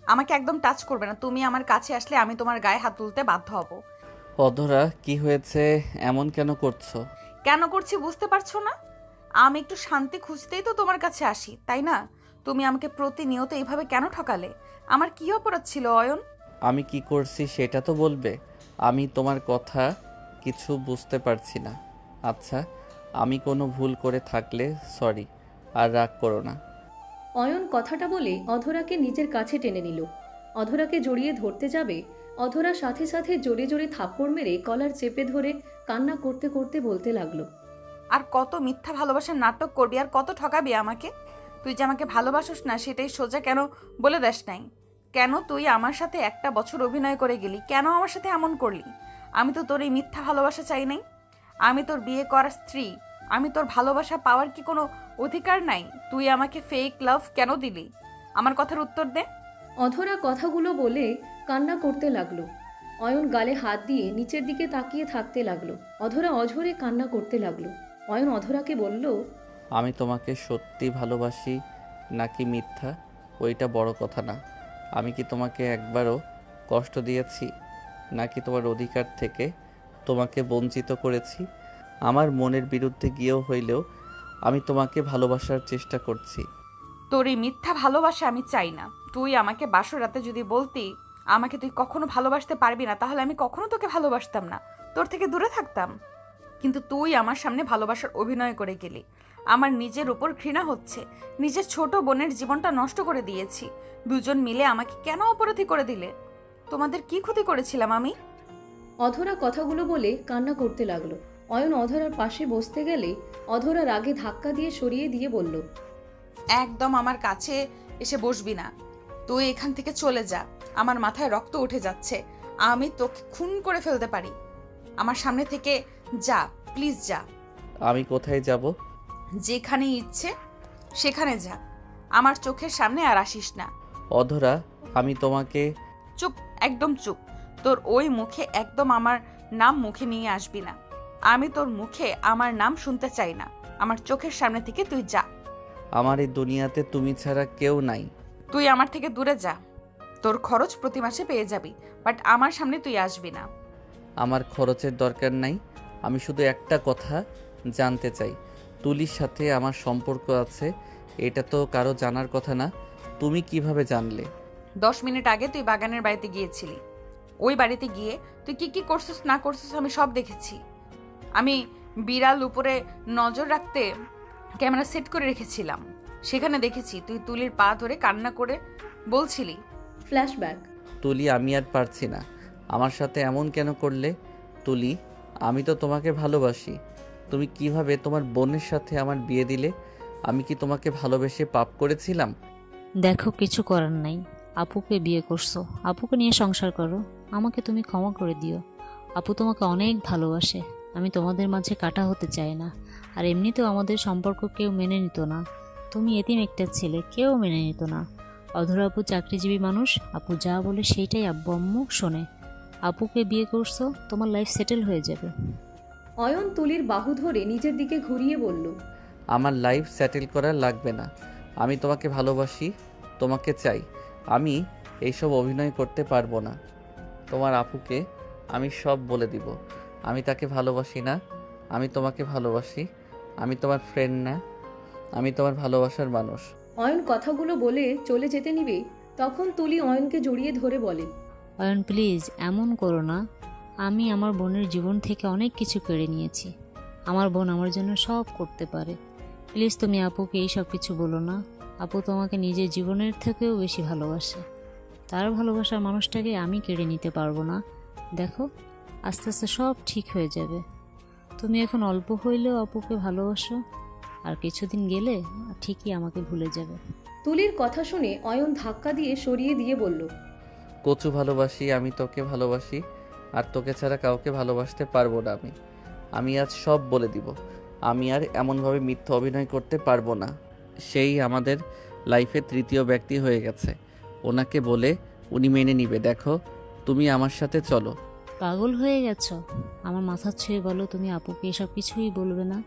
আমাকে একদম টাচ করবে না। তুমি আমার কাছে আসলে আমি তোমার গায়ে হাত তুলতে বাধ্য হব। অধরা, কি হয়েছে? এমন কেন করছো? কেন করছি বুঝতে পারছো না? আমি একটু শান্তি খুঁজতেই তো তোমার কাছে আসি, তাই না? তুমি আমাকে প্রতিনিয়ত এইভাবে কেন ঠকালে? আমার কি অপরাধ ছিল অয়ন? আমি কি করছি সেটা তো বলবে। আমি তোমার কথা কিছু বুঝতে পারছি না। আচ্ছা, আমি কোনো ভুল করে থাকলে সরি, আর রাগ করো না। অয়ন কথাটা বলে অধরাকে নিজের কাছে টেনে নিল। অধরাকে জড়িয়ে ধরতে যাবে, অধরা সাথে সাথে জোরে জোরে থাপ্পড় মেরে কলার চেপে ধরে কান্না করতে করতে বলতে লাগলো। আর কত মিথ্যা ভালোবাসার নাটক করবি, আর কত ঠকাবি আমাকে? তুই যে আমাকে ভালোবাসিস না সেটাই সোজা কেন বলে দেস নাই? কেন তুই আমার সাথে একটা বছর অভিনয় করে গেলি? কেন আমার সাথে এমন করলি? আমি তো তোর এই মিথ্যা ভালোবাসা চাই নাই। আমি তোর বিয়ে করা স্ত্রী। আমি তোর ভালোবাসা পাওয়ার কি কোনো অধিকার নাই? তুই আমাকে ফেক লাভ কেন দিলি? আমার কথার উত্তর দে। অধরা কথাগুলো বলে কান্না করতে লাগলো। অয়ন গালে হাত দিয়ে নিচের দিকে তাকিয়ে থাকতে লাগলো। অধরা অঝরে কান্না করতে লাগলো। অয়ন অধরাকে বলল, আমি তোমাকে সত্যি ভালোবাসি নাকি মিথ্যা, ওইটা বড় কথা না। আমি কি তোমাকে একবারও কষ্ট দিয়েছি, নাকি তোমার অধিকার থেকে তোমাকে বঞ্চিত করেছি? আমার মনের বিরুদ্ধে গিয়েও হইলেও আমি তোমাকে ভালোবাসার চেষ্টা করছি। তোর এই মিথ্যা ভালোবাসা আমি চাই না। তুই আমাকে বাসর রাতে যদি বলতি আমাকে তুই কখনো ভালোবাসতে পারবি না, তাহলে আমি কখনো তোকে ভালোবাসতাম না, তোর থেকে দূরে থাকতাম। কিন্তু তুই আমার সামনে ভালোবাসার অভিনয় করে গেলি। আমার নিজের উপর ঘৃণা হচ্ছে। নিজের ছোট বোনের জীবনটা নষ্ট করে দিয়েছি। দুজন মিলে আমাকে কেন অপরাধী করে দিলে? তোমাদের কি ক্ষতি করেছিলাম আমি? অধরা কথাগুলো বলে কান্না করতে লাগলো। অয়ন অধরার পাশে বসতে গেলে অধরা রাগে ধাক্কা দিয়ে সরিয়ে দিয়ে বলল, একদম আমার কাছে এসে বসবি না। তুই এখান থেকে চলে যা। আমার মাথায় রক্ত উঠে যাচ্ছে। আমি তোকে খুন করে ফেলতে পারি। আমার সামনে থেকে যা, প্লিজ যা। আমি কোথায় যাব? যেখানে ইচ্ছে সেখানে যা। আমার চোখের সামনে আর আসিস না। অধরা, আমি তোমাকে... চুপ, একদম চুপ। তোর ওই মুখে একদম আমার নাম মুখে নিয়ে আসবি না। আমি তোর মুখে আমার নাম শুনতে চাই না। আমার চোখের সামনে থেকে তুই যা। আমার এই দুনিয়াতে তুমি ছাড়া কেউ নাই। তুই আমার থেকে দূরে যা। তোর খরচ প্রতি মাসে পেয়ে যাবি, বাট আমার সামনে তুই আসবি না। আমার খরচের দরকার নাই। আমি শুধু একটা কথা জানতে চাই, তুলির সাথে আমার সম্পর্ক আছে, এটা তো কারো জানার কথা না। তুমি কিভাবে জানলে? 10 মিনিট আগে তুই বাগানের বাড়িতে গিয়েছিলি। ওই বাড়িতে গিয়ে তুই কি কি করছিস না করছিস আমি সব দেখেছি। আমি বিড়াল উপরে নজর রাখতে ক্যামেরা সেট করে রেখেছিলাম। সেখানে দেখেছি তুই তুলির পা ধরে কান্না করে বলছিলি। ফ্ল্যাশব্যাক। তুলি, আমি আর পারছি না। আমার সাথে এমন কেন করলে? তুলি, আমি তো তোমাকে ভালোবাসি। তুমি কিভাবে তোমার বোনের সাথে আমার বিয়ে দিলে? আমি কি তোমাকে ভালোবেসে পাপ করেছিলাম? দেখো, কিছু করার নাই। আপুকে বিয়ে করছো, আপুকে নিয়ে সংসার করো। আমাকে তুমি ক্ষমা করে দিও। আপু তোমাকে অনেক ভালোবাসে। আমি তোমাদের মাঝে কাটা হতে চাই না। আর এমনিতেও আমাদের সম্পর্ক কেউ মেনে নিত না। তুমি এতিম একটা ছেলে, কেউ মেনে নিত না। অধরা আপু চাকরিজীবী মানুষ, আপু যা বলে সেইটাই আব্বু আম্মু শোনে। আপুকে বিয়ে করছো, তোমার লাইফ সেটেল হয়ে যাবে। অয়ন তুলির বাহু ধরে নিজের দিকে ঘুরিয়ে বলল, আমার লাইফ সেটেল করা লাগবে না। আমি তোমাকে ভালোবাসি, তোমাকে চাই। আমি এইসব অভিনয় করতে পারবো না। তোমার আপুকে আমি সব বলে দিব। আমি তাকে ভালোবাসি না, আমি তোমাকে ভালোবাসি। আমি তোমার ফ্রেন্ড না, আমি তোমার ভালোবাসার মানুষ। অয়ন কথাগুলো বলে চলে যেতে নিবে, তখন তুলি অয়নকে জড়িয়ে ধরে বলে, অয়ন প্লিজ এমন করো না। আমি আমার বোনের জীবন থেকে অনেক কিছু কেড়ে নিয়েছি। আমার বোন আমার জন্য সব করতে পারে। প্লিজ তুমি আপুকে এই সব কিছু বলো না। আপু তোমাকে নিজের জীবনের থেকেও বেশি ভালোবাসে। তার ভালোবাসার মানুষটাকে আমি কেড়ে নিতে পারবো না। দেখো, আস্তে আস্তে সব ঠিক হয়ে যাবে। তুমি এখন অল্প হইলেও আপুকে ভালোবাসো, আর কিছুদিন গেলে ঠিকই আমাকে ভুলে যাবে। তুলির কথা শুনে অয়ন ধাক্কা দিয়ে সরিয়ে দিয়ে বলল, কচু ভালোবাসি, আমি তোকে ভালোবাসি, আর তোকে ছাড়া কাউকে ভালোবাসতে পারবো না। আমি আজ সব বলে দিব। আমি আর এমনভাবে মিথ্যা অভিনয় করতে পারবো না। সেই আমাদের লাইফে তৃতীয় ব্যক্তি হয়ে গেছে। ওনাকে বলে উনি মেনে নিবে। দেখো, তুমি আমার সাথে চলো। পাগল হয়ে গেছো? আমার মাথা ছুঁয়ে বলো, তুমি আপুকে এসব কিছুই বলবে না।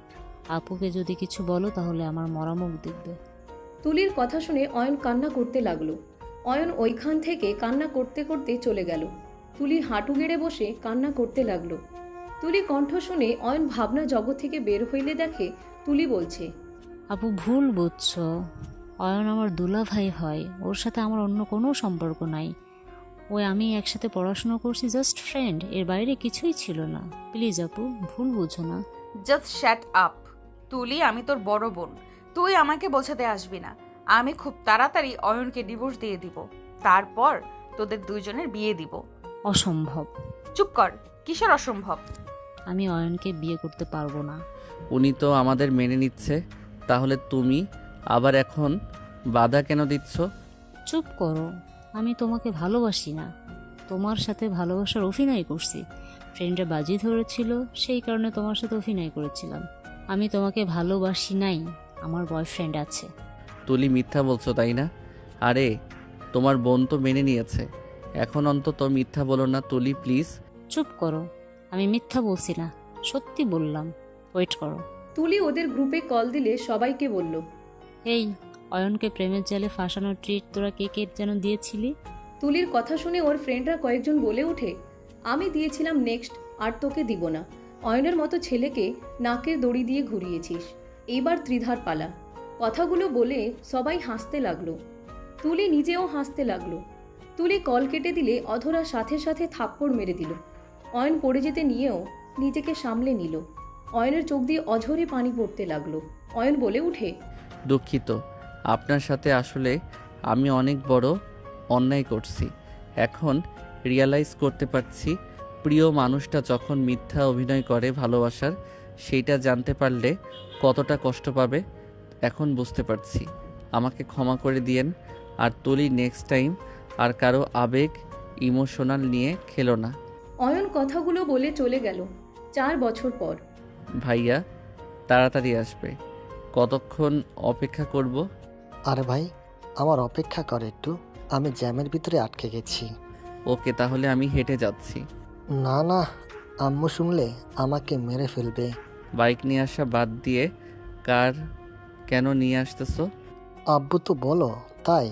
আপুকে যদি কিছু বলো তাহলে আমার মরা মুখ দেখবে। তুলির কথা শুনে অয়ন কান্না করতে লাগলো। অয়ন ওইখান থেকে কান্না করতে করতে চলে গেল। তুলি হাঁটু গেড়ে বসে কান্না করতে লাগলো। তুলি কণ্ঠ শুনে অয়ন ভাবনা জগৎ থেকে বের হইলে দেখে তুলি বলছে, আপু ভুল বুঝছো, অয়ন আমার দুলা ভাই হয়, ওর সাথে আমার অন্য কোনো সম্পর্ক নাই। ওই আমি একসাথে পড়াশোনা করছি, জাস্ট ফ্রেন্ড, এর বাইরে কিছুই ছিল না। প্লিজ আপু ভুল বুঝো না। Just shut up. তুলি, আমি তোর বড় বোন, তুই আমাকে বোঝাতে আসবি না। আমি খুব তাড়াতাড়ি অয়নকে ডিভোর্স দিয়ে দিব, তারপর তোদের দুইজনের বিয়ে দিব। অসম্ভব। চুপ কর, কিসের অসম্ভব? আমি অয়নকে বিয়ে করতে পারবো না। উনি তো আমাদের মেনে নিচ্ছে, তাহলে তুমি আবার এখন বাধা কেন দিচ্ছ? চুপ করো, আমি তোমাকে ভালোবাসি না। তোমার সাথে ভালোবাসার অভিনয় করছি, ফ্রেন্ডরা বাজি ধরেছিল, সেই কারণে তোমার সাথে অভিনয় করেছিলাম। আমি তোমাকে ভালোবাসি নাই, আমার বয়ফ্রেন্ড আছে। তুলি মিথ্যা বলছো তাই না? আরে তোমার বোন তো মেনে নিয়েছে, এখন অন্তত মিথ্যা বলো না তুলি প্লিজ। চুপ করো, আমি মিথ্যা বলছি না, সত্যি বললাম। ওয়েট করো। তুলি ওদের গ্রুপে কল দিলে সবাইকে বলল, এই অয়নকে প্রেমের জালে ফাঁসানোর ট্রিট তোরা কে কে যেন দিয়েছিলি? তুলির কথা শুনে ওর ফ্রেন্ডরা কয়েকজন বলে ওঠে, আমি দিয়েছিলাম নেক্সট, আর তোকে দিব না। অয়নের মতো ছেলেকে নাকের দড়ি দিয়ে ঘুরিয়েছিস, এইবার ত্রিধার পালা। কথাগুলো বলে সবাই হাসতে লাগলো। তুলি নিজেও হাসতে লাগলো। তুলি কল কেটে দিলে অধরা সাথে সাথে থাপ্পড় মেরে দিল। অয়ন পড়ে যেতে নিয়েও নিজেকে সামলে নিল। অয়নের চোখ দিয়ে অঝরে পানি পড়তে লাগলো। অয়ন বলে উঠে, দুঃখিত, আপনার সাথে আসলে আমি অনেক বড় অন্যায় করছি। এখন রিয়ালাইজ করতে পারছি, প্রিয় মানুষটা যখন মিথ্যা অভিনয় করে ভালোবাসার, সেইটা জানতে পারলে কতটা কষ্ট পাবে এখন বুঝতে পারছি। আমাকে ক্ষমা করে দিয়েন। আর তুলি নেক্সট টাইম আর কারো আবেগ ইমোশনাল নিয়ে খেলো না। অয়ন কথাগুলো বলে চলে গেল। 4 বছর পর। ভাইয়া তাড়াতাড়ি আসবে, কতক্ষণ অপেক্ষা করব? আরে ভাই, আমার অপেক্ষা কর একটু, আমি জ্যামের ভিতরে আটকে গেছি। ওকে, তাহলে আমি হেঁটে যাচ্ছি। না না, আম্মু শুনলে আমাকে মেরে ফেলবে। বাইক নিয়ে আসা বাদ দিয়ে কার কেন নিয়ে আসতেছো? আব্বু তো বলো তাই।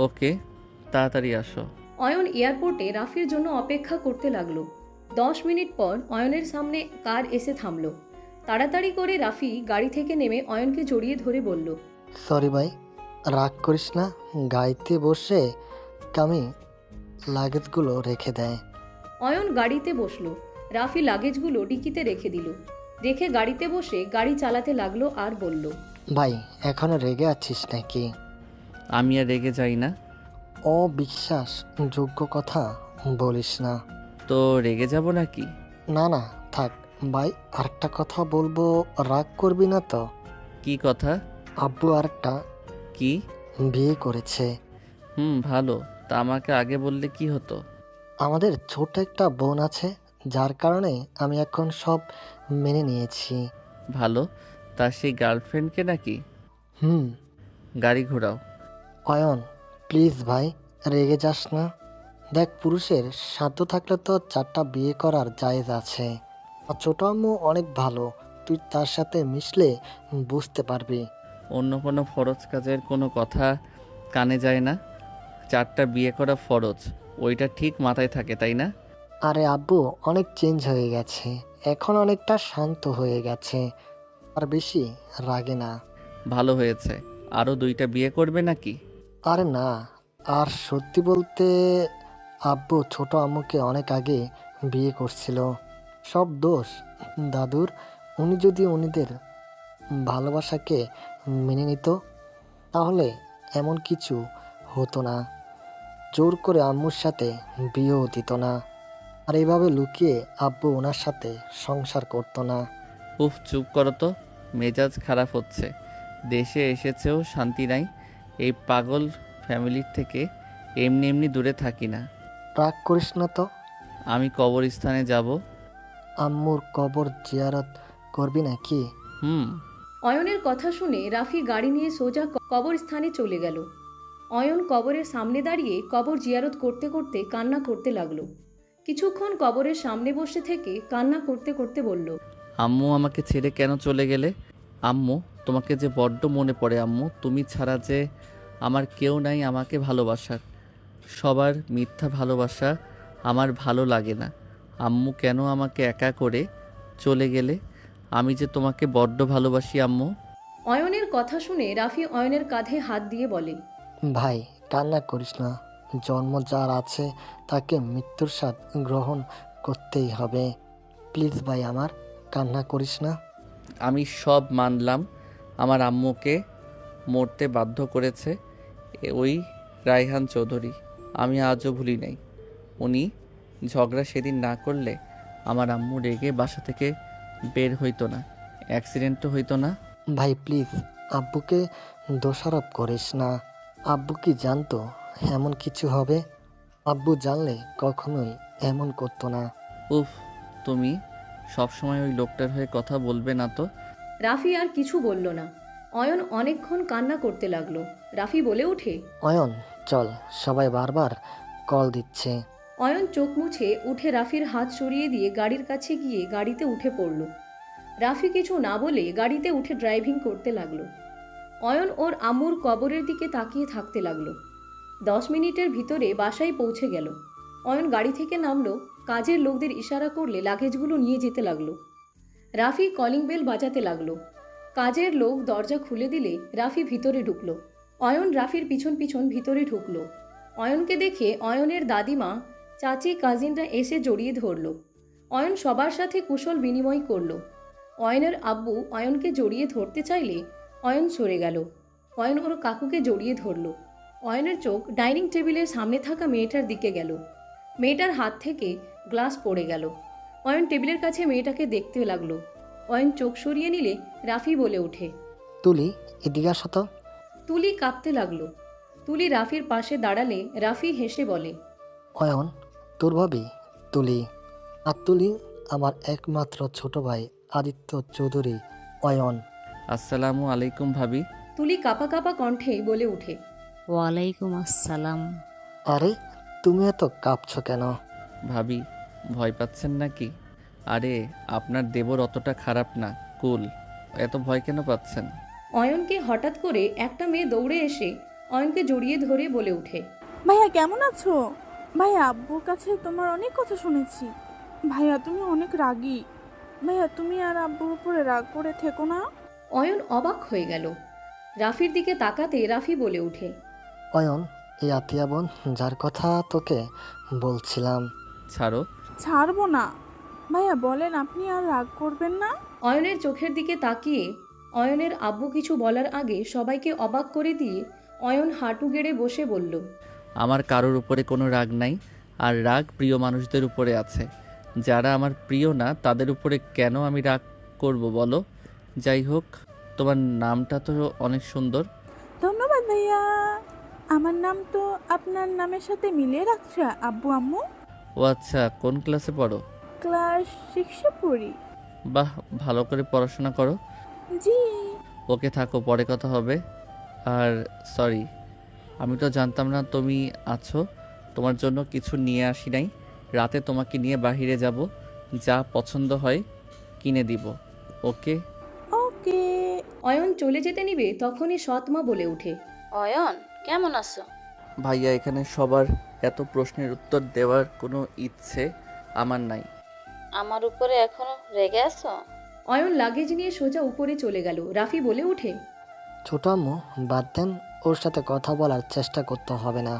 ওকে, তাড়াতাড়ি আসো। অয়ন এয়ারপোর্টে রাফির জন্য অপেক্ষা করতে লাগলো। 10 মিনিট পর অয়নের সামনে কার এসে থামলো। তাড়াতাড়ি করে রাফি গাড়ি থেকে নেমে অয়নকে জড়িয়ে ধরে বলল, সরি ভাই, রাগ করিস না। গাড়িতে বসে আমি লাগেজগুলো রেখে দেয়। অয়ন গাড়িতে বসলো। রাফি লাগেজগুলো ডিকিতে রেখে দিল। রেখে গাড়িতে বসে গাড়ি চালাতে লাগলো আর বলল, ভাই এখনো রেগে আছিস নাকি? আমি আর রেগে যাই না। অবিশ্বাস যোগ্য কথা বলিস না। তো রেগে যাব নাকি? না না থাক ভাই, আরেকটা কথা বলবো, রাগ করবি না তো? কি কথা? আব্বু আরেকটা কি? বিয়ে করেছে। ভালো, তা আমাকে আগে বললে কি হতো? আমাদের ছোট একটা বোন আছে, যার কারণে আমি এখন সব মেনে নিয়েছি। ভালো, তা সেই গার্লফ্রেন্ডকে নাকি? হুম। গাড়ি ঘোরাও। অয়ন প্লিজ ভাই, রেগে যাস না। দেখ, পুরুষের সাধ্য থাকলে তো 4টা বিয়ে করার জায়েজ আছে। আর ছোট আম্মু অনেক ভালো, তুই তার সাথে মিশলে বুঝতে পারবি। অন্য কোনো ফরজ কাজের কোনো কথা কানে যায় না? 4টা বিয়ে করা ফরজ, ওইটা ঠিক মাথায় থাকে তাই না? আরে আব্বু অনেক চেঞ্জ হয়ে গেছে, এখন অনেকটা শান্ত হয়ে গেছে, আর বেশি রাগে না। ভালো হয়েছে। আরও 2টা বিয়ে করবে নাকি? আরে না, আর সত্যি বলতে আব্বু ছোট আম্মুকে অনেক আগে বিয়ে করছিল। সব দোষ দাদুর। উনি যদি উনিদের ভালোবাসাকে মেনে নিত, তাহলে এমন কিছু হতো না। জোর করে আম্মুর সাথে বিয়েও দিত না, আর এইভাবে লুকিয়ে আব্বু ওনার সাথে সংসার করতো না। উফ, চুপ করো তো, মেজাজ খারাপ হচ্ছে। দেশে এসেছেও শান্তি নাই। এই পাগল ফ্যামিলির থেকে এমনি এমনি দূরে থাকি না। রাগ করিস না তো। আমি কবরস্থানে যাব। আম্মুর কবর জিয়ারত করবি নাকি? অয়নের কথা শুনে রাফি গাড়ি নিয়ে সোজা কবরস্থানে চলে গেল। অয়ন কবরের সামনে দাঁড়িয়ে কবর জিয়ারত করতে করতে কান্না করতে লাগলো। কিছুক্ষণ কবরের সামনে বসে থেকে কান্না করতে করতে বলল, আম্মু আমাকে ছেড়ে কেন চলে গেলে? আম্মু, তোমাকে যে বড্ড মনে পড়ে আম্মু। তুমি ছাড়া যে আমার কেউ নাই আমাকে ভালোবাসার। সবার মিথ্যা ভালোবাসা আমার ভালো লাগে না। আম্মু কেন আমাকে একা করে চলে গেলে? আমি যে তোমাকে বড্ড ভালোবাসি আম্মু। অয়নের কথা শুনে রাফি অয়নের কাঁধে হাত দিয়ে বলে, ভাই কান্না করিস না, জন্ম যার আছে তাকে মৃত্যুর স্বাদ গ্রহণ করতেই হবে। প্লিজ ভাই আমার, কান্না করিস না। আমি সব মানলাম, আমার আম্মুকে মরতে বাধ্য করেছে ওই রায়হান চৌধুরী। আমি আজও ভুলি নাই। উনি ঝগড়া সেদিন না করলে আমার আম্মু রেগে বাসা থেকে বের হইতো না, অ্যাক্সিডেন্টও হইতো না। ভাই প্লিজ আব্বুকে দোষারোপ করিস না। আব্বু কি জানতো এমন কিছু হবে? আব্বু জানলে কখনোই এমন করতো না। উফ, তুমি সবসময় ওই লোকটার হয়ে কথা বলবে না তো। রাফি আর কিছু বলল না। অয়ন অনেকক্ষণ কান্না করতে লাগলো। রাফি বলে ওঠে, অয়ন চল, সবাই বারবার কল দিচ্ছে। অয়ন চোখ মুছে উঠে রাফির হাত সরিয়ে দিয়ে গাড়ির কাছে গিয়ে গাড়িতে উঠে পড়ল। রাফি কিছু না বলে গাড়িতে উঠে ড্রাইভিং করতে লাগলো। অয়ন ওর আম্মুর কবরের দিকে তাকিয়ে থাকতে লাগলো। 10 মিনিটের ভিতরে বাসায় পৌঁছে গেল। অয়ন গাড়ি থেকে নামলো, কাজের লোকদের ইশারা করলে লাগেজগুলো নিয়ে যেতে লাগলো। রাফি কলিং বেল বাজাতে লাগলো। কাজের লোক দরজা খুলে দিলে রাফি ভিতরে ঢুকলো। অয়ন রাফির পিছন পিছন ভিতরে ঢুকলো। অয়নকে দেখে অয়নের দাদিমা, চাচি, কাজিনরা এসে জড়িয়ে ধরল। অয়ন সবার সাথে কুশল বিনিময় করলো। অয়নের আব্বু অয়নকে জড়িয়ে ধরতে চাইলে অয়ন সরে গেল। অয়ন ওর কাকুকে জড়িয়ে ধরল। অয়নের চোখ ডাইনিং টেবিলের সামনে থাকা মেয়েটার দিকে গেল। মেয়েটার হাত থেকে গ্লাস পড়ে গেল। অয়ন টেবিলের কাছে মেয়েটাকে দেখতে লাগলো। অয়ন চোখ সরিয়ে নিলে রাফি বলে ওঠে, তুলি এদিকে আসো তো। তুলি কাঁপতে লাগলো। তুলি রাফির পাশে দাঁড়ালে রাফি হেসে বলে, অয়ন তোর ভাবি তুলি। আর তুলি আমার একমাত্র ছোট ভাই আদিত্য চৌধুরী অয়ন। আসসালামু আলাইকুম ভাবি। তুলি কাঁপা কাঁপা কণ্ঠে বলে ওঠে, ওয়ালাইকুম আসসালাম। আরে তুমি এত কাঁপছো কেন? ভাবি ভয় পাচ্ছেন নাকি? আরে আপনার দেবর অতটা খারাপ না, কুল। এত ভয় কেন পাচ্ছেন? অয়নকে হঠাৎ করে একটা মেয়ে দৌড়ে এসে অয়নকে জড়িয়ে ধরে বলে ওঠে, ভাইয়া কেমন আছো? ভাইয়া আব্বুর কাছে তোমার অনেক কথা শুনেছি। ভাইয়া তুমি অনেক রাগী। ভাইয়া তুমি আর আব্বুর উপরে রাগ করে থেকো না। অয়ন অবাক হয়ে গেল। রাফির দিকে তাকাতে রাফি বলে ওঠে, অয়ন এই আতিয়া বোন যার কথা তোকে বলছিলাম। ছাড়ো। ছাড়বো না। ভাইয়া বলেন আপনি আর রাগ করবেন না। অয়নের চোখের দিকে তাকিয়ে অয়নের আব্বু কিছু বলার আগে সবাইকে অবাক করে দিয়ে অয়ন হাঁটু গেড়ে বসে বলল, আমার কারোর উপরে কোনো রাগ নাই, আর রাগ প্রিয় মানুষদের উপরে আছে। যারা আমার প্রিয় না তাদের উপরে কেন আমি রাগ করব বলো? যাই হোক, তোমার নামটা তো অনেক সুন্দর। ধন্যবাদ ভাইয়া। আমার নাম তো আপনার নামের সাথে মিলিয়ে রাখছে আব্বু আম্মু। ও আচ্ছা, কোন ক্লাসে পড়ো? ক্লাস 6-এ পড়ি। বাহ, ভালো করে পড়াশোনা করো। জি। ওকে থাকো, পরে কথা হবে। আর সরি, আমি তো জানতাম না তুমি আছো। তোমার জন্য কিছু নিয়ে আসি নাই। রাতে তোমাকে নিয়ে বাহিরে যাব, যা পছন্দ হয় কিনে দিব। ওকে? ওকে। অয়ন চলে যেতে নিবে তখনই সৎমা বলে ওঠে, অয়ন কেমন আছো? ভাইয়া, এখানে সবার এত প্রশ্নের উত্তর দেওয়ার কোনো ইচ্ছে আমার নাই। আমার উপরে এখনো রেগে আছো? অয়ন লাগেজ নিয়ে সোজা উপরে চলে গেল। রাফি বলে ওঠে, ছোট আম্মু বাদ দেন, ওর সাথে কথা বলার চেষ্টা করতে হবে না।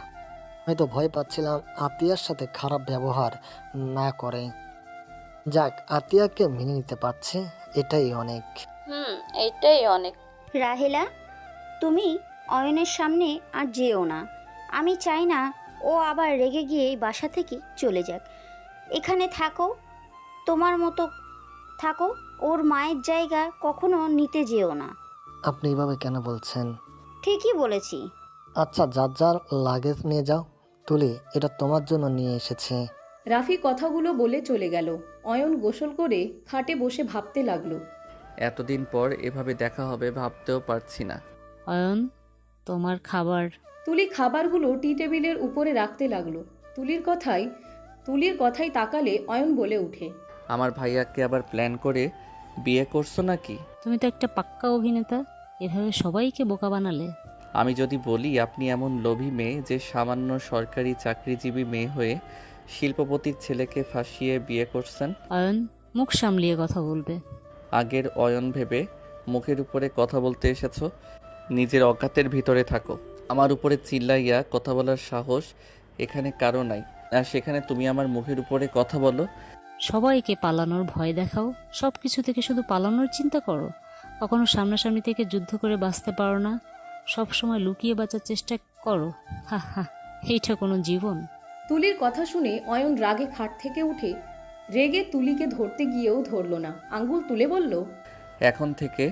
আমি তো ভয় পাচ্ছিলাম আতিয়ার সাথে খারাপ ব্যবহার না করে। যাক, আতিয়াকে মেনে নিতে পারছে, এটাই অনেক। এইটাই অনেক। রাহেলা, তুমি অয়নের সামনে আর যেও না। আমি চাই না ও আবার রেগে গিয়ে এই বাসা থেকে চলে যাক। এখানে থাকো, তোমার মতো থাকো। ওর মায়ের জায়গা কখনো নিতে যেও না। আপনি এভাবে কেন বলছেন? ঠিকই বলেছি। আচ্ছা, যার যার লাগেজ নিয়ে যাও। তুলি, এটা তোমার জন্য নিয়ে এসেছে। রাফি কথাগুলো বলে চলে গেল। অয়ন গোসল করে খাটে বসে ভাবতে লাগলো। এতদিন পর এভাবে দেখা হবে ভাবতেও পারছি না। অয়ন, তোমার খাবার। তুলি খাবারগুলো টি টেবিলের উপরে রাখতে লাগলো। তুলির কথাই তাকালে অয়ন বলে ওঠে, আমার ভাইয়াকে আবার প্ল্যান করে বিয়ে করছো নাকি? তুমি তো একটা পাক্কা অভিনেতা, এভাবে সবাইকে বোকা বানালে। আমি যদি বলি আপনি এমন লোভী মেয়ে যে সামান্য সরকারি চাকরিজীবী মেয়ে হয়ে শিল্পপতির ছেলেকে ফাঁসিয়ে বিয়ে করছেন? অয়ন, মুখ সামলিয়ে কথা বলবে। আগের অয়ন ভেবে মুখের উপরে কথা বলতে এসেছো? নিজের অজ্ঞাতের ভিতরে থাকো। আমার উপরে চিল্লাইয়া কথা বলার সাহস এখানে কারো নাই, আর সেখানে তুমি আমার মুখের উপরে কথা বলো। সবাইকে পালানোর ভয় দেখাও, সব কিছু থেকে শুধু পালানোর চিন্তা করো। কখনো সামনাসামনি থেকে যুদ্ধ করে বাঁচতে পারো না, সব সময় লুকিয়ে বাঁচার চেষ্টা করো। হা হা, এইটা কোনো জীবন? তুলির কথা শুনে অয়ন রাগে খাট থেকে উঠে রেগে তুলিকে ধরতে গিয়েও ধরল না, আঙ্গুল তুলে বলল, এখন থেকে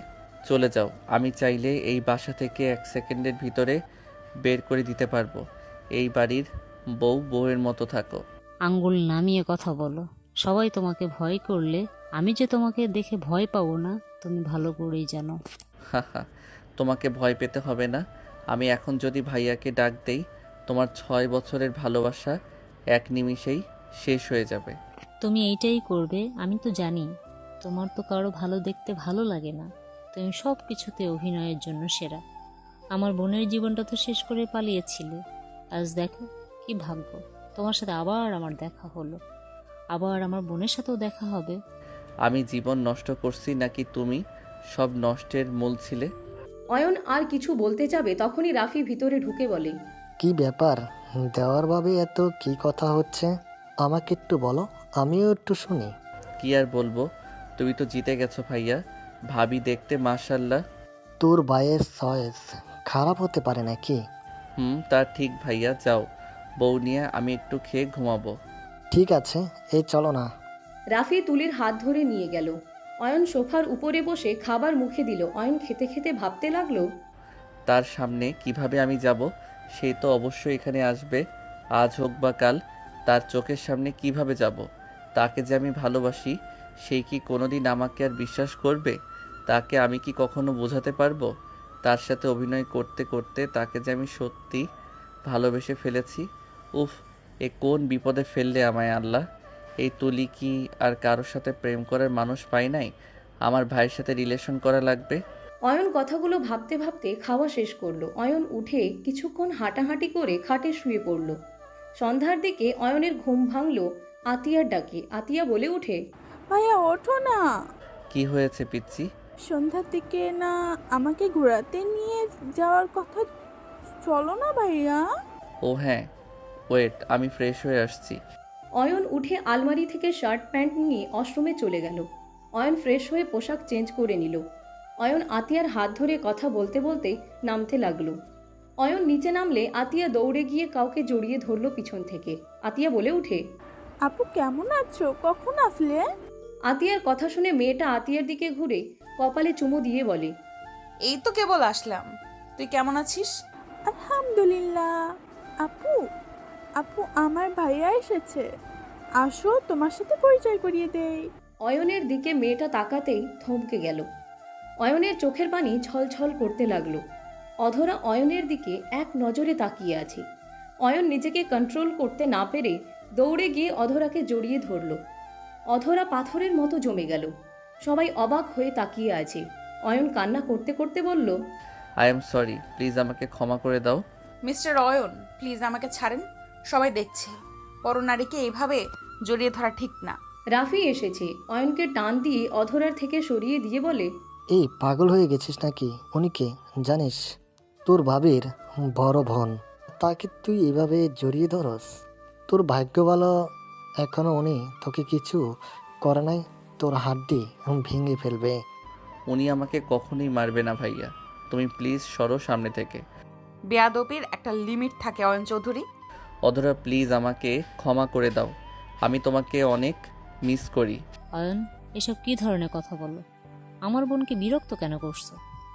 চলে যাও। আমি চাইলে এই বাসা থেকে 1 সেকেন্ডের ভিতরে বের করে দিতে পারবো। এই বাড়ির বউয়ের মতো থাকো। আঙ্গুল নামিয়ে কথা বলো। সবাই তোমাকে ভয় করলে আমি যে তোমাকে দেখে ভয় পাবো না তুমি ভালো করেই জানো। হা, তোমাকে ভয় পেতে হবে না। আমি এখন যদি ভাইয়াকে ডাক দেই, তোমার 6 বছরের ভালোবাসা 1 নিমিষেই শেষ হয়ে যাবে। তুমি এইটাই করবে আমি তো জানি। তোমার তো কারো ভালো দেখতে ভালো লাগে না। তুমি সব কিছুতে অভিনয়ের জন্য সেরা। আমার বোনের জীবনটা তো শেষ করে পালিয়েছিলে, আজ দেখো কি ভাগ্য, তোমার সাথে আবার আমার দেখা হলো। আবার আমার বোনের সাথেও দেখা হবে। আমি জীবন নষ্ট করছি নাকি তুমি সব নষ্টের মূল ছিলে? অয়ন আর কিছু বলতে যাবে তখনই রাফি ভিতরে ঢুকে বলে, কি ব্যাপার দেওয়ার ভাবে এত কি কথা হচ্ছে? আমাকে একটু বলো, আমিও একটু শুনি। কি আর বলবো, তুমি তো জিতে গেছো ভাইয়া। ভাবি দেখতে মাশাল্লাহ। তোর ভাইয়ের চয়েস খারাপ হতে পারে নাকি? তা ঠিক ভাইয়া, যাও বউ নিয়ে আমি একটু খেয়ে ঘুমাবো। ঠিক আছে, এই চলো না। রাফি তুলির হাত ধরে নিয়ে গেল। অয়ন সোফার উপরে বসে খাবার মুখে দিল। অয়ন খেতে খেতে ভাবতে লাগলো, তার সামনে কিভাবে আমি যাব? সে তো অবশ্যই এখানে আসবে, আজ হোক বা কাল। তার চোখের সামনে কিভাবে যাব? তাকে যে আমি ভালোবাসি সেই কি কোনোদিন আমাকে আর বিশ্বাস করবে? তাকে আমি কি কখনো বোঝাতে পারবো? তার সাথে অভিনয় করতে করতে তাকে যে আমি সত্যি ভালোবেসে ফেলেছি। উফ, এ কোন বিপদে ফেললে আমায় আল্লাহ। এই তুলি কি আর কারোর সাথে প্রেম করার মানুষ পাই নাই? আমার ভাইয়ের সাথে রিলেশন করা লাগবে। অয়ন কথাগুলো ভাবতে ভাবতে খাওয়া শেষ করলো। অয়ন উঠে কিছুক্ষণ হাঁটাহাঁটি করে খাটে শুয়ে পড়ল। সন্ধ্যার দিকে অয়নের ঘুম ভাঙল আতিয়ার ডাকে। আতিয়া বলে ওঠে, ভাইয়া ওঠো না। কি হয়েছে পিচ্ছি? সন্ধ্যার দিকে না আমাকে ঘোরাতে নিয়ে যাওয়ার কথা, চলো না ভাইয়া। ও হ্যাঁ, ওয়েট, আমি ফ্রেশ হয়ে আসছি। অয়ন উঠে আলমারি থেকে শার্ট প্যান্ট নিয়ে ওয়াশরুমে চলে গেল। অয়ন ফ্রেশ হয়ে পোশাক চেঞ্জ করে নিল। অয়ন আতিয়ার হাত ধরে কথা বলতে বলতে নামতে লাগলো। অয়ন নিচে নামলে আতিয়া দৌড়ে গিয়ে কাউকে জড়িয়ে ধরল পিছন থেকে। আতিয়া বলে ওঠে, আপু কেমন আছো, কখন আসলে? আতিয়ার কথা শুনে মেয়েটা আতিয়ার দিকে ঘুরে কপালে চুমু দিয়ে বলে, এই তো কেবল আসলাম, তুই কেমন আছিস? আলহামদুলিল্লাহ। আপু আপু আমার ভাইয়া এসেছে, আসো তোমার সাথে পরিচয় করিয়ে দেই। অয়নের দিকে মেয়েটা তাকাতেই থমকে গেল। অয়নের চোখের পানি ছলছল করতে লাগলো। অধরা অয়নের দিকে এক নজরে তাকিয়ে আছে। অয়ন নিজেকে কন্ট্রোল করতে না পেরে দৌড়ে গিয়ে অধরাকে জড়িয়ে ধরল। অধরা পাথরের মতো জমে গেল। সবাই অবাক হয়ে তাকিয়ে আছে। অয়ন কান্না করতে করতে বলল, আই এম সরি, প্লিজ আমাকে ক্ষমা করে দাও। মিস্টার অয়ন, প্লিজ আমাকে ছাড়েন, সবাই দেখছে। পরনারীকে এইভাবে জড়িয়ে ধরা ঠিক না। রাফি এসেছে। অয়নকে টান দিয়ে অধরার থেকে সরিয়ে দিয়ে বলে, এই পাগল হয়ে গেছিস নাকি? উনিকে জানিস? তোর ভাবির বড় বোন, তাকে তুই এভাবে জড়িয়ে ধরস? তোর ভাগ্য ভালো এখনো উনি তোকে কিছু করে নাই। তোর হাড্ডি ভেঙে ফেলবে। উনি আমাকে কখনোই মারবে না ভাইয়া, তুমি প্লিজ সরো সামনে থেকে। বেয়াদবির একটা লিমিট থাকে অয়ন চৌধুরী। অধরা প্লিজ আমাকে ক্ষমা করে দাও, আমি তোমাকে অনেক মিস করি। অয়ন, এসব কি ধরনের কথা বলো? আমার বোনকে বিরক্ত কেন করছো?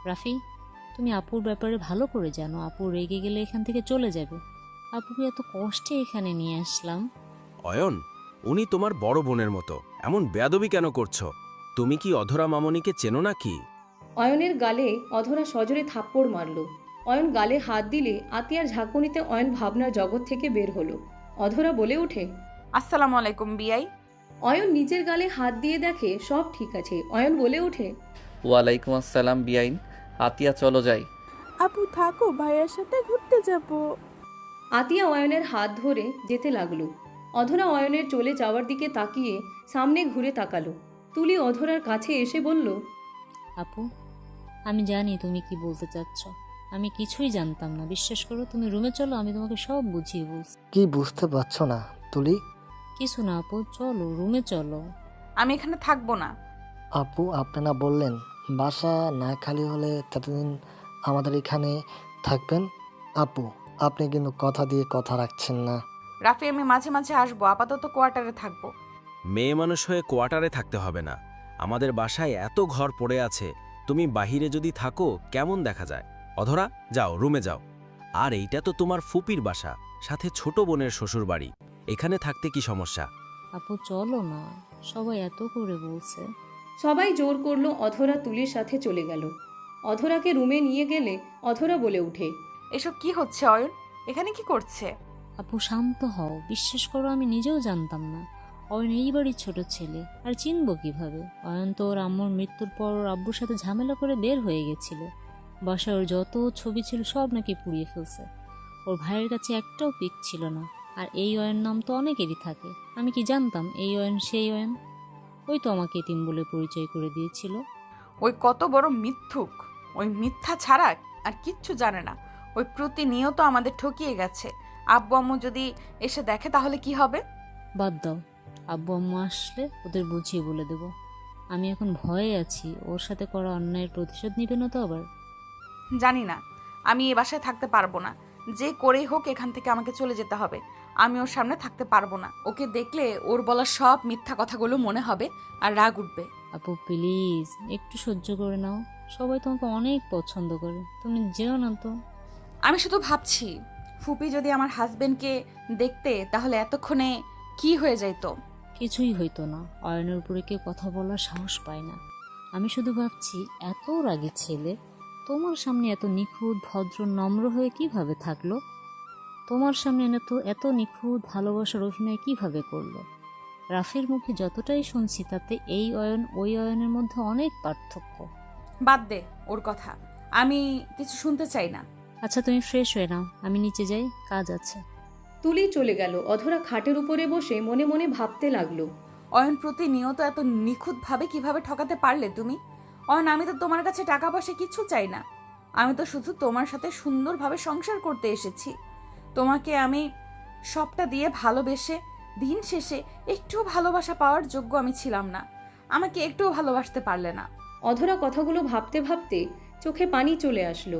রাফি, তুমি আপুর ব্যাপারে ভালো করে জানো। আপু রেগে গেলে এখান থেকে চলে যাবে। আপুকে এত কষ্টে এখানে নিয়ে আসলাম। অয়ন, উনি তোমার বড় বোনের মতো, এমন বেয়াদবি কেন করছো? তুমি কি অধরা মামনিকে চেনো নাকি? অয়নের গালে অধরা সজোরে থাপ্পড় মারল। অয়ন গালে হাত দিলে আতিয়ার ঝাঁকুনিতে অয়ন ভাবনার জগৎ থেকে বের হলো। অধরা বলে ওঠে, আসসালামু আলাইকুম বিআই। অয়ন নিজের গালে হাত দিয়ে দেখে সব ঠিক আছে। অয়ন বলে ওঠে, ওয়ালাইকুম আসসালাম বিআইন। আতিয়া চলো যাই। আপু থাকো, ভাইয়ার সাথে ঘুরতে যাব। আতিয়া অয়নের হাত ধরে যেতে লাগলো। অধরা অয়নের চলে যাওয়ার দিকে তাকিয়ে সামনে ঘুরে তাকালো। তুলি অধরার কাছে এসে বলল, আপু, আমি জানি তুমি কি বলতে চাচ্ছ। আমি কিছুই জানতাম না, বিশ্বাস করো। তুমি রুমে চলো, আমি তোমাকে সব বুঝিয়ে বলছি। কি বুঝতে পারছো না তুলি? কিছু না আপু, চলো রুমে চলো। আমি এখানে থাকবো না। আপু, আপনি না বললেন বাসা না খালি হলে ততদিন আমাদের এখানে থাকবেন? আপু, আপনি কিন্তু কথা দিয়ে কথা রাখছেন না। রাফি, আমি মাঝে মাঝে আসবো, আপাতত কোয়ার্টারে থাকবো। মেয়ে মানুষ হয়ে কোয়ার্টারে থাকতে হবে না। আমাদের বাসায় এত ঘর পড়ে আছে, তুমি বাহিরে যদি থাকো কেমন দেখা যায়? অধরা, যাও রুমে যাও। আর এইটা তো তোমার ফুপির বাসা, সাথে ছোট বোনের শ্বশুর বাড়ি। এখানে থাকতে কি সমস্যা? আপু চলো না, সবাই এত করে বলছে। সবাই জোর করলো অধরা তুলির সাথে চলে গেল। অধরাকে রুমে নিয়ে গেলে অধরা বলে উঠে, এসব কি হচ্ছে অয়ন? এখানে কি করছে? আপু শান্ত হও, বিশ্বাস করো আমি নিজেও জানতাম না। অয়ন এই বাড়ির ছোট ছেলে, আর চিনবো কিভাবে? অয়ন তো ওর আম্মুর মৃত্যুর পর ওর আব্বুর সাথে ঝামেলা করে বের হয়ে গেছিল। বাসায় ওর যত ছবি ছিল সব নাকি পুড়িয়ে ফেলছে। ওর ভাইয়ের কাছে একটাও পিক ছিল না। আর এই অয়ন নাম তো অনেকেরই থাকে, আমি কি জানতাম এই অয়ন সেই অয়ন? ওই তো আমাকে এতিম বলে পরিচয় করে দিয়েছিল। ওই কত বড় মিথ্যুক! ওই মিথ্যা ছাড়া আর কিচ্ছু জানে না। ওই প্রতিনিয়ত আমাদের ঠকিয়ে গেছে। আব্বু আম্মু যদি এসে দেখে তাহলে কি হবে? বাদ দাও, আব্বু আম্মু আসলে ওদের বুঝিয়ে বলে দেব। আমি এখন ভয়ে আছি, ওর সাথে করা অন্যায়ের প্রতিশোধ নিবে না তো আবার? জানি না, আমি এ বাসায় থাকতে পারবো না। যে করেই হোক এখান থেকে আমাকে চলে যেতে হবে। আমি ওর সামনে থাকতে পারবো না। ওকে দেখলে ওর বলা সব মিথ্যা কথাগুলো মনে হবে আর রাগ উঠবে। আপু প্লিজ একটু সহ্য করে নাও, সবাই তোমাকে অনেক পছন্দ করে, তুমি যেও না তো। আমি শুধু ভাবছি, ফুপি যদি আমার হাজবেন্ডকে দেখতে তাহলে এতক্ষণে কি হয়ে যাইতো। কিছুই হইতো না, অয়নের উপরে কেউ কথা বলার সাহস পায় না। আমি শুধু ভাবছি, এত রাগী ছেলে তোমার সামনে এত নিখুঁত ভদ্র নম্র হয়ে কিভাবে থাকলো? তোমার সামনে এত নিখুঁত ভালোবাসার অভিনয় কিভাবে করলো? রাফির মুখে যতটাই শুনছি তাতে এই অয়ন ওই অয়নের মধ্যে অনেক পার্থক্য। বাদ দে ওর কথা, আমি কিছু শুনতে চাই না। আচ্ছা তুমি ফ্রেশ হয়ে নাও, আমি নিচে যাই, কাজ আছে। তুলি চলে গেল। অধরা খাটের উপরে বসে মনে মনে ভাবতে লাগলো, অয়ন প্রতিনিয়ত এত নিখুঁতভাবে কিভাবে ঠকাতে পারলে তুমি? অয়ন, আমি তো তোমার কাছে টাকা পয়সা কিছু চাই না। আমি তো শুধু তোমার সাথে সুন্দরভাবে সংসার করতে এসেছি। তোমাকে আমি সবটা দিয়ে ভালোবেসে দিন শেষে একটুও ভালোবাসা পাওয়ার যোগ্য আমি ছিলাম না। আমাকে একটুও ভালোবাসতে পারলে না। অধরা কথাগুলো ভাবতে ভাবতে চোখে পানি চলে আসলো।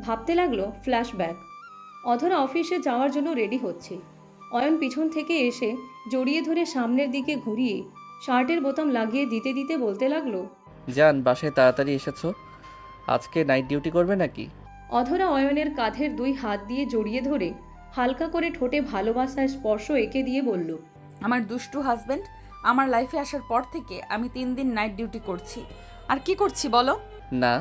ভাবতে লাগলো ফ্ল্যাশব্যাক। অধরা অফিসে যাওয়ার জন্য রেডি হচ্ছে। অয়ন পিছন থেকে এসে জড়িয়ে ধরে সামনের দিকে ঘুরিয়ে শার্টের বোতাম লাগিয়ে দিতে দিতে বলতে লাগলো, জান, বাসায় তাড়াতাড়ি এসেছো? আজকে নাইট ডিউটি করবে নাকি? অধরা অয়নের কাঁধের দুই হাত দিয়ে জড়িয়ে ধরে হালকা করে ঠোঁটে ভালোবাসার স্পর্শ এঁকে দিয়ে বলল, আমার দুষ্টু হাজবেন্ড আমার লাইফে আসার পর থেকে আমি 3 দিন নাইট ডিউটি করছি। আর কি করছি বলো? না।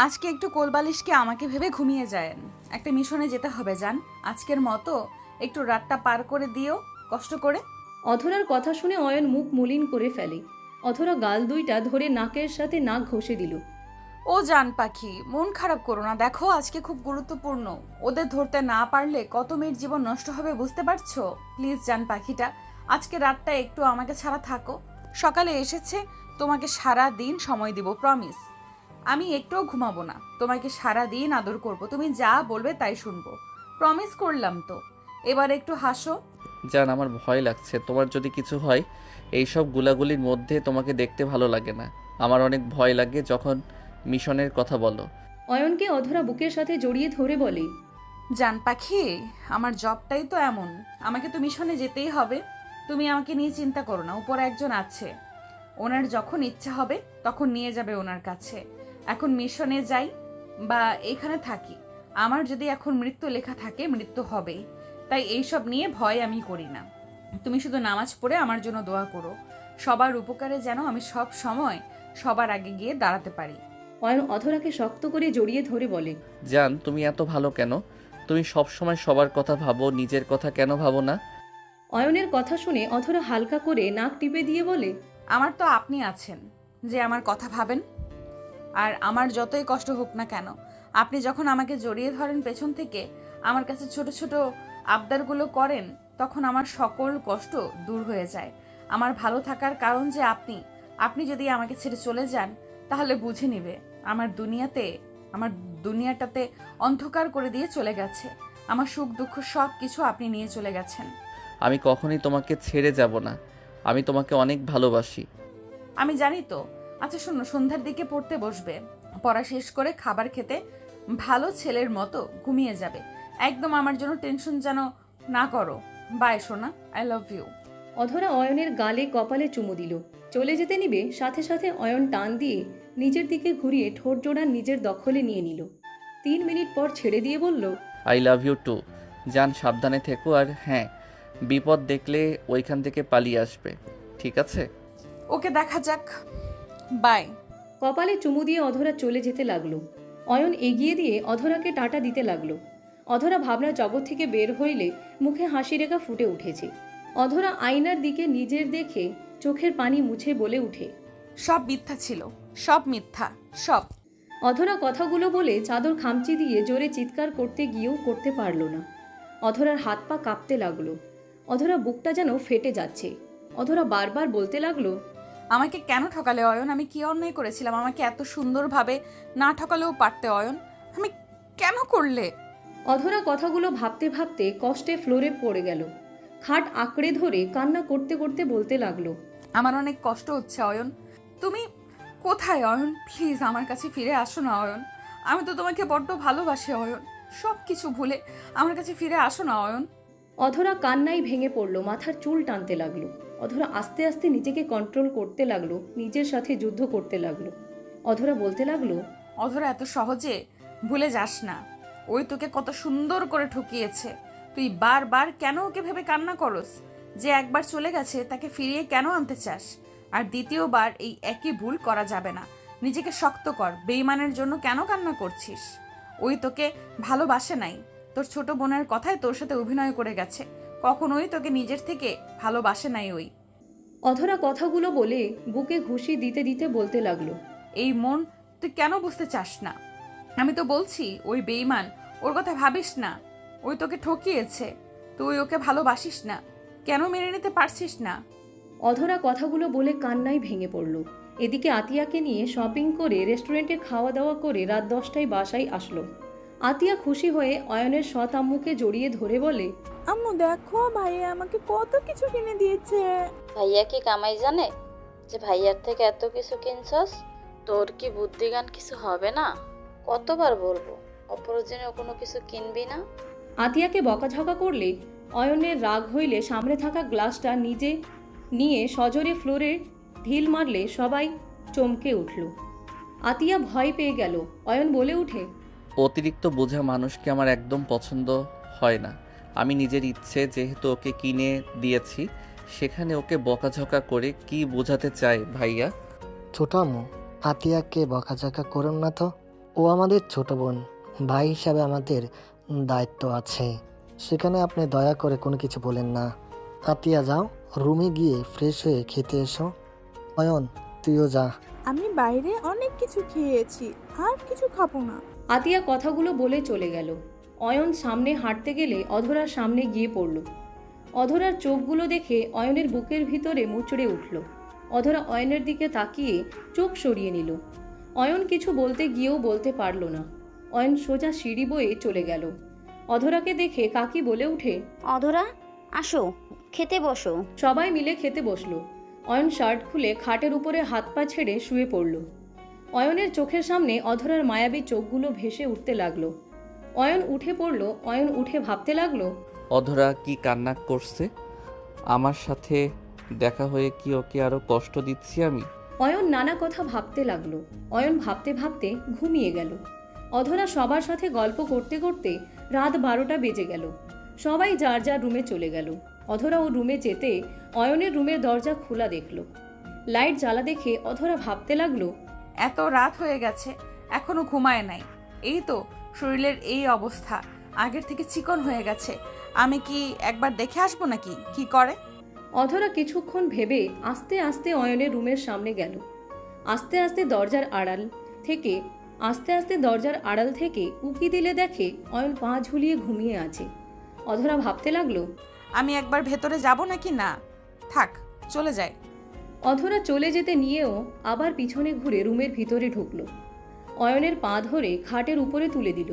আজকে একটু কোলবালিশকে আমাকে ভেবে ঘুমিয়ে যায়েন। একটা মিশনে যেতে হবে জান। আজকের মতো একটু রাতটা পার করে দিও কষ্ট করে। অধরার কথা শুনে অয়ন মুখ মলিন করে ফেলে। অধরা গাল দুইটা ধরে নাকের সাথে নাক ঘষে দিল। ও জান পাখি, মন খারাপ করো না। দেখো আজকে খুব গুরুত্বপূর্ণ। ওদের ধরতে না পারলে কত মেয়ের জীবন নষ্ট হবে বুঝতে পারছো? প্লিজ জান পাখিটা, আজকে রাতটা একটু আমাকে ছাড়া থাকো। সকালে এসেছে তোমাকে সারা দিন সময় দিব, প্রমিস। আমি একটুও ঘুমাবো না, তোমাকে সারা দিন আদর করব, তুমি যা বলবে তাই শুনবো, প্রমিস করলাম তো। এবার একটু হাসো। জান, আমার ভয় লাগছে। তোমার যদি কিছু হয়, এইসব গুলাগুলির মধ্যে তোমাকে দেখতে ভালো লাগে না। আমার অনেক ভয় লাগে যখন মিশনের কথা বলো। অয়নকে অধরা বুকের সাথে জড়িয়ে ধরে বলে, জান পাখি, আমার জবটাই তো এমন, আমাকে তো মিশনে যেতেই হবে। তুমি আমাকে নিয়ে চিন্তা করো না, উপর একজন আছে, ওনার যখন ইচ্ছা হবে তখন নিয়ে যাবে ওনার কাছে। এখন মিশনে যাই বা এখানে থাকি, আমার যদি এখন মৃত্যু লেখা থাকে মৃত্যু হবেই। তাই এইসব নিয়ে ভয় আমি করি না। তুমি শুধু নামাজ পড়ে আমার জন্য দোয়া করো, সবার উপকারে যেন আমি সব সময় সবার আগে গিয়ে দাঁড়াতে পারি। অয়ন অধরাকে শক্ত করে জড়িয়ে ধরে বলে, জান, তুমি এত ভালো কেন? তুমি সব সময় সবার কথা ভাবো, নিজের কথা কেন ভাবো না? অয়নের কথা শুনে অধরা হালকা করে নাক টিপে দিয়ে বলে, আমার তো আপনি আছেন যে আমার কথা ভাবেন। আর আমার যতই কষ্ট হোক না কেন, আপনি যখন আমাকে জড়িয়ে ধরেন পেছন থেকে, আমার কাছে ছোট ছোট আবদারগুলো করেন, তখন আমার সকল কষ্ট দূর হয়ে যায়। আমার ভালো থাকার কারণ যে আপনি যদি আমাকে ছেড়ে চলে যান, তাহলে বুঝে নিবে আমার দুনিয়াটাতে অন্ধকার করে দিয়ে চলে গেছে। আমার সুখ দুঃখ সব কিছু আপনি নিয়ে চলে গেছেন। আমি কখনোই তোমাকে ছেড়ে যাব না। আমি তোমাকে অনেক ভালোবাসি। আমি জানি তো। আচ্ছা শোনো, সন্ধ্যার দিকে পড়তে বসবে, পড়া শেষ করে খাবার খেতে ভালো ছেলের মতো ঘুমিয়ে যাবে। একদম আমার জন্য টেনশন যেন না করো। বাই সোনা, আই লাভ ইউ। অধরা অয়নের গালে কপালে চুমু দিল। চলে যেতে নিবে, সাথে সাথে অয়ন টান দিয়ে নিজের দিকে ঘুরিয়ে ঠোঁট জোড়া নিজের দখলে নিয়ে নিল। 3 মিনিট পর ছেড়ে দিয়ে বলল, আই লাভ ইউ টু। জান, সাবধানে থেকো। আর হ্যাঁ, বিপদ দেখলে ওইখান থেকে পালিয়ে আসবে, ঠিক আছে? ওকে, দেখা যাক। বাই। কপালে চুমু দিয়ে অধরা চলে যেতে লাগলো। অয়ন এগিয়ে দিয়ে অধরাকে টাটা দিতে লাগলো। অধরা ভাবনা জগৎ থেকে বের হইলে মুখে হাসি রেখা ফুটে উঠেছে। অধরা আয়নার দিকে নিজের দেখে চোখের পানি মুছে বলে উঠে, সব মিথ্যা ছিল, সব মিথ্যা, সব। অধরা কথাগুলো বলে চাদর খামচি দিয়ে জোরে চিৎকার করতে গিয়েও করতে পারল না। অধরার হাত পা কাঁপতে লাগলো। অধরা বুকটা যেন ফেটে যাচ্ছে। অধরা বারবার বলতে লাগলো, আমাকে কেন ঠকালে অয়ন? আমি কি অন্যায় করেছিলাম? আমাকে এত সুন্দরভাবে না ঠকালেও পারতে অয়ন। আমি কেন করলে? অধরা কথাগুলো ভাবতে ভাবতে কষ্টে ফ্লোরে পড়ে গেল। খাট আঁকড়ে ধরে কান্না করতে করতে বলতে লাগলো, আমার অনেক কষ্ট হচ্ছে অয়ন। তুমি কোথায় অয়ন? প্লিজ আমার কাছে ফিরে আসো না অয়ন। আমি তো তোমাকে বড্ড ভালোবাসি অয়ন। সব কিছু ভুলে আমার কাছে ফিরে আসো না অয়ন। অধরা কান্নায় ভেঙে পড়লো, মাথার চুল টানতে লাগলো। অধরা আস্তে আস্তে নিজেকে কন্ট্রোল করতে লাগলো, নিজের সাথে যুদ্ধ করতে লাগলো। অধরা বলতে লাগলো, অধরা, এত সহজে ভুলে যাস না। ওই তোকে কত সুন্দর করে ঠকিয়েছে। তুই বারবার কেন ওকে ভেবে কান্না করস? যে একবার চলে গেছে তাকে ফিরিয়ে কেন আনতে চাস? আর দ্বিতীয়বার এই একই ভুল করা যাবে না। নিজেকে শক্ত কর। বেঈমানের জন্য কেন কান্না করছিস? ওই তোকে ভালোবাসে নাই। তোর ছোট বোনের কথায় তোর সাথে অভিনয় করে গেছে। কখনোই তোকে নিজের থেকে ভালোবাসে নাই ওই। অধরা কথাগুলো বলে বুকে ঘুষি দিতে দিতে বলতে লাগলো, এই মন তুই কেন বুঝতে চাস না? আমি তো বলছি ওই বেঈমান, ওর কথা ভাবিস না। ওই তোকে ঠকিয়েছে। তুই ওকে ভালোবাসিস না, কেন মেনে নিতে পারছিস না? অধরা কথাগুলো বলে কান্নায় ভেঙে পড়ল। এদিকে আতিয়াকে নিয়ে শপিং করে রেস্টুরেন্টে খাওয়া দাওয়া করে রাত 10টায় বাসায় আসলো। আতিয়া খুশি হয়ে অয়নের সৎ আম্মুকে জড়িয়ে ধরে বলে, আম্মু দেখো, ভাইয়া আমাকে কত কিছু কিনে দিয়েছে। ভাইয়া কি কামাই জানে যে ভাইয়ার থেকে এত কিছু কিনছস? তোর কি বুদ্ধিজ্ঞান কিছু হবে না? কতবার বলবো অপ্রয়োজনীয় কোনো কিছু কিনবি না। আতিয়াকে বকাঝকা করলে অয়নের রাগ হইলে সামনে থাকা গ্লাসটা নিজে নিয়ে সজোরে ফ্লোরে ঢিল মারলে সবাই চমকে উঠল। আতিয়া ভয় পেয়ে গেল। অয়ন বলে উঠে, অতিরিক্ত বোঝা মানুষকে আমার একদম পছন্দ হয় না। আমি নিজের ইচ্ছে যেহেতু ওকে কিনে দিয়েছি, সেখানে ওকে বকাঝকা করে কি বোঝাতে চায় ভাইয়া? ছোট আম্মু, আতিয়াকে বকাঝকা করুন না তো। ও আমাদের ছোট বোন, ভাই হিসাবে আমাদের দায়িত্ব আছে। সেখানে আপনি দয়া করে কোনো কিছু বলেন না। আতিয়া যাও, রুমে গিয়ে ফ্রেশ হয়ে খেতে এসো। অয়ন, তুইও যা। আমি বাইরে অনেক কিছু খেয়েছি, আর কিছু খাবো না। আতিয়া কথাগুলো বলে চলে গেল। অয়ন সামনে হাঁটতে গেলে অধরার সামনে গিয়ে পড়ল। অধরার চোখগুলো দেখে অয়নের বুকের ভিতরে মুচড়ে উঠল। অধরা অয়নের দিকে তাকিয়ে চোখ সরিয়ে নিল। অয়ন কিছু বলতে গিয়েও বলতে পারল না। অয়ন সোজা সিঁড়ি বয়ে চলে গেল। অধরাকে দেখে কাকি বলে উঠে, অধরা, আসো, খেতে বসো। সবাই মিলে খেতে বসলো। অয়ন শার্ট খুলে খাটের উপরে হাত পা ছেড়ে শুয়ে পড়ল। অয়নের চোখের সামনে অধরার মায়াবী চোখগুলো ভেসে উঠতে লাগলো। অয়ন উঠে পড়ল। অয়ন উঠে ভাবতে লাগলো, অধরা কি কান্না করছে? আমার সাথে দেখা হয়ে কি ওকে আরো কষ্ট দিচ্ছি আমি? অয়ন নানা কথা ভাবতে লাগলো। অয়ন ভাবতে ভাবতে ঘুমিয়ে গেল। অধরা সবার সাথে গল্প করতে করতে রাত 12টা বেজে গেল। সবাই যার যার রুমে চলে গেল। অধরা ও রুমে যেতে অয়নের রুমের দরজা খোলা দেখল। লাইট জ্বালা দেখে অধরা ভাবতে লাগলো, এত রাত হয়ে গেছে, এখনো ঘুমায় নাই। এই তো শরীরের এই অবস্থা, আগের থেকে চিকন হয়ে গেছে। আমি কি একবার দেখে আসবো নাকি কি করে? অধরা কিছুক্ষণ ভেবে আস্তে আস্তে অয়নের রুমের সামনে গেল। আস্তে আস্তে দরজার আড়াল থেকে আস্তে আস্তে দরজার আড়াল থেকে উকি দিলে দেখে অয়ন পা ঝুলিয়ে ঘুমিয়ে আছে। অধরা ভাবতে লাগলো, আমি একবার ভেতরে যাব নাকি না, থাক চলে যাই। অধরা চলে যেতে নিয়েও আবার পিছনে ঘুরে রুমের ভিতরে ঢুকলো। অয়নের পা ধরে খাটের উপরে তুলে দিল।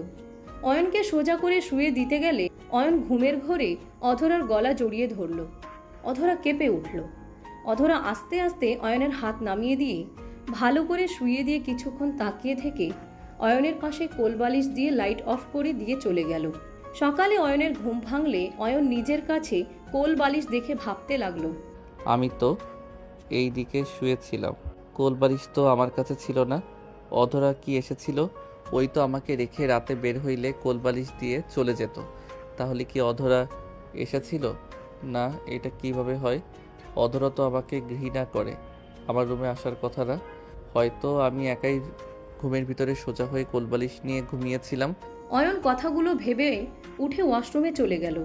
অয়নকে সোজা করে শুয়ে দিতে গেলে অয়ন ঘুমের ঘোরে অধরার গলা জড়িয়ে ধরল। অধরা কেঁপে উঠল। অধরা আস্তে আস্তে অয়নের হাত নামিয়ে দিয়ে ভালো করে শুয়ে দিয়ে কিছুক্ষণ তাকিয়ে থেকে অয়নের পাশে কোলবালিশ দিয়ে লাইট অফ করে দিয়ে চলে গেল। সকালে অয়নের ঘুম ভাঙলে অয়ন নিজের কাছে কোলবালিশ দেখে ভাবতে লাগলো, আমি তো এই দিকে শুয়েছিলাম, কোলবালিশ তো আমার কাছে ছিল না। অধরা কি এসেছিল? ওই তো আমাকে রেখে রাতে বের হইলে কোলবালিশ দিয়ে চলে যেত। তাহলে কি অধরা এসেছিল? না, এটা কিভাবে হয়? অধরা তো আমাকে ঘৃণা করে, আমার রুমে আসার কথা না। হয়তো আমি একাই ঘুমের ভিতরে সোজা হয়ে কোলবালিশ নিয়ে ঘুমিয়েছিলাম। অয়ন কথাগুলো ভেবে উঠে ওয়াশরুমে চলে গেল।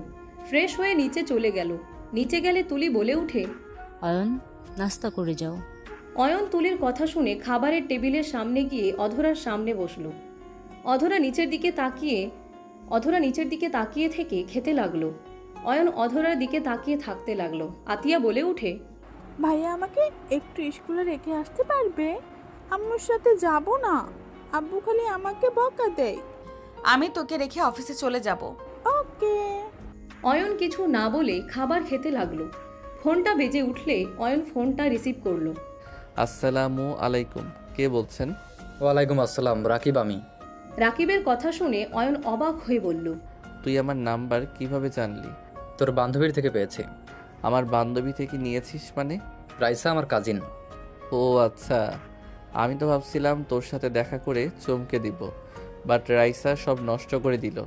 ফ্রেশ হয়ে নিচে চলে গেল। নিচে গেলে তুলি বলে উঠে, অয়ন, নাস্তা করে যাও। অয়ন তুলির কথা শুনে খাবারের টেবিলের সামনে গিয়ে অধরার সামনে বসলো। অধরা নিচের দিকে তাকিয়ে থেকে খেতে লাগলো। অয়ন অধরার দিকে তাকিয়ে থাকতে লাগলো। আতিয়া বলে উঠে, ভাইয়া আমাকে একটু স্কুলে রেখে আসতে পারবে? আম্মুর সাথে যাব না, আব্বু খালি আমাকে বকা দেয়। আমি তোকে রেখে অফিসে চলে যাব। ওকে। অয়ন কিছু না বলে খাবার খেতে লাগলো। ফোনটা বেজে উঠলে অয়ন ফোনটা রিসিভ করলো। আসসালামু আলাইকুম, কে বলছেন? ওয়ালাইকুম আসসালাম, রাকিব আমি। রাকিবের কথা শুনে অয়ন অবাক হয়ে বলল, তুই আমার নাম্বার কিভাবে জানলি? তোর বান্ধবীর থেকে পেয়েছি। আমার বান্ধবী থেকে নিয়েছিস মানে? রাইসা আমার কাজিন। ও আচ্ছা, আমি তো ভাবছিলাম তোর সাথে দেখা করে চমকে দিব, বাট রাইসা সব নষ্ট করে দিল।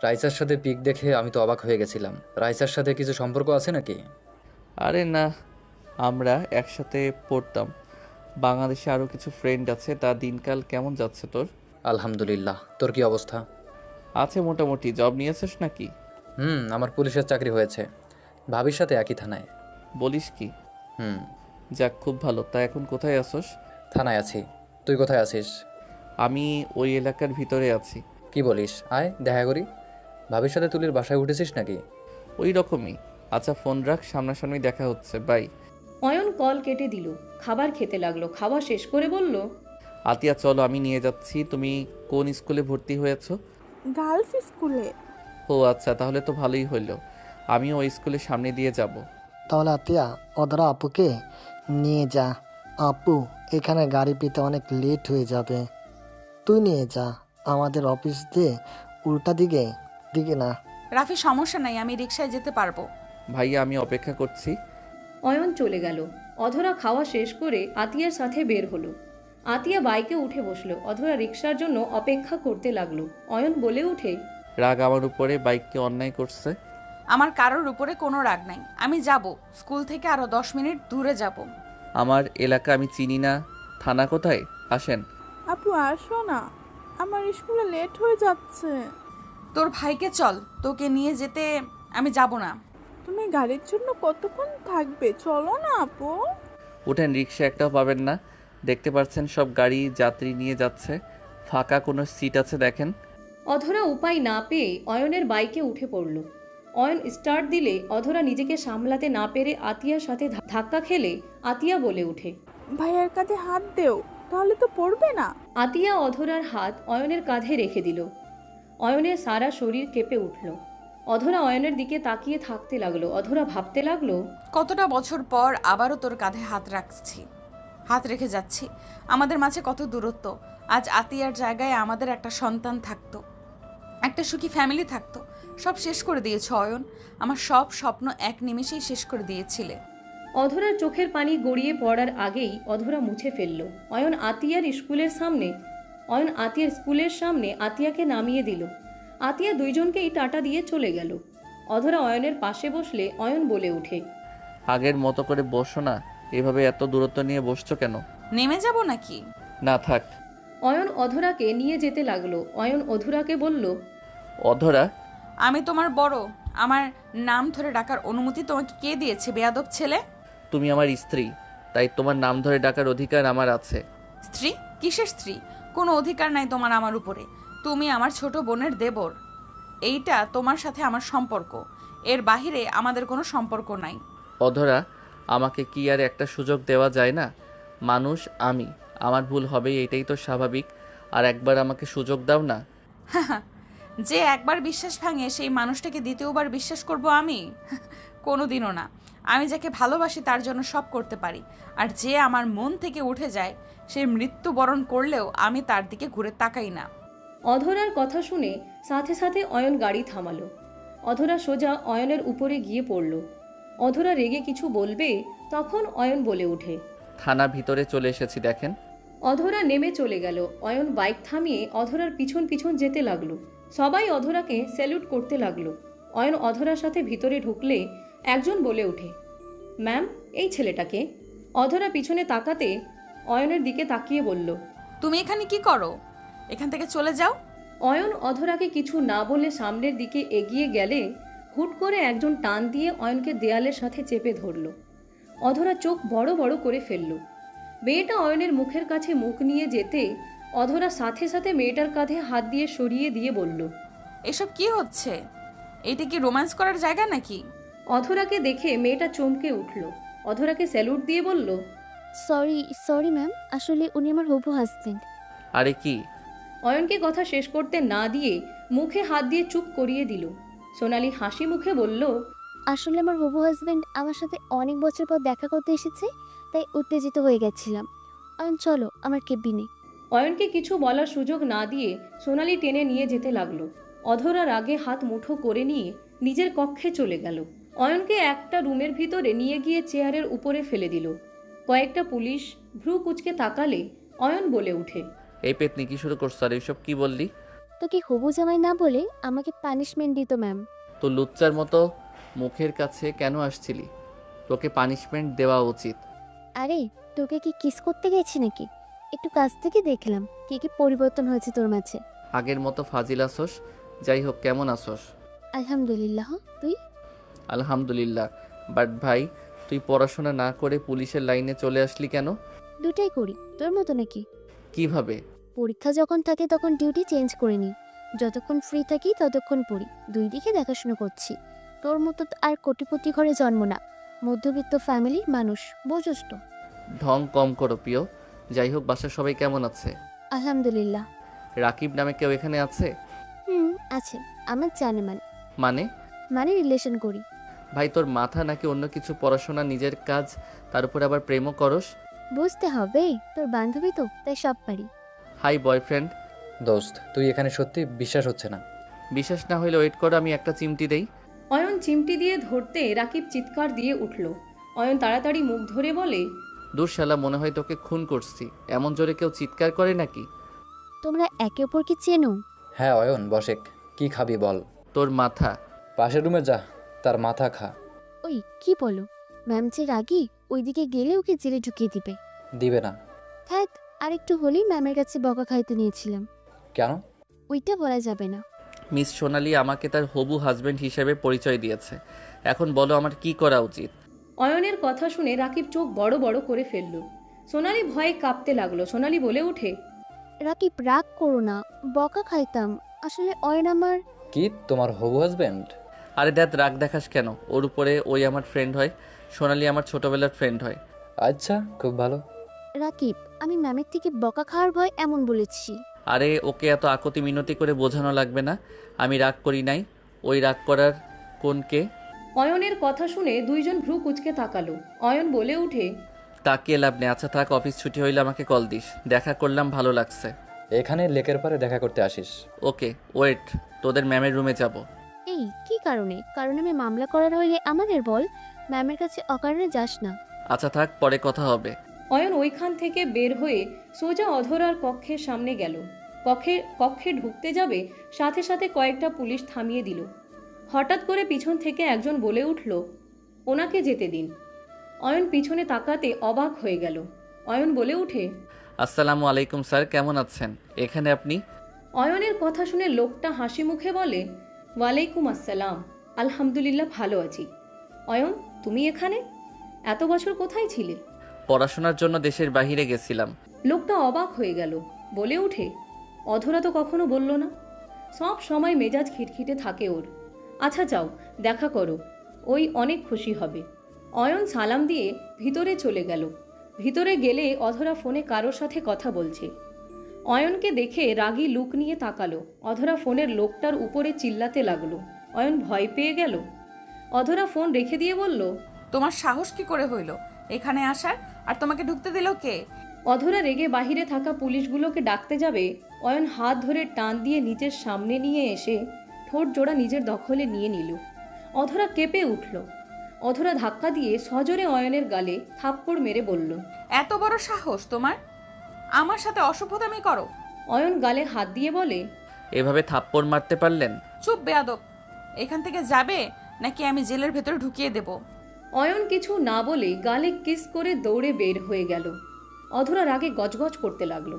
রাইসার সাথে পিক দেখে আমি তো অবাক হয়ে গেছিলাম। রাইসার সাথে কিছু সম্পর্ক আছে নাকি? আরে না, আমরা একসাথে পড়তাম। বাংলাদেশে আরও কিছু ফ্রেন্ড আছে। তা দিনকাল কেমন যাচ্ছে তোর? আলহামদুলিল্লাহ, তোর কি অবস্থা? আছে মোটামুটি। জব নিয়েছিস নাকি? আমার পুলিশের চাকরি হয়েছে, ভাবির সাথে একই থানায়। বলিস কি? যাক, খুব ভালো। তা এখন কোথায় আসোস? থানায় আছি। তুই কোথায় আছিস? আমি ওই এলাকার ভিতরে আছি। কি বলিস? আয় দেখা করি। ভাবির সাথে তুলির বাসায় উঠেছিস নাকি? ওই রকমই। আচ্ছা ফোন রাখ, সামনাসামনি দেখা হচ্ছে, বাই। অয়ন কল কেটে দিল। খাবার খেতে লাগলো। খাওয়া শেষ করে বলল, আতিয়া চলো, আমি নিয়ে যাচ্ছি। তুমি কোন স্কুলে ভর্তি হয়েছো? গার্লস স্কুলে। ও আচ্ছা, তাহলে তো ভালোই হইল। আমিও ওই স্কুলের সামনে দিয়ে যাব। তাহলে আতিয়া অধরা আপুকে নিয়ে যা। আপু এখানে গাড়ি পেতে অনেক লেট হয়ে যাবে, তুই নিয়ে যা। আমাদের অফিস দিয়ে উল্টা দিকে না। রাফি, সমস্যা নাই, আমি রিকশায় যেতে পারবো। ভাইয়া আমি অপেক্ষা করছি। অয়ন চলে গেল। অধরা খাওয়া শেষ করে আতিয়ার সাথে বের হলো। আতিয়া বাইকে উঠে বসলো। অধরা রিকশার জন্য অপেক্ষা করতে লাগলো। অয়ন বলে উঠে, রাগ আমার উপরে, বাইককে অন্যায় করছে। আমার কারোর উপরে কোনো রাগ নাই, আমি যাব। স্কুল থেকে আরো 10 মিনিট দূরে যাব। আমার এলাকা আমি চিনি না। থানা কোথায়? আসেন। আপু আসো না, আমার স্কুলে লেট হয়ে যাচ্ছে। তোর ভাইকে চল, তোকে নিয়ে যেতে আমি যাব না। তুমি গাড়ির জন্য কতক্ষণ থাকবে? চলো না আপু। উঠেন, রিক্সা একটাও পাবেন না। দেখতে পাচ্ছেন সব গাড়ি যাত্রী নিয়ে যাচ্ছে, ফাঁকা কোনো সিট আছে দেখেন। অধরা উপায় না পেয়ে অয়নের বাইকে উঠে পড়ল। অয়ন স্টার্ট দিলে অধরা নিজেকে সামলাতে না পেরে আতিয়ার সাথে ধাক্কা খেলে আতিয়া বলে উঠে, ভাইয়ার কাঁধে হাত দেও, তাহলে তো পড়বে না। আতিয়া অধরার হাত অয়নের কাঁধে রেখে দিল। অয়নের সারা শরীর কেঁপে উঠল। অধরা অয়নের দিকে তাকিয়ে থাকতে লাগলো। অধরা ভাবতে লাগলো, কতটা বছর পর আবারও তোর কাঁধে হাত রেখে যাচ্ছি। আমাদের মাঝে কত দূরত্ব। আজ আতিয়ার জায়গায় আমাদের একটা সন্তান থাকতো, একটা সুখী ফ্যামিলি থাকতো। সব শেষ করে দিয়েছ অয়ন, আমার সব স্বপ্ন এক নিমেষেই শেষ করে দিয়েছিলে। অধরার চোখের পানি গড়িয়ে পড়ার আগেই অধরা মুছে ফেলল। অয়ন আতিয়ার স্কুলের সামনে আতিয়াকে নামিয়ে দিল। আতিয়া দুইজনকেই টাটা দিয়ে চলে গেল। অধরা অয়নের পাশে বসলে অয়ন বলে উঠে, আগের মতো করে বসো না, এভাবে এত দূরত্ব নিয়ে বসছো কেন? নেমে যাব নাকি? না থাক। অয়ন অধরাকে নিয়ে যেতে লাগলো। অয়ন অধরাকে বলল, অধরা, আমি তোমার বড়, আমার নাম ধরে ডাকার অনুমতি তোমাকে কে দিয়েছে বেয়াদব ছেলে? তুমি আমার স্ত্রী, তাই তোমার নাম ধরে ডাকার অধিকার আমার আছে। স্ত্রী? কিসের স্ত্রী? কোনো অধিকার নাই তোমার আমার উপরে। তুমি আমার ছোট বোনের দেবর। এইটা তোমার সাথে আমার সম্পর্ক, এর বাহিরে আমাদের কোনো সম্পর্ক নাই। অধরা, আমাকে কি আর একটা সুযোগ দেওয়া যায় না? মানুষ আমি, আমার ভুল হবে, এটাই তো স্বাভাবিক। আর একবার আমাকে সুযোগ দাও না। যে একবার বিশ্বাস ভাঙে সেই মানুষটাকে দ্বিতীয়বার বিশ্বাস করব আমি? কোনোদিনও না। আমি যাকে ভালোবাসি তার জন্য সব করতে পারি, আর যে আমার মন থেকে উঠে যায় সে মৃত্যুবরণ করলেও আমি তার দিকে ঘুরে তাকাই না। অধরার কথা শুনে সাথে সাথে অয়ন গাড়ি থামালো। অধরা সোজা অয়নের উপরে গিয়ে পড়ল। অধরা রেগে কিছু বলবে, তখন অয়ন বলে ওঠে, থানা ভিতরে চলে এসেছি, দেখেন। অধরা নেমে চলে গেল। অয়ন বাইক থামিয়ে অধরার পিছন পিছন যেতে লাগলো। সবাই অধরাকে স্যালুট করতে লাগলো। অয়ন অধরার সাথে ভিতরে ঢুকলে একজন বলে ওঠে, ম্যাম, এই ছেলেটাকে। অধরা পিছনে তাকাতে অয়নের দিকে তাকিয়ে বলল, তুমি এখানে কি করো? এখান থেকে চলে যাও। অয়ন অধরাকে কিছু না বলে সামনের দিকে এগিয়ে গেলে হুট করে একজন টান দিয়ে অয়নকে দেয়ালের সাথে চেপে ধরল। অধরা চোখ বড় বড় করে ফেলল। মেয়েটা অয়নের মুখের কাছে মুখ নিয়ে যেতে অধরা সাথে সাথে মেয়েটার কাঁধে হাত দিয়ে সরিয়ে দিয়ে বলল, এসব কি হচ্ছে? এইটা কি রোম্যান্স করার জায়গা নাকি? অধরাকে দেখে মেয়েটা চমকে উঠল। অধরাকে স্যালুট দিয়ে বলল, সরি সরি ম্যাম, আসলে উনি আমার হবু হাজবেন্ড। আরে কি? অয়নকে কথা শেষ করতে না দিয়ে মুখে হাত দিয়ে চুপ করিয়ে দিল। সোনালি হাসি মুখে বলল, আসলে আমার হবু হাজবেন্ড আমার সাথে অনেক বছর পর দেখা করতে এসেছে, তাই উত্তেজিত হয়ে গেছিলাম। চলো আমার কেবিনে। অয়নকে কিছু বলার সুযোগ না দিয়ে সোনালি টেনে নিয়ে যেতে লাগলো। অধরার আগে হাত মুঠো করে নিয়ে নিজের কক্ষে চলে গেল। অয়নকে একটা রুমের ভিতরে নিয়ে গিয়ে চেয়ারের উপরে ফেলে দিল। কয়েকটা পুলিশ ভ্রু কুচকে তাকালে অয়ন বলে ওঠে, এই পেতনি কি শুরু করছো? আর এইসব কি বললি? তোকে হবু জামাই না বলে আমাকে পানিশমেন্ট দিত ম্যাম। তো লুচ্চার মতো মুখের কাছে কেন আসছিলি? তোকে পানিশমেন্ট দেওয়া উচিত। আরে তোকে কি কিস করতে গেছি নাকি? একটু কাছ থেকে দেখলাম কি কি পরিবর্তন হয়েছে তোর মাঝে। আগের মতো ফাজিল আসোস? যাই হোক, কেমন আসোস? আলহামদুলিল্লাহ, তুই? আলহামদুলিল্লাহ। বাট ভাই, তুই পড়াশোনা না করে পুলিশের লাইনে চলে আসলি কেন? দুটাই করি, তোর মতো নাকি? কিভাবে? পরীক্ষা যখন থাকে তখন ডিউটি চেঞ্জ করে নিই, যতক্ষণ ফ্রি থাকি ততক্ষণ পড়ি। দুই দিকে দেখাশোনা করছি। তোর মতো তো আর কোটিপতি ঘরে জন্ম না, মধ্যবিত্ত ফ্যামিলির মানুষ, বোঝস তো। ঢং কম করো প্রিয়। যাই হোক, বাসার সবাই কেমন আছে? আলহামদুলিল্লাহ। রাকিব নামে কেউ এখানে আছে? আছে, আমার জানে মানে? মানে রিলেশন করি। ভাই, তোর মাথা নাকি অন্য কিছু? পড়াশোনা, নিজের কাজ, তার উপর আবার প্রেমও করস? বুঝতে হবে, তোর বান্ধবী তো, তাই সব পারি। Hi boyfriend. দোস্ত, তুই এখানে সত্যি বিশ্বাস হচ্ছে না। বিশ্বাস না হইলে ওয়েট করো, আমি একটা চিমটি দেই। অয়ন চিমটি দিয়ে ধরতে রাকিব চিৎকার দিয়ে উঠল। অয়ন তাড়াতাড়ি মুখ ধরে বলে, দূর শালা, মনে হয় তোকে খুন করছি। এমন জোরে কেউ চিৎকার করে নাকি? তোমরা একে অপরকে চেনো? হ্যাঁ অয়ন, বসেক, কি খাবি বল? তোর মাথা। পাশের রুমে যা, তার মাথা খা। ওই কি বলো? ম্যাম যে রাগী, ওইদিকে গেলে ওকে জেলে ঢুকিয়ে দিবে। দিবে না। থাক, আরেকটু হলেই ম্যামের কাছে বকা খাইতে নিয়েছিলাম। কেন? ওইটা বলা যাবে না। মিস সোনালি আমাকে তার হবু হাজবেন্ড হিসেবে পরিচয় দিয়েছে। এখন বলো আমার কি করা উচিত? অয়নের কথা শুনে রাকিব চোখ বড় বড় করে ফেলল। সোনালি ভয়ে কাঁপতে লাগলো। সোনালি বলে ওঠে, রাকিব রাগ করো না, বকা খাইতাম। আসলে অয়ন আমার। কি, তোমার হবু হাজবেন্ড? আরে দেখ, রাগ দেখাস কেন? ওর উপরে ওই আমার ফ্রেন্ড হয়, সোনালি আমার ছোটবেলার ফ্রেন্ড হয়। আচ্ছা, খুব ভালো। রাকিব, আমি ম্যামের থেকে বকা খাওয়ার ভয় এমন বলেছি। আরে ওকে এত আকতি মিনতি করে বোঝানো লাগবে না। আমি রাগ করি নাই। ওই রাগ করার কোন কে? অয়নের কথা শুনে দুইজন ভ্রু কুচকে তাকালো। অয়ন বলে উঠে, তাকিয়ে লাভ নেই। আচ্ছা থাক, অফিস ছুটি হইলে আমাকে কল দিস। দেখা করলাম, ভালো লাগছে। এখানে লেকের পারে দেখা করতে আসিস? ওকে, ওয়েট, তোদের ম্যামের রুমে যাব। এই কি কারণে? কারণ আমি মামলা করার হইলে আমাদের বল, ম্যামের কাছে অকারণে যাস না। আচ্ছা থাক, পরে কথা হবে। অয়ন ওইখান থেকে বের হয়ে সোজা অধরার কক্ষের সামনে গেল। কক্ষে ঢুকতে যাবে, সাথে সাথে কয়েকটা পুলিশ থামিয়ে দিল। হঠাৎ করে পিছন থেকে একজন বলে উঠল, ওনাকে যেতে দিন। অয়ন পিছনে তাকাতে অবাক হয়ে গেল। অয়ন বলে উঠে, আসসালামু আলাইকুম স্যার, কেমন আছেন? এখানে আপনি? অয়নের কথা শুনে লোকটা হাসি মুখে বলে, ওয়ালাইকুম আসসালাম, আলহামদুলিল্লাহ ভালো আছি। অয়ন, তুমি এখানে? এত বছর কোথায় ছিলে? পড়াশোনার জন্য দেশের বাইরে গেছিলাম। লোকটা অবাক হয়ে গেল। বলে ওঠে। অধরা তো কখনো বলল না। সব সময় মেজাজ খিটখিটে থাকে ওর। আচ্ছা যাও, দেখা করো, ওই অনেক খুশি হবে। অয়ন সালাম দিয়ে ভিতরে চলে গেল। ভিতরে গেলে অধরা ফোনে কারোর সাথে কথা বলছে। অয়নকে দেখে রাগী লুক নিয়ে তাকালো। অধরা ফোনের লোকটার উপরে চিল্লাতে লাগলো। অয়ন ভয় পেয়ে গেল। অধরা ফোন রেখে দিয়ে বলল, তোমার সাহস কি করে হইল এখানে আসার, আর তোমাকে ঢুকতে দিল কে? অধরা রেগে বাহিরে থাকা পুলিশগুলোকে ডাকতে যাবে, অয়ন হাত ধরে টান দিয়ে নিজের সামনে নিয়ে এসে ঠোঁট জোড়া নিজের দখলে নিয়ে নিল। অধরা কেঁপে উঠল। অধরা ধাক্কা দিয়ে সজোরে অয়নের গালে থাপ্পড় মেরে বলল, এত বড় সাহস তোমার, আমার সাথে অসভ্যতামি করো? অয়ন গালে হাত দিয়ে বলে, এভাবে থাপ্পড় মারতে পারলেন? চুপ বেয়াদব, এখান থেকে যাবে নাকি আমি জেলের ভেতরে ঢুকিয়ে দেব? অয়ন কিছু না বলে গালে কিস করে দৌড়ে বের হয়ে গেল। অধরা রাগে গজগজ করতে লাগলো।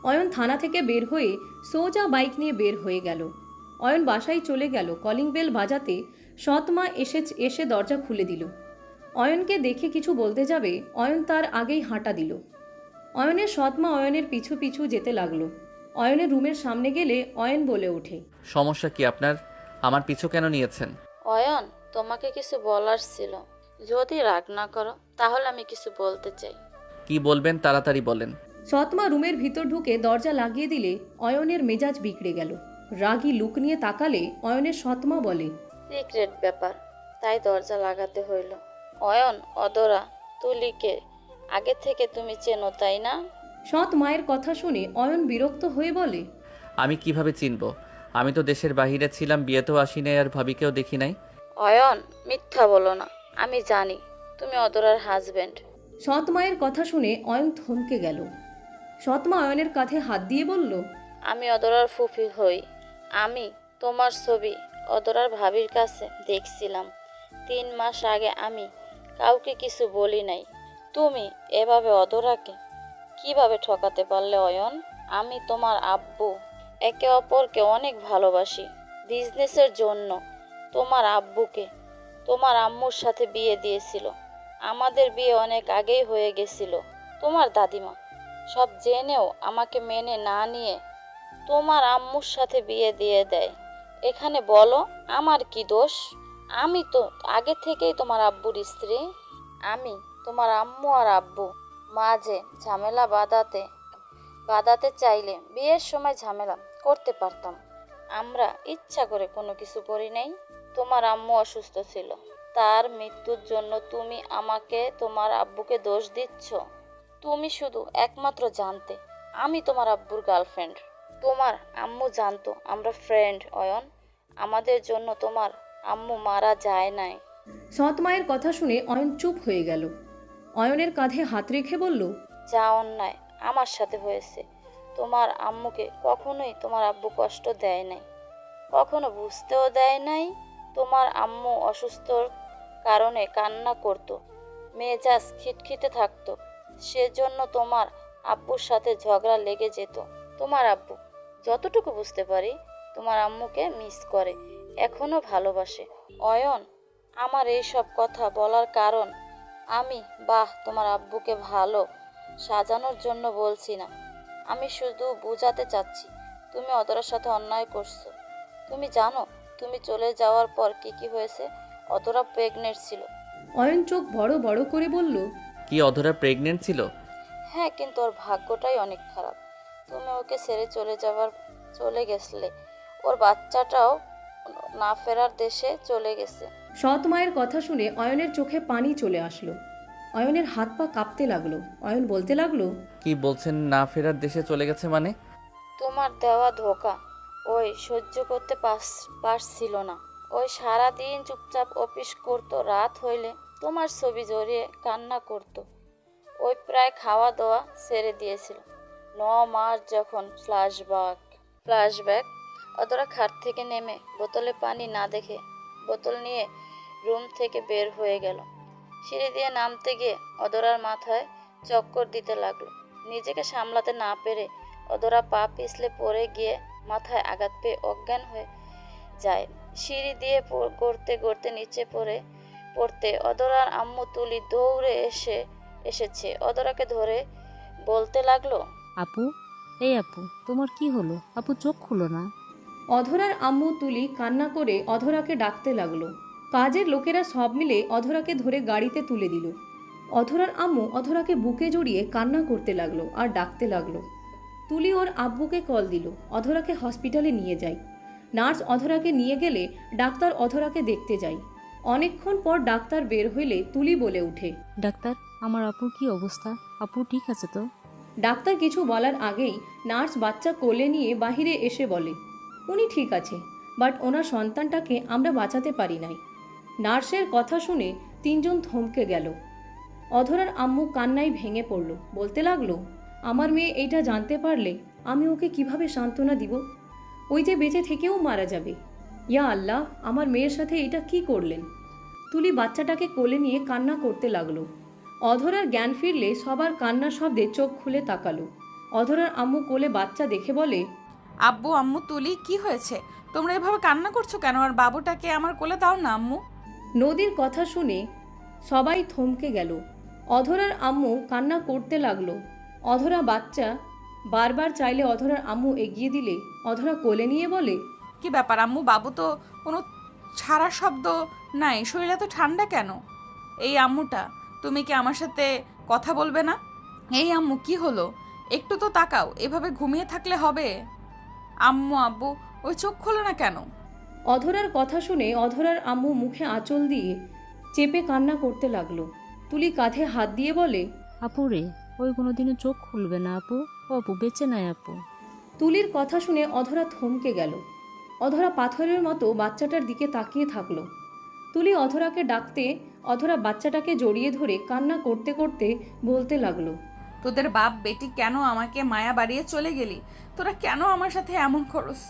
অয়ন থানা থেকে বের হয়ে সোজা বাইক নিয়ে বের হয়ে গেল। অয়ন বাসায় চলে গেল। কলিং বেল বাজাতে সৎমা এসে দরজা খুলে দিল। অয়নকে দেখে কিছু বলতে যাবে, অয়ন তার আগেই হাঁটা দিল। অয়নের সৎমা অয়নের পিছু পিছু যেতে লাগলো। অয়নের রুমের সামনে গেলে অয়ন বলে ওঠে, সমস্যা কি আপনার? আমার পিছু কেন নিয়েছেন? অয়ন, তোমাকে কিছু বলার ছিল, যদি রাগ না করো তাহলে আমি কিছু বলতে চাই। কি বলবেন তাড়াতাড়ি বলেন। সৎমা রুমের ভিতর ঢুকে দরজা লাগিয়ে দিলে অয়নের মেজাজ বিগড়ে গেল। রাগী লুক নিয়ে তাকালে অয়নের সৎমা বলে, সিক্রেট ব্যাপার, তাই দরজা লাগাতে হইল। অয়ন, অদরা, তুলিকে আগে থেকে তুমি চেনো তাই না? সৎ মায়ের কথা শুনে অয়ন বিরক্ত হয়ে বলে, আমি কিভাবে চিনব? আমি তো দেশের বাইরে ছিলাম, বিয়েতেও আসি নাই, আর ভাবিকেও দেখি নাই। অয়ন, মিথ্যা বলো না, আমি জানি তুমি অদরার হাজবেন্ড। সৎ মায়ের কথা শুনে অয়ন থমকে গেল। সৎমা অয়নের কাঁধে হাত দিয়ে বলল, আমি অদরার ফুফি হই। আমি তোমার ছবি অদরার ভাবির কাছে দেখছিলাম 3 মাস আগে। আমি কাউকে কিছু বলি নাই। তুমি এভাবে অদরাকে কিভাবে ঠকাতে পারলে অয়ন? আমি তোমার আব্বু, একে অপরকে অনেক ভালোবাসি। বিজনেসের জন্য তোমার আব্বুকে তোমার আম্মুর সাথে বিয়ে দিয়েছিল। আমাদের বিয়ে অনেক আগেই হয়ে গেছিল। তোমার দাদিমা সব জেনেও আমাকে মেনে না নিয়ে তোমার আম্মুর সাথে বিয়ে দিয়ে দেয়। এখানে বলো আমার কি দোষ? আমি তো আগে থেকেই তোমার আব্বুর স্ত্রী। আমি তোমার আম্মু আর আব্বু মাঝে ঝামেলা বাঁধাতে চাইলে বিয়ের সময় ঝামেলা করতে পারতাম। আমরা ইচ্ছা করে কোনো কিছু করি নাই। তোমার আম্মু অসুস্থ ছিল, তার মৃত্যুর জন্য তুমি আমাকে তোমার আব্বুকে দোষ দিচ্ছ। তুমি শুধু একমাত্র জানতে আমি তোমার আব্বুর গার্লফ্রেন্ড। তোমার আম্মু জানতো আমরা ফ্রেন্ড। অয়ন, আমাদের জন্য তোমার আম্মু মারা যায় নাই। সৎ মায়ের কথা শুনে অয়ন চুপ হয়ে গেল। অয়নের কাঁধে হাত রেখে বলল, যা অন্যায় আমার সাথে হয়েছে, তোমার আম্মুকে কখনোই তোমার আব্বু কষ্ট দেয় নাই, কখনো বুঝতেও দেয় নাই। তোমার আম্মু অসুস্থর কারণে কান্না করতো, মেজাজ খিটখিটে থাকতো, সেজন্য তোমার আব্বুর সাথে ঝগড়া লেগে যেত। তোমার আব্বু, যতটুকু বুঝতে পারি, তোমার আম্মুকে মিস করে, এখনো ভালোবাসে। অয়ন, আমার এই সব কথা বলার কারণ আমি তোমার আব্বুকে ভালো সাজানোর জন্য বলছি না। আমি শুধু বোঝাতে চাচ্ছি তুমি অদরার সাথে অন্যায় করছো। তুমি জানো তুমি চলে যাওয়ার পর কি হয়েছে? অদরা প্রেগনেন্ট ছিল। অয়ন চোখ বড় বড় করে বলল, কি অধরা প্রেগনেন্ট ছিল? হ্যাঁ, কিন্তু ওর ভাগ্যটাই অনেক খারাপ। তুমি ওকে ছেড়ে চলে গেছলে, ওর বাচ্চাটাও না ফেরার দেশে চলে গেছে। সৎ মায়ের কথা শুনে অয়নের চোখে পানি চলে আসলো। অয়নের হাত পা কাঁপতে লাগলো। অয়ন বলতে লাগলো, কি বলছেন? না ফেরার দেশে চলে গেছে মানে? তোমার দেওয়া ধোকা ওই সহ্য করতে পারছিল না। ওই সারাদিন চুপচাপ অফিস করতো, রাত হইলে তোমার ছবি জড়িয়ে কান্না করতো। ওই প্রায় খাওয়া দাওয়া ছেড়ে দিয়েছিল। 9 মাস যখন ফ্ল্যাশব্যাক। অদরা খাট থেকে নেমে বোতলে পানি না দেখে বোতল নিয়ে রুম থেকে বের হয়ে গেল। সিঁড়ি দিয়ে নামতে গিয়ে অদরার মাথায় চক্কর দিতে লাগলো। নিজেকে সামলাতে না পেরে অদরা পা পিছলে পড়ে গিয়ে মাথায় আঘাত পেয়ে অজ্ঞান হয়ে যায়। সিঁড়ি দিয়ে গড়তে নিচে পড়তে অদরার আম্মু তুলি দৌড়ে এসেছে। অদরাকে ধরে বলতে লাগলো, আপু, এই আপু, তোমার কি হলো? আপু চোখ খুলো না। অধরার আম্মু তুলি কান্না করে অধরাকে ডাকতে লাগলো। কাজের লোকেরা সব মিলে অধরাকে ধরে গাড়িতে তুলে দিল। অধরার আম্মু অধরাকে বুকে জড়িয়ে কান্না করতে লাগলো আর ডাকতে লাগলো। তুলি ওর আব্বুকে কল দিল, অধরাকে হসপিটালে নিয়ে যায়। নার্স অধরাকে নিয়ে গেলে ডাক্তার অধরাকে দেখতে যায়। অনেকক্ষণ পর ডাক্তার বের হইলে তুলি বলে উঠে, ডাক্তার, আমার আপুর কি অবস্থা? আপু ঠিক আছে তো? ডাক্তার কিছু বলার আগেই নার্স বাচ্চা কোলে নিয়ে বাহিরে এসে বলে, উনি ঠিক আছে, বাট ওনার সন্তানটাকে আমরা বাঁচাতে পারি নাই। নার্সের কথা শুনে তিনজন থমকে গেল। অধরার আম্মু কান্নায় ভেঙে পড়ল, বলতে লাগলো, আমার মেয়ে এইটা জানতে পারলে আমি ওকে কিভাবে সান্ত্বনা দিব? ওই যে বেঁচে থেকেও মারা যাবে। ইয়া আল্লাহ, আমার মেয়ের সাথে এটা কি করলেন? তুলি বাচ্চাটাকে কোলে নিয়ে কান্না করতে লাগলো। অধরার জ্ঞান ফিরলে সবার কান্নার শব্দে চোখ খুলে তাকালো। অধরার আম্মু কোলে বাচ্চা দেখে বলে, আব্বু আম্মু তুলি কি হয়েছে? তোমরা এভাবে কান্না করছো কেন? আর বাবুটাকে আমার কোলে দাও না আম্মু। নদীর কথা শুনে সবাই থমকে গেল। অধরার আম্মু কান্না করতে লাগলো। অধরা বাচ্চা বারবার চাইলে অধরার আম্মু এগিয়ে দিলে অধরা কোলে নিয়ে বলে, কি ব্যাপার আম্মু? বাবু তো কোনো ছাড়া শব্দ নাই, শরীরে তো ঠান্ডা কেন? এই আম্মুটা, তুমি কি আমার সাথে কথা বলবে না? এই আম্মু কি হলো? একটু তো তাকাও, এভাবে ঘুমিয়ে থাকলে হবে? আম্মু আব্বু ওই চোখ খোলো না কেন? অধরার কথা শুনে অধরার আম্মু মুখে আঁচল দিয়ে চেপে কান্না করতে লাগলো। তুলি কাঁধে হাত দিয়ে বলে, আপু রে, ওই কোনোদিনও চোখ খুলবে না আপু। ও আপু বেঁচে নাই আপু। তুলির কথা শুনে অধরা থমকে গেল। অধরা পাথরের মতো বাচ্চাটার দিকে তাকিয়ে থাকলো। তুলি অধরাকে ডাকতে অধরা বাচ্চাটাকে জড়িয়ে ধরে কান্না করতে করতে বলতে লাগলো, তোদের বাপ বেটি কেন আমাকে মায়া বাড়িয়ে চলে গেলি? তোরা কেন আমার সাথে এমন করস?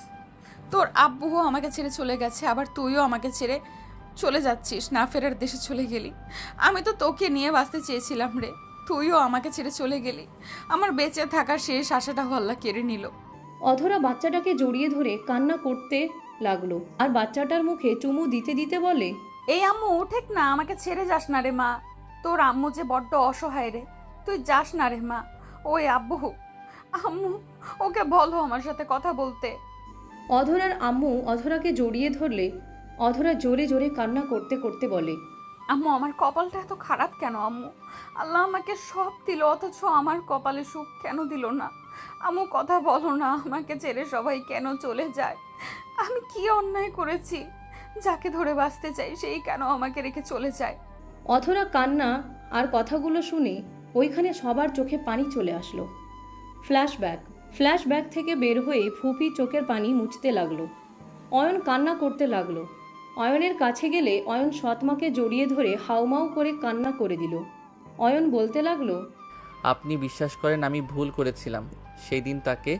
তোর আব্বুও আমাকে ছেড়ে চলে গেছে, আবার তুইও আমাকে ছেড়ে চলে যাচ্ছিস, না ফেরার দেশে চলে গেলি। আমি তো তোকে নিয়ে বাঁচতে চেয়েছিলাম রে, তুইও আমাকে ছেড়ে চলে গেলি। আমার বেঁচে থাকার শেষ আশাটাও আল্লাহ কেড়ে নিল। অধরা বাচ্চাটাকে জড়িয়ে ধরে কান্না করতে লাগলো আর বাচ্চাটার মুখে চুমু দিতে দিতে বলে, এই আম্মু উঠেক না, আমাকে ছেড়ে যাস না রে মা। তোর আম্মু যে বড্ড অসহায় রে, তুই যাস না রে মা। ওই আব্বু, আম্মু ওকে বলো আমার সাথে কথা বলতে। অধরার আম্মু অধরাকে জড়িয়ে ধরলে অধরা জোরে জোরে কান্না করতে করতে বলে, আম্মু আমার কপালটা এত খারাপ কেন আম্মু? আল্লাহ আমাকে সব দিল, অথচ আমার কপালে সুখ কেন দিল না? আম্মু কথা বলো না, আমাকে ছেড়ে সবাই কেন চলে যায়? আমি কি অন্যায় করেছি? যাকে ধরে বাঁচতে চাই সেই কেন আমাকে রেখে চলে যায়? অধরা কান্না আর কথাগুলো শুনে ওইখানে সবার চোখে পানি চলে আসলো। ফ্ল্যাশব্যাক থেকে বের হয়ে ফুপি চোখের পানি মুছতে লাগলো। অয়ন কান্না করতে লাগলো। অয়নের কাছে গেলে অয়ন সৎমাকে জড়িয়ে ধরে হাউমাউ করে কান্না করে দিল। অয়ন বলতে লাগলো, আপনি বিশ্বাস করেন আমি ভুল করেছিলাম। সেই দিন তাকে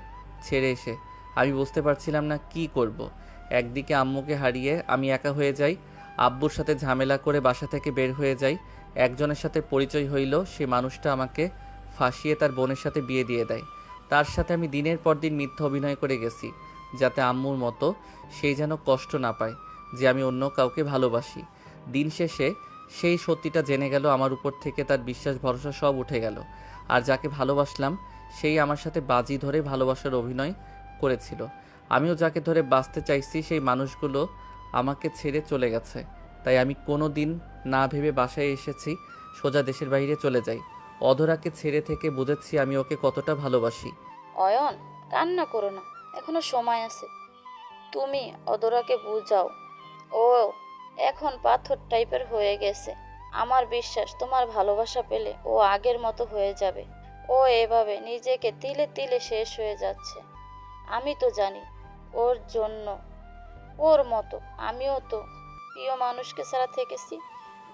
ছেড়ে এসে আমি বুঝতে পারছিলাম না কি করব। একদিকে আম্মুকে হারিয়ে আমি একা হয়ে যাই, আব্বুর সাথে ঝামেলা করে বাসা থেকে বের হয়ে যাই। একজনের সাথে পরিচয় হইল, সে মানুষটা আমাকে ফাঁসিয়ে তার বোনের সাথে বিয়ে দিয়ে দেয়। তার সাথে আমি দিনের পর দিন মিথ্যা অভিনয় করে গেছি, যাতে আম্মুর মতো সেই যেন কষ্ট না পায় যে আমি অন্য কাউকে ভালোবাসি। দিন শেষে সেই সত্যিটা জেনে গেল, আমার উপর থেকে তার বিশ্বাস ভরসা সব উঠে গেল। আর যাকে ভালোবাসলাম সেই আমার সাথে বাজি ধরে ভালোবাসার অভিনয় করেছিল। আমিও যাকে ধরে বাঁচতে চাইছি সেই মানুষগুলো আমাকে ছেড়ে চলে গেছে। তাই আমি কোনো দিন না ভেবে বাসায় এসেছি, সোজা দেশের বাইরে চলে যাই। অধরাকে ছেড়ে থেকে বুঝেছি আমি ওকে কতটা ভালোবাসি। অয়ন, কান্না করো না, এখনো সময় আছে। তুমি অধরাকে বুঝাও, ও এখন পাথর টাইপের হয়ে গেছে। আমার বিশ্বাস তোমার ভালোবাসা পেলে ও আগের মতো হয়ে যাবে। ও এভাবে নিজেকে তিলে তিলে শেষ হয়ে যাচ্ছে। আমি তো জানি ওর জন্য, ওর মতো আমিও তো প্রিয় মানুষকে ছাড়া থেকেছি,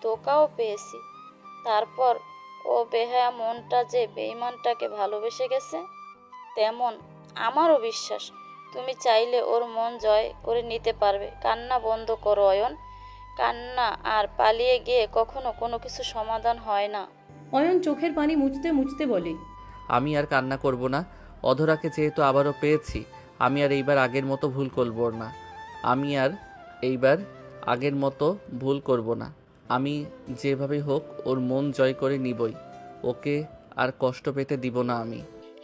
ধোকাও পেয়েছি। তারপর ও বেহায়া মনটা যে বেঈমানটাকে ভালোবেসে গেছে, তেমন আমারও বিশ্বাস তুমি চাইলে ওর মন জয় করে নিতে পারবে। কান্না বন্ধ করো অয়ন, কান্না আর পালিয়ে গিয়ে কখনো কোনো কিছু সমাধান হয় না। অয়ন চোখের পানি মুছতে মুছতে বলে, আমি আর কান্না করব না। অধরাকে যেহেতু আবারও পেয়েছি, আমি আর এইবার আগের মতো ভুল করব না। আমি যেভাবে হোক ওর মন জয় করে নিবই। ওকে আর কষ্ট পেতে দিব না আমি।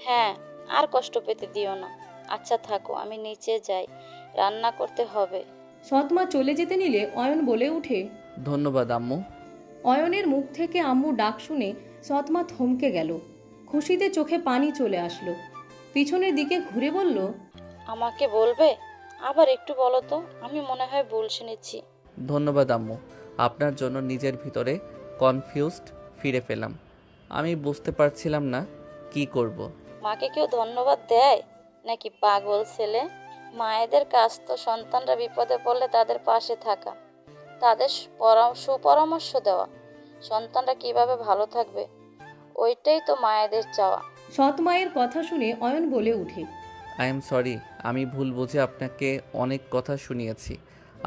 হ্যাঁ, আর কষ্ট পেতে দিও না। আচ্ছা থাকো, আমি নিচে যাই, রান্না করতে হবে। সৎমা চলে যেতে নিলে অয়ন বলে ওঠে। ধন্যবাদ আম্মু। অয়নের মুখ থেকে আম্মু ডাক শুনে সৎমা থমকে গেল। খুশিতে চোখে পানি চলে আসলো। পিছনের দিকে ঘুরে বলল, আমাকে বলবে? আবার একটু বলো তো, আমি মনে হয় ভুল শুনেছি। ধন্যবাদ আম্মু। আপনার জন্য নিজের ভিতরে কনফিউজড ফিরে পেলাম। আমি বুঝতে পারছিলাম না কি করব। মাকে কেউ ধন্যবাদ দেয় নাকি পাগল ছেলে? মায়েদের কাজ তো সন্তানরা বিপদে পড়লে তাদের পাশে থাকা, তাদের সুপরামর্শ দেওয়া, সন্তানরা কিভাবে ভালো থাকবে, ওইটাই তো মায়েদের চাওয়া। সৎ মায়ের কথা শুনে অয়ন বলে উঠে। আই এম সরি, আমি ভুল বুঝে আপনাকে অনেক কথা শুনিয়েছি।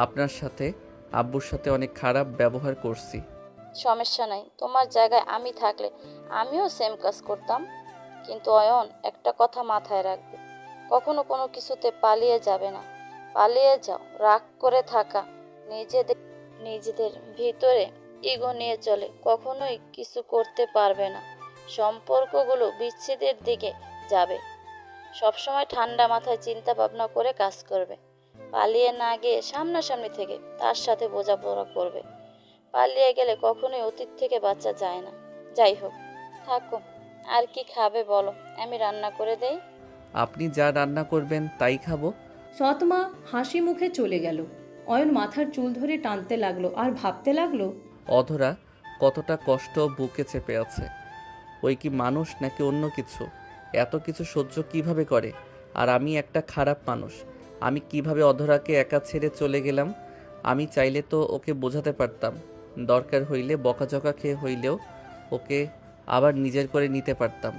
আপনার সাথে আব্বুর সাথে অনেক খারাপ ব্যবহার করছি। সমস্যা নাই, তোমার জায়গায় আমি থাকলে আমিও সেম কাজ করতাম। কিন্তু অয়ন, একটা কথা মাথায় রাখবে, কখনো কোনো কিছুতে পালিয়ে যাবে না। পালিয়ে যাও, রাগ করে থাকা, নিজেদের ভিতরে ইগো নিয়ে চলে, কখনোই কিছু করতে পারবে না। সম্পর্কগুলো বিচ্ছেদের দিকে যাবে। সবসময় ঠান্ডা মাথায় চিন্তা ভাবনা করে কাজ করবে। পালিয়ে না গিয়ে সামনাসামনি থেকে তার সাথে বোঝাপড়া করবে। পালিয়ে গেলে কখনোই অতীত থেকে বাঁচা যায় না। যাই হোক, থাকো। আর কি খাবে বলো, আমি রান্না করে দেই। আপনি যা রান্না করবেন তাই খাবো। সৎমা হাসি মুখে চলে গেল। অয়ন মাথার চুল ধরে টানতে লাগলো আর ভাবতে লাগলো, অধরা কতটা কষ্ট বুকে চেপে আছে। ওই কি মানুষ নাকি অন্য কিছু? এত কিছু সহ্য কিভাবে করে? আর আমি একটা খারাপ মানুষ। আমি কিভাবে অধরাকে একা ছেড়ে চলে গেলাম? আমি চাইলে তো ওকে বোঝাতে পারতাম, দরকার হইলে বকাঝকা খেয়ে হইলেও ওকে আবার নিজের করে নিতে পারতাম।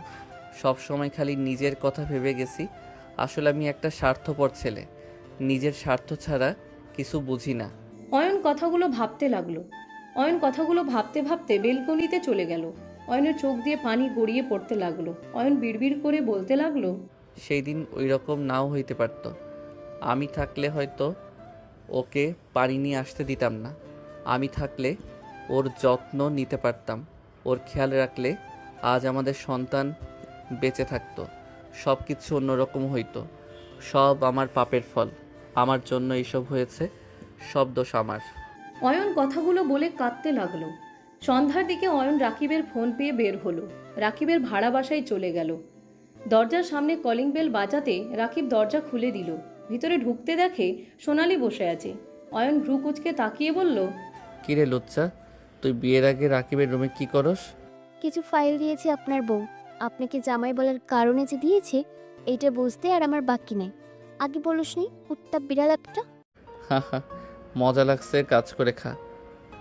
সব সময় খালি নিজের কথা ভেবে গেছি। আসলে আমি একটা স্বার্থপর ছেলে, নিজের স্বার্থ ছাড়া কিছু বুঝি না। অয়ন কথাগুলো ভাবতে লাগলো। অয়ন কথাগুলো ভাবতে ভাবতে বেলকনিতে চলে গেল। অয়নের চোখ দিয়ে পানি গড়িয়ে পড়তে লাগলো। অয়ন বিড়বিড় করে বলতে লাগলো, সেই দিন ওই রকম নাও হইতে পারত। আমি থাকলে হয়তো ওকে পানি নিয়ে আসতে দিতাম না। আমি থাকলে ওর যত্ন নিতে পারতাম, ওর খেয়াল রাখলে আজ আমাদের সন্তান বেঁচে থাকতো। সব কিছু অন্যরকম হইতো। সব আমার পাপের ফল। আমার জন্য এইসব হয়েছে, সব দোষ আমার। অয়ন কথাগুলো বলে কাঁদতে লাগলো। সন্ধ্যার দিকে অয়ন রাকিবের ফোন পেয়ে বের হলো। রাকিবের ভাড়া বাসায় চলে গেল। দরজার সামনে কলিং বেল বাজাতে রাকিব দরজা খুলে দিল। ভিতরে ঢুকতে দেখে সোনালি বসে আছে। অয়ন ভ্রু কুচকে তাকিয়ে বলল, কিরে লুচ্চা, তুই বিয়ের আগে রাকিবের রুমে কি করস? কিছু ফাইল দিয়েছে আপনার বউ। আপনাকে জামাই বলার কারণে যে দিয়েছে এইটা বুঝতে আর আমার বাকি নাই। আগে বলসনি, কুত্তা বিড়াল একটা। হা হা, মজা লাগছে, কাজ করে খা।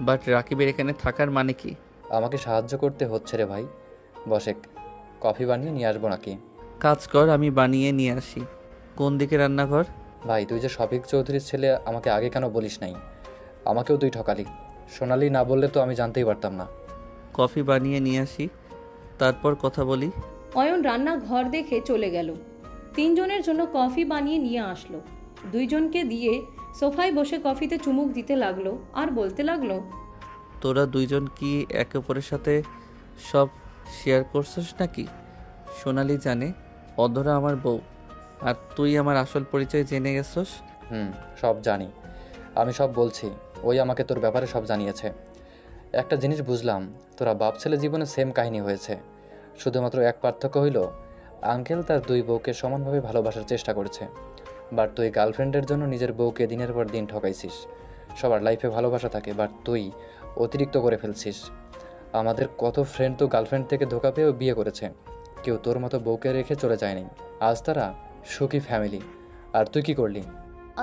বাট রাকিবের এখানে থাকার মানে কি? আমাকে সাহায্য করতে হচ্ছে রে ভাই। বসেক, কফি বানিয়ে নিয়ে আসবো নাকি? কাজ কর, আমি বানিয়ে নিয়ে আসি। কোন দিকে রান্নাঘর? ভাই, তুই যে শফিক চৌধুরীর ছেলে, আমাকে আগে কেন বলিস নাই? আমাকেও তুই ঠকালি। সোনালি না বললে তো আমি জানতেই পারতাম না। কফি বানিয়ে নিয়ে আসি, তারপর কথা বলি। অয়ন রান্না ঘর দেখে চলে গেল। তিনজনের জন্য কফি বানিয়ে নিয়ে আসলো। দুইজনকে দিয়ে সোফায় বসে কফিতে চুমুক দিতে লাগলো আর বলতে লাগলো, তোরা দুইজন কি একে অপরের সাথে সব শেয়ার করছিস নাকি? সোনালি জানে অধরা আমার বউ, আর তুই আমার আসল পরিচয় জেনে গেছস। সব জানি, আমি সব বলছি। ওই আমাকে তোর ব্যাপারে সব জানিয়েছে। একটা জিনিস বুঝলাম, তোরা বাপ ছেলে জীবনে সেম কাহিনী হয়েছে। শুধুমাত্র এক পার্থক্য হইল, আঙ্কেল তার দুই বউকে সমানভাবে ভালোবাসার চেষ্টা করেছে। বাট তুই গার্লফ্রেন্ডের জন্য নিজের বউকে দিনের পর দিন ঠকাইছিস। সবার লাইফে ভালোবাসা থাকে, বাট তুই অতিরিক্ত করে ফেলছিস। আমাদের কত ফ্রেন্ড তো গার্লফ্রেন্ড থেকে ধোকা পেয়েও বিয়ে করেছে। কেউ তোর মতো বউকে রেখে চলে যায়নি। আজ তারা সুখী ফ্যামিলি। আর তুই কি করলি?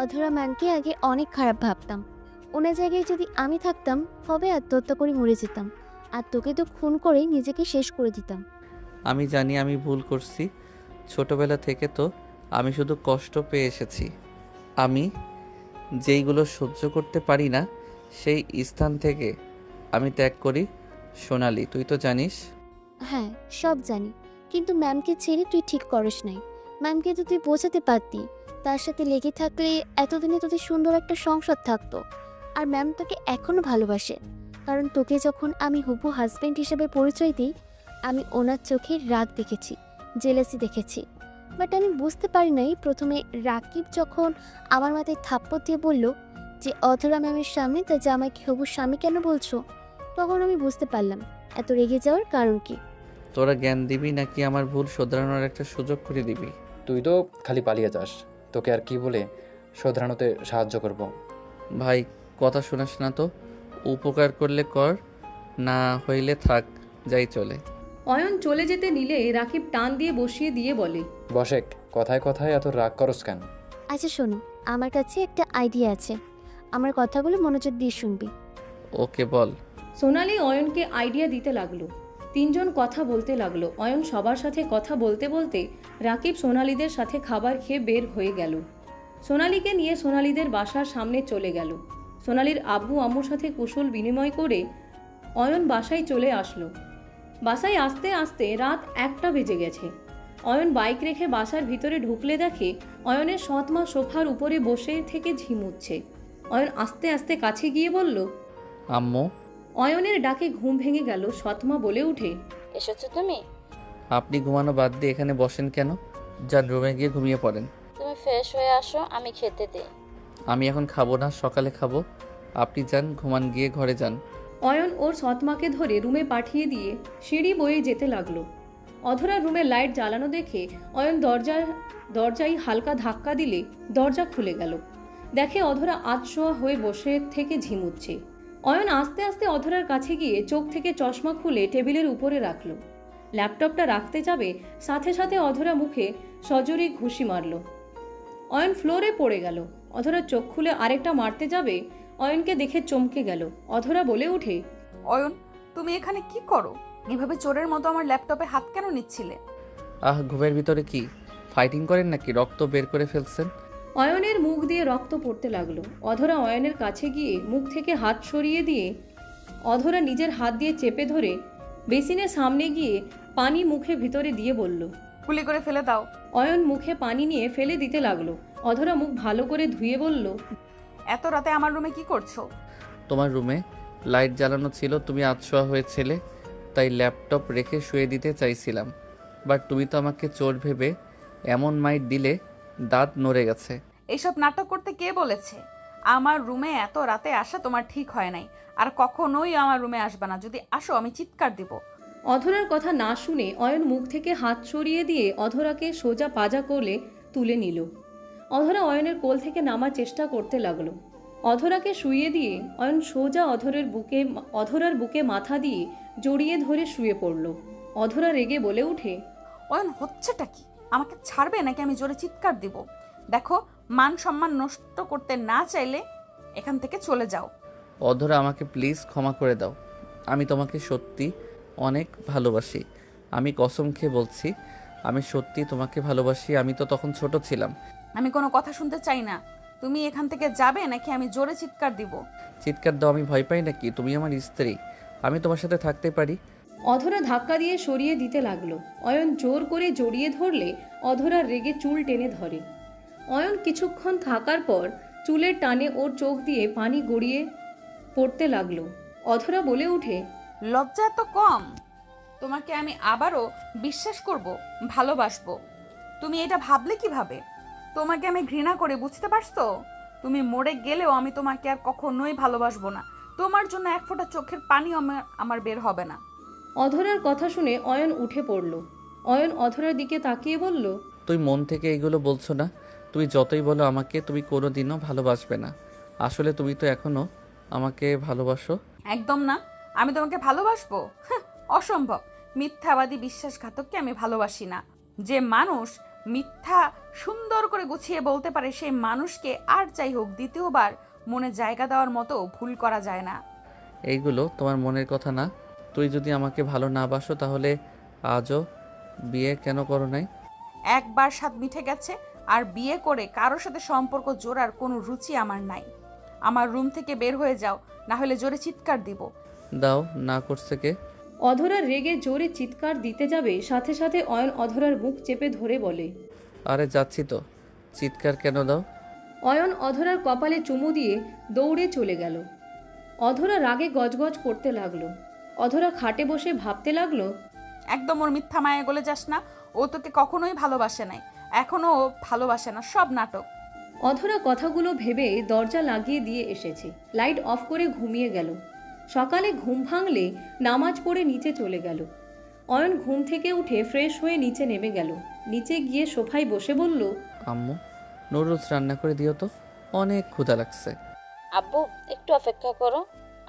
অধরা ম্যামকে আগে অনেক খারাপ ভাবতাম। ওনার জায়গায় যদি আমি থাকতাম হবে আত্মহত্যা করে মরে যেতাম। আর তোকে তো খুন করে নিজেকে শেষ করে দিতাম। আমি জানি আমি ভুল করছি। ছোটবেলা থেকে তো আমি শুধু কষ্ট পেয়ে এসেছি। আমি যেইগুলো সহ্য করতে পারি না সেই স্থান থেকে আমি ত্যাগ করি। সোনালি, তুই তো জানিস। হ্যাঁ, সব জানি, কিন্তু ম্যামকে ছেড়ে তুই ঠিক করিস নাই। ম্যামকে তো তুই বোঝাতে পারতি, তার সাথে লেগে থাকলে এতদিনে তোদের সুন্দর একটা সংসার থাকতো। আর ম্যাম তোকে এখনও ভালোবাসে, কারণ তোকে যখন আমি হবু হাজব্যান্ড হিসেবে পরিচয় দিই, আমি ওনার চোখে রাগ দেখেছি, জেলাসি দেখেছি। বাট আমি বুঝতে পারি নাই প্রথমে রাকিব যখন আমার মাথায় থাপ্পড় দিয়ে বলল যে অধরা ম্যামের সামনে তার জামাইকে হবু স্বামী কেন বলছো, তখন আমি বুঝতে পারলাম এত রেগে যাওয়ার কারণ কি। তোরা জ্ঞান দিবি নাকি আমার ভুল শোধরানোর একটা সুযোগ করে দিবি? তুই তো খালি পালিয়ে যাস, তোকে আর কি বলে শোধরানোতে সাহায্য করব। ভাই কথা শোনাস না তো, উপকার করলে কর, না হইলে থাক, যাই চলে। অয়ন চলে যেতে নিলে রাকিব টান দিয়ে বসিয়ে দিয়ে বলে, বসেক, কথায় কথায় এত রাগ করস কেন? আচ্ছা শোনো, আমার কাছে একটা আইডিয়া আছে, আমার কথাগুলো মনোযোগ দিয়ে শুনবি। ওকে বল। সোনালি অয়নকে আইডিয়া দিতে লাগলো। তিনজন কথা বলতে লাগলো। অয়ন সবার সাথে কথা বলতে বলতে রাকিব সোনালিদের সাথে খাবার খেয়ে বের হয়ে গেল। সোনালিকে নিয়ে সোনালিদের বাসার সামনে চলে গেল। সোনালির আব্বু আম্মুর সাথে কুশল বিনিময় করে অয়ন বাসায় চলে আসলো। বাসায় আসতে আসতে রাত 1টা বেজে গেছে। অয়ন বাইক রেখে বাসার ভিতরে ঢুকলে দেখে অয়নের সৎমা সোফার উপরে বসে থেকে ঝিমুচ্ছে। অয়ন আস্তে আস্তে কাছে গিয়ে বলল, আম্মু। অয়নের ডাকে ঘুম ভেঙে গেল। সৎমা বলে উঠে, এসেছো তুমি? আপনি ঘুমানো বাদ দিয়ে এখানে বসেন কেন? যান রুমে গিয়ে ঘুমিয়ে পড়েন। তুমি ফ্রেশ হয়ে আসো, আমি খেতে দিই। আমি এখন খাবো না, সকালে খাবো। আপনি যান, ঘুমান, গিয়ে ঘরে যান। অয়ন ওর সৎমাকে ধরে রুমে পাঠিয়ে দিয়ে সিঁড়ি বয়ে যেতে লাগলো। অধরা রুমে লাইট জ্বালানো দেখে অয়ন দরজায় হালকা ধাক্কা দিলে দরজা খুলে গেল। দেখে অধরা আধশোয়া হয়ে বসে থেকে ঝিমুচ্ছে। অয়ন আস্তে আস্তে অধরার কাছে গিয়ে চোখ থেকে চশমা খুলে টেবিলের উপরে রাখলো। ল্যাপটপটা রাখতে যাবে, সাথে সাথে অধরা মুখে সজোরে ঘুষি মারল। অয়ন ফ্লোরে পড়ে গেল। অধরা চোখ খুলে আরেকটা মারতে যাবে, অয়নকে দেখে চমকে গেল। অধরা বলে উঠে, অয়ন, তুমি এখানে কি করো? এভাবে চোরের মতো আমার ল্যাপটপে হাত কেন নিচ্ছিলে? ঘুমের ভিতরে কি ফাইটিং করেন নাকি? রক্ত বের করে ফেলছেন? অয়নের মুখ দিয়ে রক্ত পড়তে লাগলো। অধরা অয়নের কাছে গিয়ে মুখ থেকে হাত সরিয়ে দিয়ে অধরা নিজের হাত দিয়ে চেপে ধরে বেসিনের সামনে গিয়ে পানি মুখে ভিতরে দিয়ে বলল, গুলি করে ফেলে দাও। অয়ন মুখে পানি নিয়ে ফেলে দিতে লাগলো। অধরা মুখ ভালো করে ধুয়ে বলল, এত রাতে আমার রুমে কি করছো? তোমার রুমে লাইট জ্বালানো ছিল, তুমি আধশোয়া হয়েছিলে, তাই ল্যাপটপ রেখে শুয়ে দিতে চাইছিলাম। বাট তুমি তো আমাকে চোর ভেবে এমন মাইট দিলে দাঁত নড়ে গেছে। এইসব নাটক করতে কে বলেছে? আমার রুমে এত রাতে আসা তোমার ঠিক হয় নাই, আর কখনোই আমার রুমে আসবে না। যদি আসো আমি চিৎকার দিব। অধরার কথা না শুনে অয়ন মুখ থেকে হাত সরিয়ে দিয়ে অধরাকে সোজা পাজা কোলে তুলে নিল। অধরা অয়নের কোল থেকে নামার চেষ্টা করতে লাগলো। অধরাকে শুইয়ে দিয়ে অয়ন সোজা অধরার বুকে মাথা দিয়ে জড়িয়ে ধরে শুয়ে পড়ল। অধরা রেগে বলে উঠে, অয়ন, হচ্ছেটা কি? আমাকে ছাড়বে নাকি আমি জোরে চিৎকার দিব? দেখো, মান সম্মান নষ্ট করতে না চাইলে এখান থেকে চলে যাও। অধরা, আমাকে প্লিজ ক্ষমা করে দাও। আমি তোমাকে সত্যি অনেক ভালোবাসি। আমি কসম খেয়ে বলছি, আমি সত্যি তোমাকে ভালোবাসি। আমি তো তখন ছোট ছিলাম। আমি কোনো কথা শুনতে চাই না। তুমি এখান থেকে যাবে নাকি আমি জোরে চিৎকার দিব? চিৎকার দাও, আমি ভয় পাই নাকি? তুমি আমার স্ত্রী, আমি তোমার সাথে থাকতে পারি। অধরা ধাক্কা দিয়ে সরিয়ে দিতে লাগলো। অয়ন জোর করে জড়িয়ে ধরলে অধরা রেগে চুল টেনে ধরে। অয়ন কিছুক্ষণ থাকার পর চুলের টানে ওর চোখ দিয়ে পানি গড়িয়ে পড়তে লাগলো। অধরা বলে উঠে, লজ্জা এত কম? তোমাকে আমি আবারও বিশ্বাস করব, ভালোবাসবো? তুমি এটা ভাবলে কিভাবে? তোমাকে আমি ঘৃণা করে, বুঝতে পারছো? তুমি মরে গেলেও আমি তোমাকে আর কখনোই ভালোবাসবো না। তোমার জন্য এক ফোঁটা চোখের পানিও আমার বের হবে না। অধরার কথা শুনে অয়ন উঠে পড়ল। অয়ন অধরার দিকে তাকিয়ে বলল, তুই মন থেকে এইগুলো বলছো না? তুমি যতই বলো আমাকে, তুমি কোনোদিনও ভালোবাসবে না। আসলে তুমি তো এখনো আমাকে ভালোবাসো। একদম না, আমি তোমাকে ভালোবাসবো? অসম্ভব। মিথ্যাবাদী বিশ্বাসঘাতককে আমি ভালোবাসি না। যে মানুষ মিথ্যা সুন্দর করে গুছিয়ে বলতে পারে, সেই মানুষকে আর যাই হোক দ্বিতীয়বার মনে জায়গা দেওয়ার মতো ভুল করা যায় না। এইগুলো তোমার মনের কথা না। তুই যদি আমাকে ভালো না বাসো তাহলে আজও বিয়ে কেন করো নাই? একবার স্বাদ মিঠে গেছে, আর বিয়ে করে কারোর সাথে সম্পর্ক জোড়ার কোনো রুচি আমার নাই। আমার রুম থেকে বের হয়ে যাও, না হলে জোরে চিৎকার দিব। দাও, না করছে কে? অধরা রেগে জোরে চিৎকার দিতে যাবে, সাথে সাথে অয়ন অধরার মুখ চেপে ধরে বলে, আরে যাচ্ছি তো, চিৎকার কেন দাও? অয়ন অধরার কপালে চুমু দিয়ে দৌড়ে চলে গেল। অধরা রাগে গজগজ করতে লাগলো। অধরা খাটে বসে ভাবতে লাগলো, একদম ওর মিথ্যা মায়া গলে যাস না। ও তোকে কখনোই ভালোবাসে নাই। এখনও ভালোবাসে না, সব নাটক। অধরা কথাগুলো ভেবে দরজা লাগিয়ে দিয়ে এসেছে, লাইট অফ করে ঘুমিয়ে গেল। সকালে ঘুম ভাঙলে নামাজ পড়ে নিচে চলে গেল। অয়ন ঘুম থেকে উঠে ফ্রেশ হয়ে নিচে নেমে গেল। নিচে গিয়ে সোফায় বসে বলল, আম্মু নুডলস রান্না করে দিও তো, অনেক ক্ষুধা লাগছে। আব্বু একটু অপেক্ষা করো,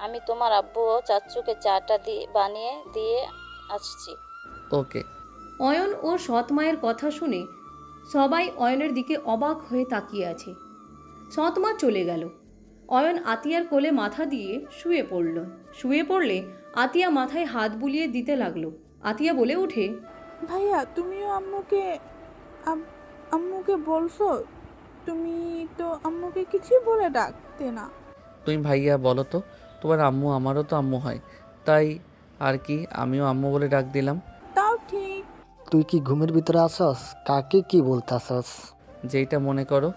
আমি তোমার আব্বু ও চাচ্চুকে চাটা বানিয়ে দিয়ে আসছি। ওকে। অয়ন ও সৎ মায়ের কথা শুনে সবাই অয়নের দিকে অবাক হয়ে তাকিয়ে আছে। সৎ মা চলে গেল। অয়ন আতিয়ার কোলে মাথা দিয়ে শুয়ে পড়ল। শুয়ে পড়লে আতিয়া মাথায় হাত বুলিয়ে দিতে লাগলো। আতিয়া বলে ওঠে, ভাইয়া তুমিও আম্মুকে বলছো? তুমি তো আম্মুকে কিছুই বলে ডাকতে না। তুমি ভাইয়া বলো তো, তোমার আম্মু আমারও তো আম্মু হয়, তাই আর কি আমিও আম্মু বলে ডাক দিলাম। তাও ঠিক। তুই কি ঘুমের ভিতরে আসস? কাকে কি বলতাছস? যেইটা মনে করো।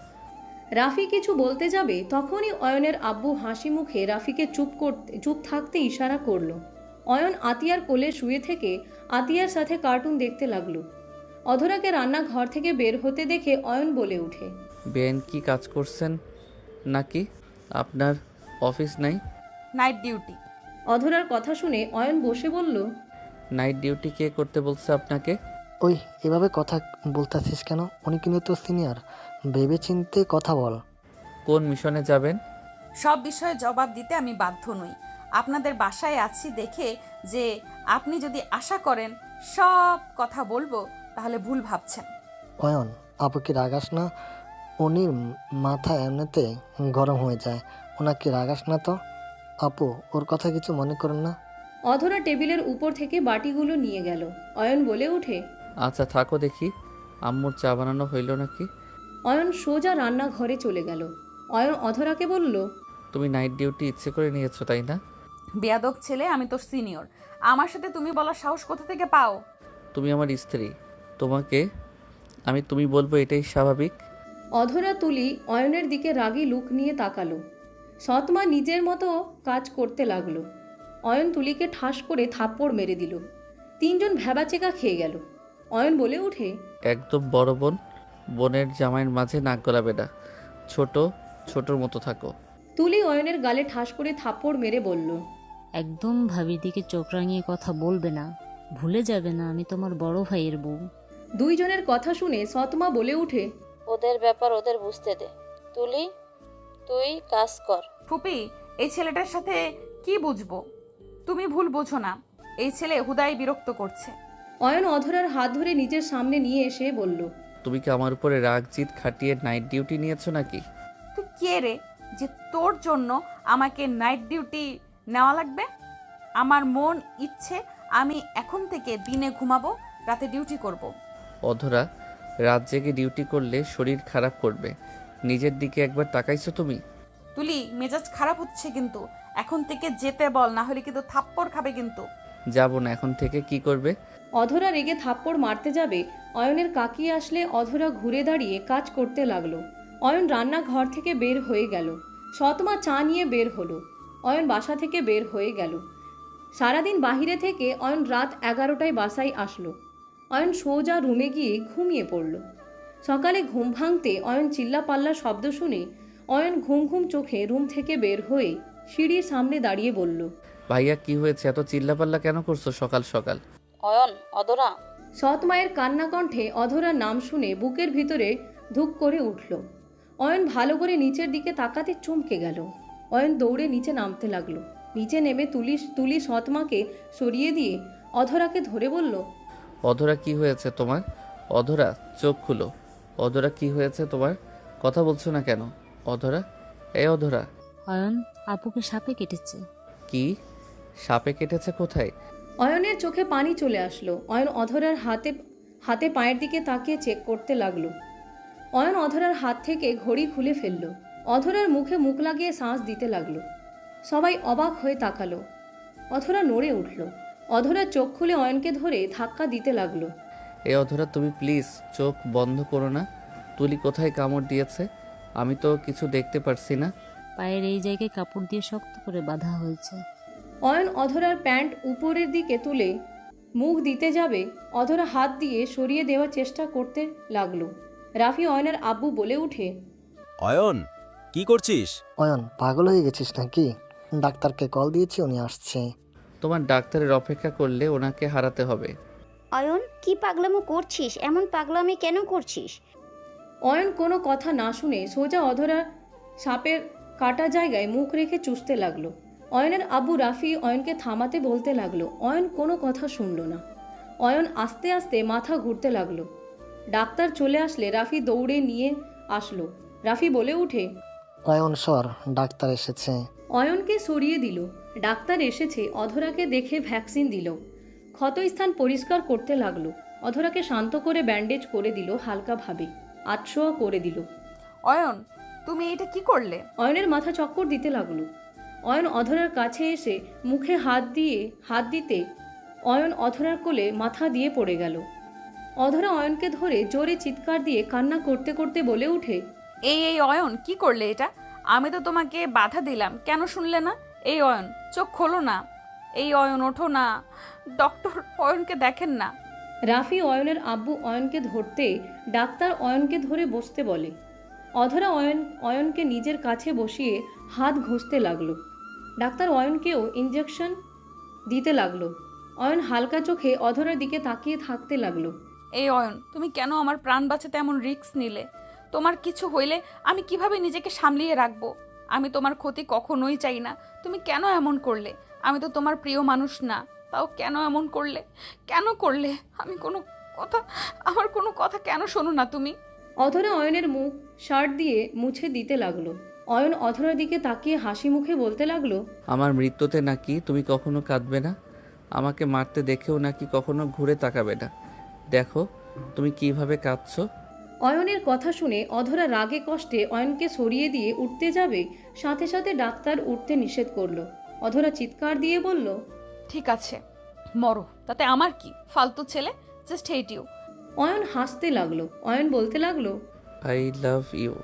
রাফি কিছু বলতে যাবে তখনই অয়নের আব্বু হাসি মুখে রাফিকে চুপ থাকতে ইশারা করলো। অয়ন আতিয়ার কোলে শুয়ে থেকে আতিয়ার সাথে কার্টুন দেখতে লাগলো। অধরাকে রান্নাঘর থেকে বের হতে দেখে অয়ন বলে ওঠে, বেন কি কাজ করছেন নাকি? আপনার অফিস নাই? Night duty. অধরার কথা শুনে অয়ন বসে বলল, নাইট ডিউটি কে করতে বলছে আপনাকে? ওই এভাবে কথা বলতাছিস কেন? উনি কিন্তু তোর সিনিয়র, ভেবে চিনতে কথা বল। কোন মিশনে যাবেন? সব বিষয়ে জবাব দিতে আমি বাধ্য নই। আপনাদের বাসায় আছি দেখে যে আপনি যদি আশা করেন সব কথা বলবো, তাহলে ভুল ভাবছেন। অয়ন, আপুকে রাগাস না, উনির মাথা এমনিতে গরম হয়ে যায়, ওনাকে রাগাস না তো। আপু, ওর কথা কিছু মনে করেন না। অধরা টেবিলের উপর থেকে বাটিগুলো নিয়ে গেল। অয়ন বলে ওঠে, আচ্ছা থাকো দেখি, আম্মুর চা বানানো হইল নাকি? অয়ন সোজা রান্নাঘরে চলে গেল। অয়ন অধরাকে বলল, তুমি নাইট ডিউটি ইচ্ছে করে নিয়েছো তাই না? বেয়াদব ছেলে, আমি তোর সিনিয়র, আমার সাথে তুমি বলার সাহস কোথা থেকে পাও? তুমি আমার স্ত্রী, তোমাকে আমি তুমি বলবো এটাই স্বাভাবিক। অধরা তুলি অয়নের দিকে রাগী লুক নিয়ে তাকালো। সৎমা নিজের মতো কাজ করতে লাগলো। অয়ন তুলিকে ঠাস করে থাপ্পড় মেরে দিল। তিনজন ভ্যাবাচেকা খেয়ে গেল। অয়ন বলে ওঠে, একদম বড় বোন বোনের জামাইয়ের মাঝে নাক গলাবে না, ছোটর মতো থাকো। তুলি অয়নের গালে ঠাস করে থাপ্পড় মেরে বলল, একদম ভাবির দিকে চোখ রাঙিয়ে কথা বলবে না, ভুলে যাবে না আমি তোমার বড় ভাইয়ের বউ। দুইজনের কথা শুনে সৎমা বলে ওঠে, ওদের ব্যাপার ওদের বুঝতে দে। তুলি, তুই কাজ কর। ফুপি, এই ছেলেটার সাথে কি বুঝবো? তুমি ভুল বোঝো না, এই ছেলে হুদাই বিরক্ত করছে। অয়ন অধরার হাত ধরে নিজের সামনে নিয়ে এসে বলল, তুমি কি আমার উপরে রাগ জিত খাটিয়ে নাইট ডিউটি নিয়েছো নাকি? তুই কে রে যে তোর জন্য আমাকে নাইট ডিউটি নেওয়া লাগবে? আমার মন ইচ্ছে আমি এখন থেকে দিনে ঘুমাবো, রাতে ডিউটি করব। অধরা, রাত জেগে ডিউটি করলে শরীর খারাপ করবে, নিজের দিকে একবার তাকাইছো তুমি? তুলি, মেজাজ খারাপ হচ্ছে কিন্তু, এখন থেকে যেতে বল, না হলে কিন্তু থাপ্পড় খাবে কিন্তু। যাব না, এখন থেকে কি করবে? অধরা রেগে থাপ্পড় মারতে যাবে, অয়নের কাকি আসলে অধরা ঘুরে দাঁড়িয়ে কাজ করতে লাগলো। অয়ন রান্নাঘর থেকে বের হয়ে গেল। সৎমা চা নিয়ে বের হলো। অয়ন বাসা থেকে বের হয়ে গেল। সারাদিন বাহিরে থেকে অয়ন রাত 11টায় বাসায় আসলো। অয়ন সোজা রুমে গিয়ে ঘুমিয়ে পড়ল। সকালে ঘুম ভাঙতে অয়ন চিল্লাপাল্লা শব্দ শুনে অয়ন ঘুম ঘুম চোখে রুম থেকে বের হয়ে সিঁড়ির সামনে দাঁড়িয়ে বলল, ভাইয়া কি হয়েছে, এত চিল্লাপাল্লা কেন করছো সকাল সকাল? অয়ন, অদরা। সৎ মায়ের কান্না কণ্ঠে অধরার নাম শুনে বুকের ভিতরে ধুক করে উঠল। অয়ন ভালো করে নিচের দিকে তাকাতে চমকে গেল। অয়ন দৌড়ে নিচে নামতে লাগলো। নিচে নেমে তুলি সৎমাকে সরিয়ে দিয়ে অধরাকে ধরে বলল, অধরা কি হয়েছে তোমার? অধরা চোখ খুলো। অধরা কি হয়েছে তোমার? কথা বলছো না কেন? অধরা, অধরা। অয়ন, আপুকে সাপে কেটেছে। কি? সাপে কেটেছে কোথায়? অয়নের চোখে পানি চলে আসলো। অয়ন অধরার হাতে পায়ের দিকে তাকিয়ে চেক করতে লাগলো। অয়ন অধরার হাত থেকে ঘড়ি খুলে ফেলল। অধরার মুখে মুখ লাগিয়ে শ্বাস দিতে লাগলো। সবাই অবাক হয়ে তাকালো। অধরা নড়ে উঠল। অধরা চোখ খুলে অয়নকে ধরে ধাক্কা দিতে লাগলো। অধরা, তুমি প্লিজ চোখ বন্ধ করো না। তুলি কোথায় কামড় দিয়েছে? আমি তো কিছু দেখতে পারছি না। পায়ের এই জায়গায় কাপড় দিয়ে শক্ত করে বাঁধা হয়েছে। অয়ন অধরার প্যান্ট উপরের দিকে তুলে মুখ দিতে যাবে, অধরা হাত দিয়ে সরিয়ে দেওয়ার চেষ্টা করতে লাগলো। রাফি অয়নের আব্বু বলে উঠে, অয়ন কি করছিস? অয়ন পাগল হয়ে গেছিস নাকি? ডাক্তারকে কল দিয়েছি, উনি আসছে। তোমার ডাক্তারের অপেক্ষা করলে ওনাকে হারাতে হবে। অয়ন কি পাগলামো করছিস? এমন পাগলামি কেন করছিস? অয়ন কোনো কথা না শুনে সোজা অধরা সাপের কাটা জায়গায় মুখ রেখে চুষতে লাগলো। অয়নের আব্বু রাফি অয়নকে থামাতে বলতে লাগলো। অয়ন কোনো কথা শুনল না। অয়ন আস্তে আস্তে মাথা ঘুরতে লাগলো। ডাক্তার চলে আসলে রাফি দৌড়ে নিয়ে আসলো। রাফি বলে উঠে, অয়ন সর, ডাক্তার এসেছে। অয়নকে সরিয়ে দিল। ডাক্তার এসেছে। অধরাকে দেখে ভ্যাকসিন দিল। ক্ষতস্থান পরিষ্কার করতে লাগলো। অধরাকে শান্ত করে ব্যান্ডেজ করে দিল হালকাভাবে, আটশোয়া করে দিল। অয়ন, তুমি এটা কি করলে? অয়নের মাথা চক্কর দিতে লাগলো। অয়ন অধরার কাছে এসে মুখে হাত দিতে অয়ন অধরার কোলে মাথা দিয়ে পড়ে গেল। অধরা অয়নকে ধরে জোরে চিৎকার দিয়ে কান্না করতে করতে বলে উঠে, এই অয়ন, কি করলে এটা? আমি তো তোমাকে বাধা দিলাম, কেন শুনলে না? এই অয়ন, চোখ খোলো না। এই অয়ন, ওঠো না। ডক্টর অয়নকে দেখেন না। রাফি অয়নের আব্বু অয়নকে ধরতে ডাক্তার অয়নকে ধরে বসতে বলে। অধরা অয়নকে নিজের কাছে বসিয়ে হাত ঘষতে লাগলো। ডাক্তার অয়নকেও ইঞ্জেকশন দিতে লাগলো। অয়ন হালকা চোখে অধরার দিকে তাকিয়ে থাকতে লাগলো। এই অয়ন, তুমি কেন আমার প্রাণ বাঁচাতে এমন রিস্ক নিলে? তোমার কিছু হইলে আমি কিভাবে নিজেকে সামলিয়ে রাখবো? আমি তোমার ক্ষতি কখনোই চাই না। তুমি কেন এমন করলে? আমি তো তোমার প্রিয় মানুষ না, তাও কেন এমন করলে? কেন করলে? আমার কোনো কথা কেন শোনো না তুমি? অধরা অয়নের মুখ শার্ট দিয়ে মুছে দিতে লাগলো। অয়ন অধরার দিকে তাকিয়ে হাসি মুখে বলতে লাগলো, আমার মৃত্যুতে নাকি তুমি কখনো কাঁদবে না? আমাকে মারতে দেখেও নাকি কখনো ঘুরে তাকাবে না? দেখো তুমি কিভাবে কাঁদছো। অয়নের কথা শুনে অধরা রাগে কষ্টে অয়নকে সরিয়ে দিয়ে উঠতে যাবে, সাথে সাথে ডাক্তার উঠতে নিষেধ করলো। অধরা চিৎকার দিয়ে বলল, ঠিক আছে, মরো, তাতে আমার কি? ফালতু ছেলে, জাস্ট হেট ইউ। অয়ন হাসতে লাগলো। অয়ন বলতে লাগলো, আই লাভ ইউ।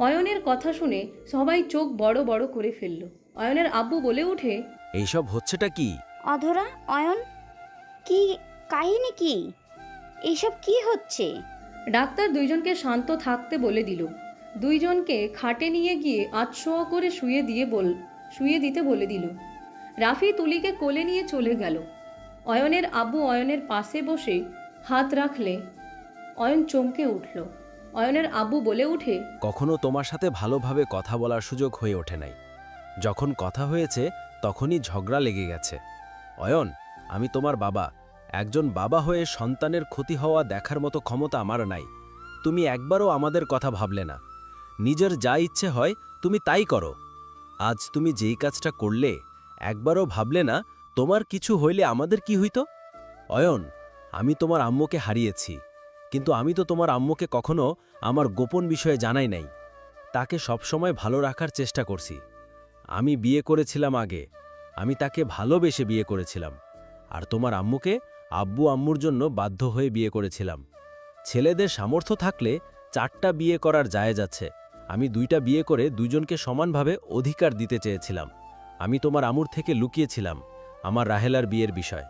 অয়নের কথা শুনে সবাই চোখ বড় বড় করে ফেলল। অয়নের আব্বু বলে উঠে, এইসব হচ্ছেটা কি? অধরা, অয়ন, কি কাহিনী? কি এইসব কি হচ্ছে? ডাক্তার দুইজনকে শান্ত থাকতে বলে দিল। দুইজনকে খাটে নিয়ে গিয়ে আটশোয়া করে শুয়ে দিতে বলে দিল। রাফি তুলিকে কোলে নিয়ে চলে গেল। অয়নের আব্বু অয়নের পাশে বসে হাত রাখলে অয়ন চমকে উঠল। অয়নের আব্বু বলে উঠে, কখনো তোমার সাথে ভালোভাবে কথা বলার সুযোগ হয়ে ওঠে নাই। যখন কথা হয়েছে তখনই ঝগড়া লেগে গেছে। অয়ন, আমি তোমার বাবা। একজন বাবা হয়ে সন্তানের ক্ষতি হওয়া দেখার মতো ক্ষমতা আমার নাই। তুমি একবারও আমাদের কথা ভাবলে না। নিজের যা ইচ্ছে হয় তুমি তাই করো। আজ তুমি যেই কাজটা করলে, একবারও ভাবলে না তোমার কিছু হইলে আমাদের কি হইতো? অয়ন, আমি তোমার আম্মুকে হারিয়েছি, কিন্তু আমি তো তোমার আম্মুকে কখনো আমার গোপন বিষয়ে জানাই নাই। তাকে সবসময় ভালো রাখার চেষ্টা করছি। আমি বিয়ে করেছিলাম আগে, আমি তাকে ভালোবেসে বিয়ে করেছিলাম। আর তোমার আম্মুকে আব্বু আম্মুর জন্য বাধ্য হয়ে বিয়ে করেছিলাম। ছেলেদের সামর্থ্য থাকলে 4টা বিয়ে করার জায়েজ আছে। আমি 2টা বিয়ে করে দুজনকে সমানভাবে অধিকার দিতে চেয়েছিলাম। আমি তোমার আম্মুর থেকে লুকিয়েছিলাম আমার রাহেলার বিয়ের বিষয়।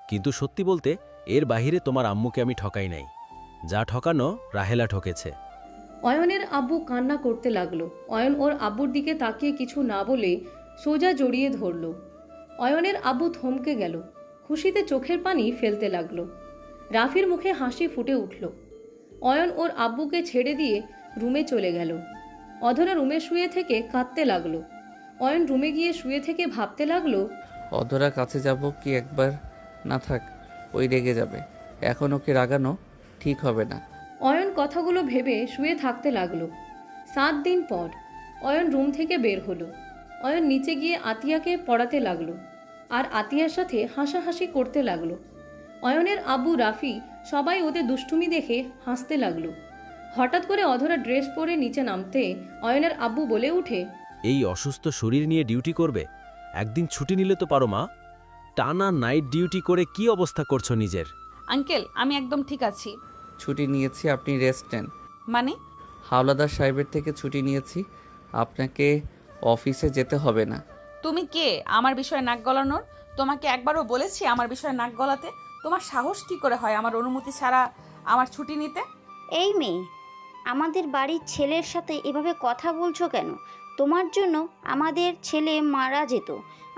কিন্তু সত্যি বলতে এর বাহিরে তোমার আম্মুকে আমি ঠকাই নাই। যা ঠকানো রাহেলা ঠকেছে। অয়নের আব্বু কান্না করতে লাগলো। অয়ন ওর আব্বুর দিকে তাকিয়ে কিছু না বলে সোজা জড়িয়ে ধরল। অয়নের আব্বু থমকে গেল, খুশিতে চোখের পানি ফেলতে লাগলো। রাফির মুখে হাসি ফুটে উঠল। অয়ন ওর আব্বুকে ছেড়ে দিয়ে রুমে চলে গেল। অধরা রুমে শুয়ে থেকে কাঁদতে লাগলো। অয়ন রুমে গিয়ে শুয়ে থেকে ভাবতে লাগলো, অধরা কাছে যাব কি একবার? না থাক, ওই রেগে যাবে। এখন ওকে রাগানো ঠিক হবে না। অয়ন কথাগুলো ভেবে শুয়ে থাকতে লাগলো। 7 দিন পর অয়ন রুম থেকে বের হলো। অয়ন নিচে গিয়ে আতিয়াকে পড়াতে লাগলো আর আতিয়ার সাথে হাসাহাসি করতে লাগলো। অয়নের আব্বু রাফি সবাই ওদের দুষ্টুমি দেখে হাসতে লাগলো। হঠাৎ করে অধরা ড্রেস পরে নিচে নামতে অয়নের আব্বু বলে উঠে, এই অসুস্থ শরীর নিয়ে ডিউটি করবে? একদিন ছুটি নিলে তো পারো মা। টানা নাইট ডিউটি করে কি অবস্থা করছো নিজের? আঙ্কেল, আমি একদম ঠিক আছি। ছুটি নিয়েছি, আপনি রেস্ট নেন। মানে? হাওলাদার সাহেবের থেকে ছুটি নিয়েছি, আপনাকে অফিসে যেতে হবে না। তুমি কে আমার বিষয়ে নাক গলানোর? তোমাকে একবারও বলেছি আমার বিষয়ে নাক গলাতে? তোমার সাহস কি করে হয় আমার অনুমতি ছাড়া আমার ছুটি নিতে? এই মেয়ে, আমাদের বাড়ির ছেলের সাথে এভাবে কথা বলছো কেন? তোমার জন্য আমাদের ছেলে মারা যেত,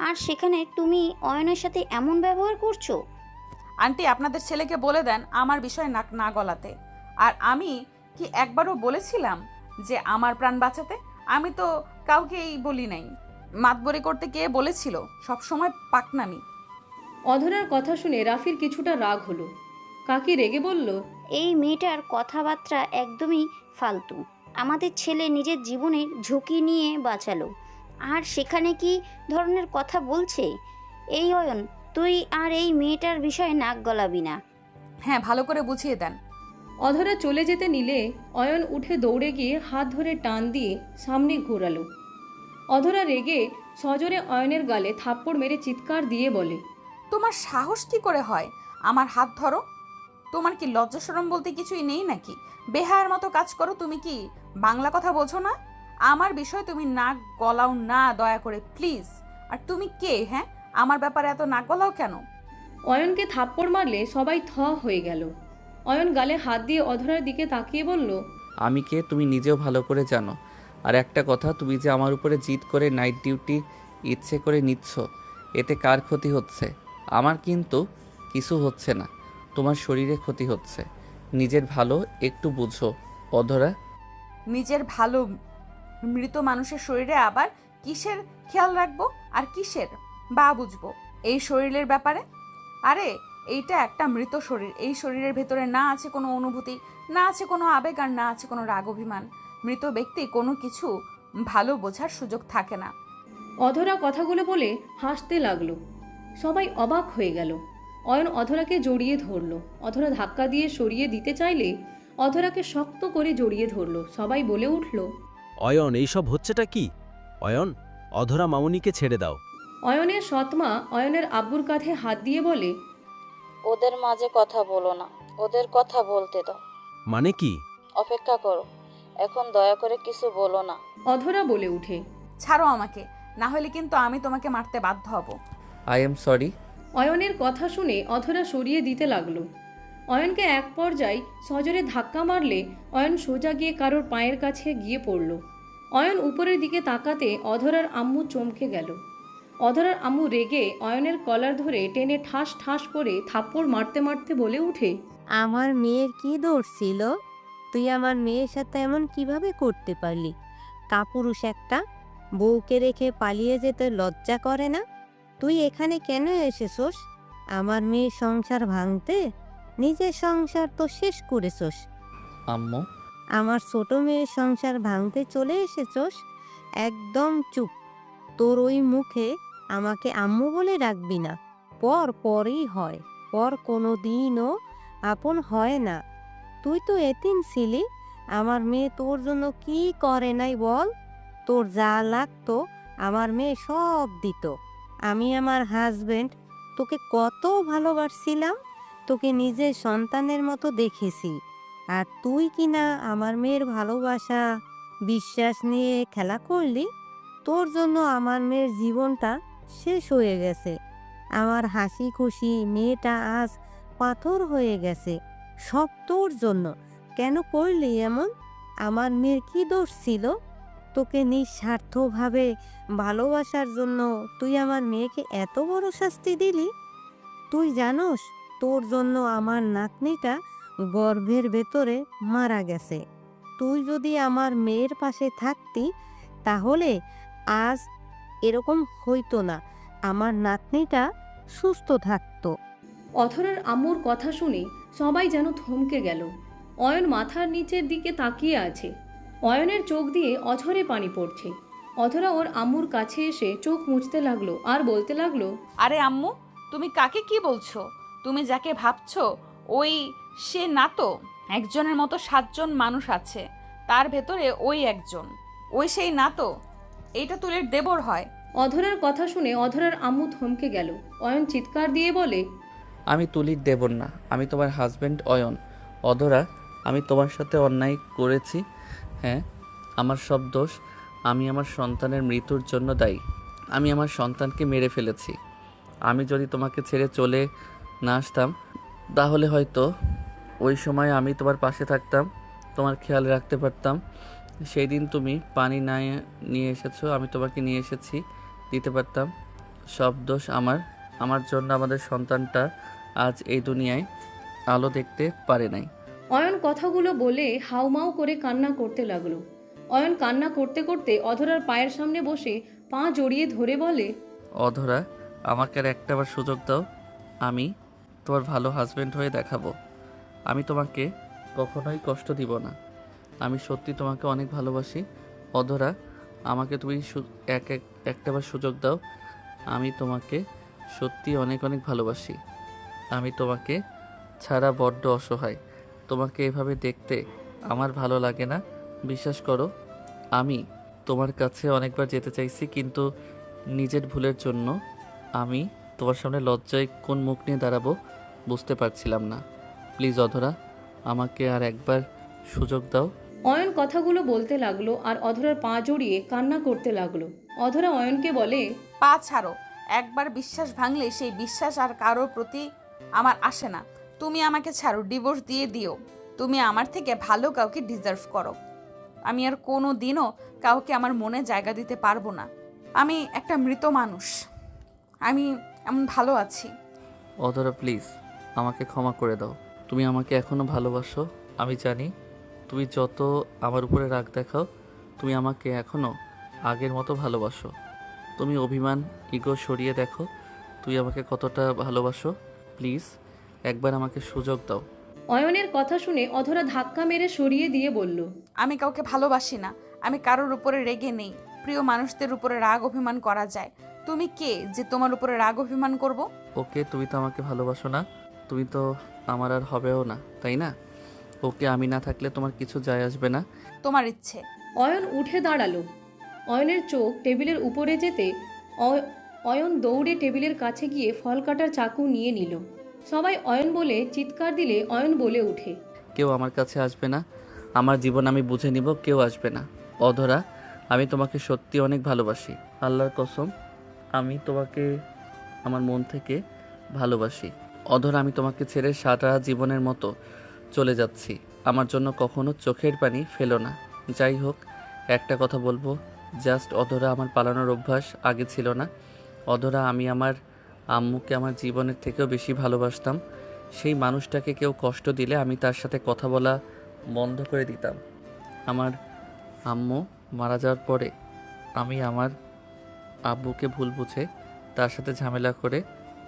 আর সেখানে তুমি অয়নের সাথে এমন ব্যবহার করছো। আন্টি, আপনাদের ছেলেকে বলে দেন আমার বিষয়ে নাক না গলাতে। আর আমি কি একবারও বলেছিলাম যে আমার প্রাণ বাঁচাতে? আমি তো কাউকেই বলি নাই। মাতবরি করতে কে বলেছিল? সবসময় পাকনামি। অধরার কথা শুনে রাফির কিছুটা রাগ হলো। কাকি রেগে বলল, এই মেয়েটার কথাবার্তা একদমই ফালতু। আমাদের ছেলে নিজের জীবনের ঝুঁকি নিয়ে বাঁচালো, আর সেখানে কি ধরনের কথা বলছে? এই অয়ন, তুই আর এই মেয়েটার বিষয়ে নাক গলাবি না। হ্যাঁ, ভালো করে বুঝিয়ে দেন। অধরা চলে যেতে নিলে অয়ন উঠে দৌড়ে গিয়ে হাত ধরে টান দিয়ে সামনে ঘোরালো। অধরা রেগে সজোরে অয়নের গালে থাপ্পড় মেরে চিৎকার দিয়ে বলে, তোমার সাহস কি করে হয় আমার হাত ধরো? তোমার কি লজ্জা শরম বলতে কিছুই নেই নাকি? বেহায়ার মতো কাজ করো। তুমি কি বাংলা কথা বোঝো না? আমার বিষয় তুমি নাক গলাও না, দয়া করে প্লিজ। আর তুমি কে? হ্যাঁ, আমার ব্যাপারে এত নাক গলাও কেন? অয়নকে থাপ্পড় মারলে সবাই থ হয়ে গেল। অয়ন গালে হাত দিয়ে অধরার দিকে তাকিয়ে বলল, আমি কে তুমি নিজেও ভালো করে জানো। আর একটা কথা, তুমি যে আমার উপরে জিদ করে নাইট ডিউটি ইচ্ছে করে নিচ্ছ, এতে কার ক্ষতি হচ্ছে? আমার কিন্তু কিছু হচ্ছে না, তোমার শরীরে ক্ষতি হচ্ছে। নিজের ভালো একটু বুঝো অধরা। নিজের ভালো? মৃত মানুষের শরীরে আবার কিসের খেয়াল রাখবো আর কিসের বা বুঝবো এই শরীরের ব্যাপারে? আরে এইটা একটা মৃত শরীর। এই শরীরের ভেতরে না আছে কোনো অনুভূতি, না আছে কোনো আবেগ, আর না আছে কোনো রাগ অভিমান। মৃত ব্যক্তি কোনো কিছু ভালো বোঝার সুযোগ থাকে না। অধরা কথাগুলো বলে হাসতে লাগলো। সবাই অবাক হয়ে গেল। অয়ন অধরাকে জড়িয়ে ধরল। অধরা ধাক্কা দিয়ে সরিয়ে দিতে চাইলে অধরাকে শক্ত করে জড়িয়ে ধরল। সবাই বলে উঠল, অয়ন, এইসব হচ্ছেটা কি? অয়ন, অধরা মামুনিকে ছেড়ে দাও। অয়নের সৎমা অয়নের আব্বুর কাঁধে হাত দিয়ে বলে, ওদের মাঝে কথা বলো না, ওদের কথা বলতে দাও। মানে কি? অপেক্ষা করো, এখন দয়া করে কিছু বলো না। অধরা বলে উঠে, ছাড়ো আমাকে, না হলে কিন্তু আমি তোমাকে মারতে বাধ্য হব। I am sorry. অয়নের কথা শুনে অধরা সরিয়ে দিতে লাগলো। অয়নকে এক পর্যায়ে সজোরে ধাক্কা মারলে অয়ন সোজা গিয়ে কারোর পায়ের কাছে গিয়ে পড়ল। অয়ন উপরের দিকে তাকাতে অধরার আম্মু চমকে গেল। অধরার আম্মু রেগে অয়নের কলার ধরে টেনে ঠাস ঠাস করে থাপ্পড় মারতে মারতে বলে উঠে, আমার মেয়ের কি দোষ ছিল? তুই আমার মেয়ের সাথে এমন কিভাবে করতে পারলি? কাপুরুষ একটা! বউকে রেখে পালিয়ে যেতে লজ্জা করে না? তুই এখানে কেন এসেছোস? আমার মেয়ের সংসার ভাঙতে? নিজের সংসার তো শেষ করেছোস। আম্মু, আমার ছোট মেয়ের সংসার ভাঙতে চলে এসেছোস? একদম চুপ! তোর ওই মুখে আমাকে আম্মু বলে ডাকবি না। পর পরই হয়, পর কোনো দিনও আপন হয় না। তুই তো এতিম ছিলি। আমার মেয়ে তোর জন্য কি করে নাই বল? তোর যা লাগতো আমার মেয়ে সব দিত। আমি আমার হাজবেন্ড তোকে কত ভালোবাসছিলাম, তোকে নিজের সন্তানের মতো দেখেছি। আর তুই কিনা আমার মেয়ের ভালোবাসা বিশ্বাস নিয়ে খেলা করলি। তোর জন্য আমার মেয়ের জীবনটা শেষ হয়ে গেছে। আমার হাসি খুশি মেয়েটা আজ পাথর হয়ে গেছে। সব তোর জন্য। কেন করলি এমন? আমার মেয়ের কি দোষ ছিল? তোকে নিঃস্বার্থভাবে ভালোবাসার জন্য তুই আমার মেয়েকে এত বড় শাস্তি দিলি? তুই জানোস তোর জন্য আমার নাতনিটা গর্ভের ভেতরে মারা গেছে। তুই যদি আমার মেয়ের পাশে থাকতি তাহলে আজ এরকম হইতো না। আমার নাতনিটা সুস্থ থাকতো। অধরার আম্মুর কথা শুনে সবাই যেন থমকে গেল। অয়ন মাথার নিচের দিকে তাকিয়ে আছে। অয়নের চোখ দিয়ে অঝরে পানি পড়ছে। অধরা ওর আম্মুর কাছে এসে চোখ মুছতে লাগলো আর বলতে লাগলো, আরে আম্মু, তুমি কাকে কি বলছো? তুমি যাকে ভাবছো ওই সে না তো। একজনের মতো 7 জন মানুষ আছে, তার ভেতরে ওই একজন, ওই সেই না তো। এইটা তুলের দেবর হয়। অধরার কথা শুনে অধরার আম্মু থমকে গেল। অয়ন চিৎকার দিয়ে বলে, আমি তুলির দেবর না, আমি তোমার হাজব্যান্ড অয়ন। অধরা, আমি তোমার সাথে অন্যায় করেছি। হ্যাঁ, আমার সব দোষ। আমি আমার সন্তানের মৃত্যুর জন্য দায়ী। আমি আমার সন্তানকে মেরে ফেলেছি। আমি যদি তোমাকে ছেড়ে চলে না আসতাম তাহলে হয়তো ওই সময় আমি তোমার পাশে থাকতাম। তোমার খেয়াল রাখতে পারতাম। সেই দিন তুমি পানি না নিয়ে এসেছো, আমি তোমাকে নিয়ে এসেছি, দিতে পারতাম। সব দোষ আমার। আমার জন্য আমাদের সন্তানটা আজ এই দুনিয়ায় আলো দেখতে পারে নাই। অয়ন কথাগুলো বলে হাউমাউ করে কান্না করতে লাগলো। অয়ন কান্না করতে করতে অধরার পায়ের সামনে বসে পা জড়িয়ে ধরে বলে, অধরা, আমাকে আর একটাবার সুযোগ দাও। আমি তোমার ভালো হাজবেন্ড হয়ে দেখাবো। আমি তোমাকে কখনোই কষ্ট দিব না। আমি সত্যি তোমাকে অনেক ভালোবাসি। অধরা, আমাকে তুমি একটাবার সুযোগ দাও। আমি তোমাকে সত্যি অনেক অনেক ভালোবাসি। আমি তোমাকে ছাড়া বড্ড অসহায়। তোমাকে এভাবে দেখতে আমার ভালো লাগে না। বিশ্বাস করো, আমি তোমার কাছে অনেকবার যেতে চাইছি, কিন্তু নিজের ভুলের জন্য আমি তোমার সামনে লজ্জায় কোন মুখ নিয়ে দাঁড়াবো বুঝতে পারছিলাম না। প্লিজ অধরা, আমাকে আর একবার সুযোগ দাও। অয়ন কথাগুলো বলতে লাগলো আর অধরার পা জড়িয়ে কান্না করতে লাগলো। অধরা অয়নকে বলে, পা ছাড়ো। একবার বিশ্বাস ভাঙলে সেই বিশ্বাস আর কারোর প্রতি আমার আসে না। তুমি আমাকে ছাড়ো, ডিভোর্স দিয়ে দিও। তুমি আমার থেকে ভালো কাউকে ডিজার্ভ করো। আমি আর কোনো দিনও কাউকে আমার মনে জায়গা দিতে পারবো না। আমি একটা মৃত মানুষ। আমি এমন ভালো আছি। অধরা প্লিজ, আমাকে ক্ষমা করে দাও। তুমি আমাকে এখনও ভালোবাসো। আমি জানি তুমি যত আমার উপরে রাগ দেখাও, তুমি আমাকে এখনও আগের মতো ভালোবাসো। তুমি অভিমান, ইগো সরিয়ে দেখো তুই আমাকে কতটা ভালোবাসো। প্লিজ একবার আমাকে সুযোগ দাও। অয়নের কথা শুনে অধরা ধাক্কা মেরে সরিয়ে দিয়ে বলল, আমি কাউকে ভালোবাসি না। আমি কারোর উপরে রেগে নেই। প্রিয় মানুষদের উপরে রাগ অভিমান করা যায়। তুমি কে যে তোমার উপরে রাগ অভিমান করব? ওকে, তুমি তো আমাকে ভালোবাসো না। তুমি তো আমার আর হবেও না, তাই না? ওকে, আমি না থাকলে তোমার কিছু যায় আসবে না। তোমার ইচ্ছে। অয়ন উঠে দাঁড়ালো। অয়নের চোখ টেবিলের উপরে যেতে অয়ন দৌড়ে টেবিলের কাছে গিয়ে ফল কাটার চাকু নিয়ে নিল। সবাই অয়ন বলে চিৎকার দিলে অয়ন বলে ওঠে, কেউ আমার কাছে আসবে না। আমার জীবন আমি বুঝে নিব, কেউ আসবে না। অধরা, আমি তোমাকে সত্যি অনেক ভালোবাসি। আল্লাহর কসম, আমি তোমাকে আমার মন থেকে ভালোবাসি। অধরা, আমি তোমাকে ছেড়ে সারা জীবনের মতো চলে যাচ্ছি। আমার জন্য কখনো চোখের পানি ফেলো না। যাই হোক, একটা কথা বলবো, জাস্ট অধরা, আমার পালানোর অভ্যাস আগে ছিল না। অধরা, আমি আমার আম্মুকে আমার জীবনের থেকেও বেশি ভালোবাসতাম। সেই মানুষটাকে কেউ কষ্ট দিলে আমি তার সাথে কথা বলা বন্ধ করে দিতাম। আমার আম্মু মারা যাওয়ার পরে আমি আমার আব্বুকে ভুল বুঝে তার সাথে ঝামেলা করে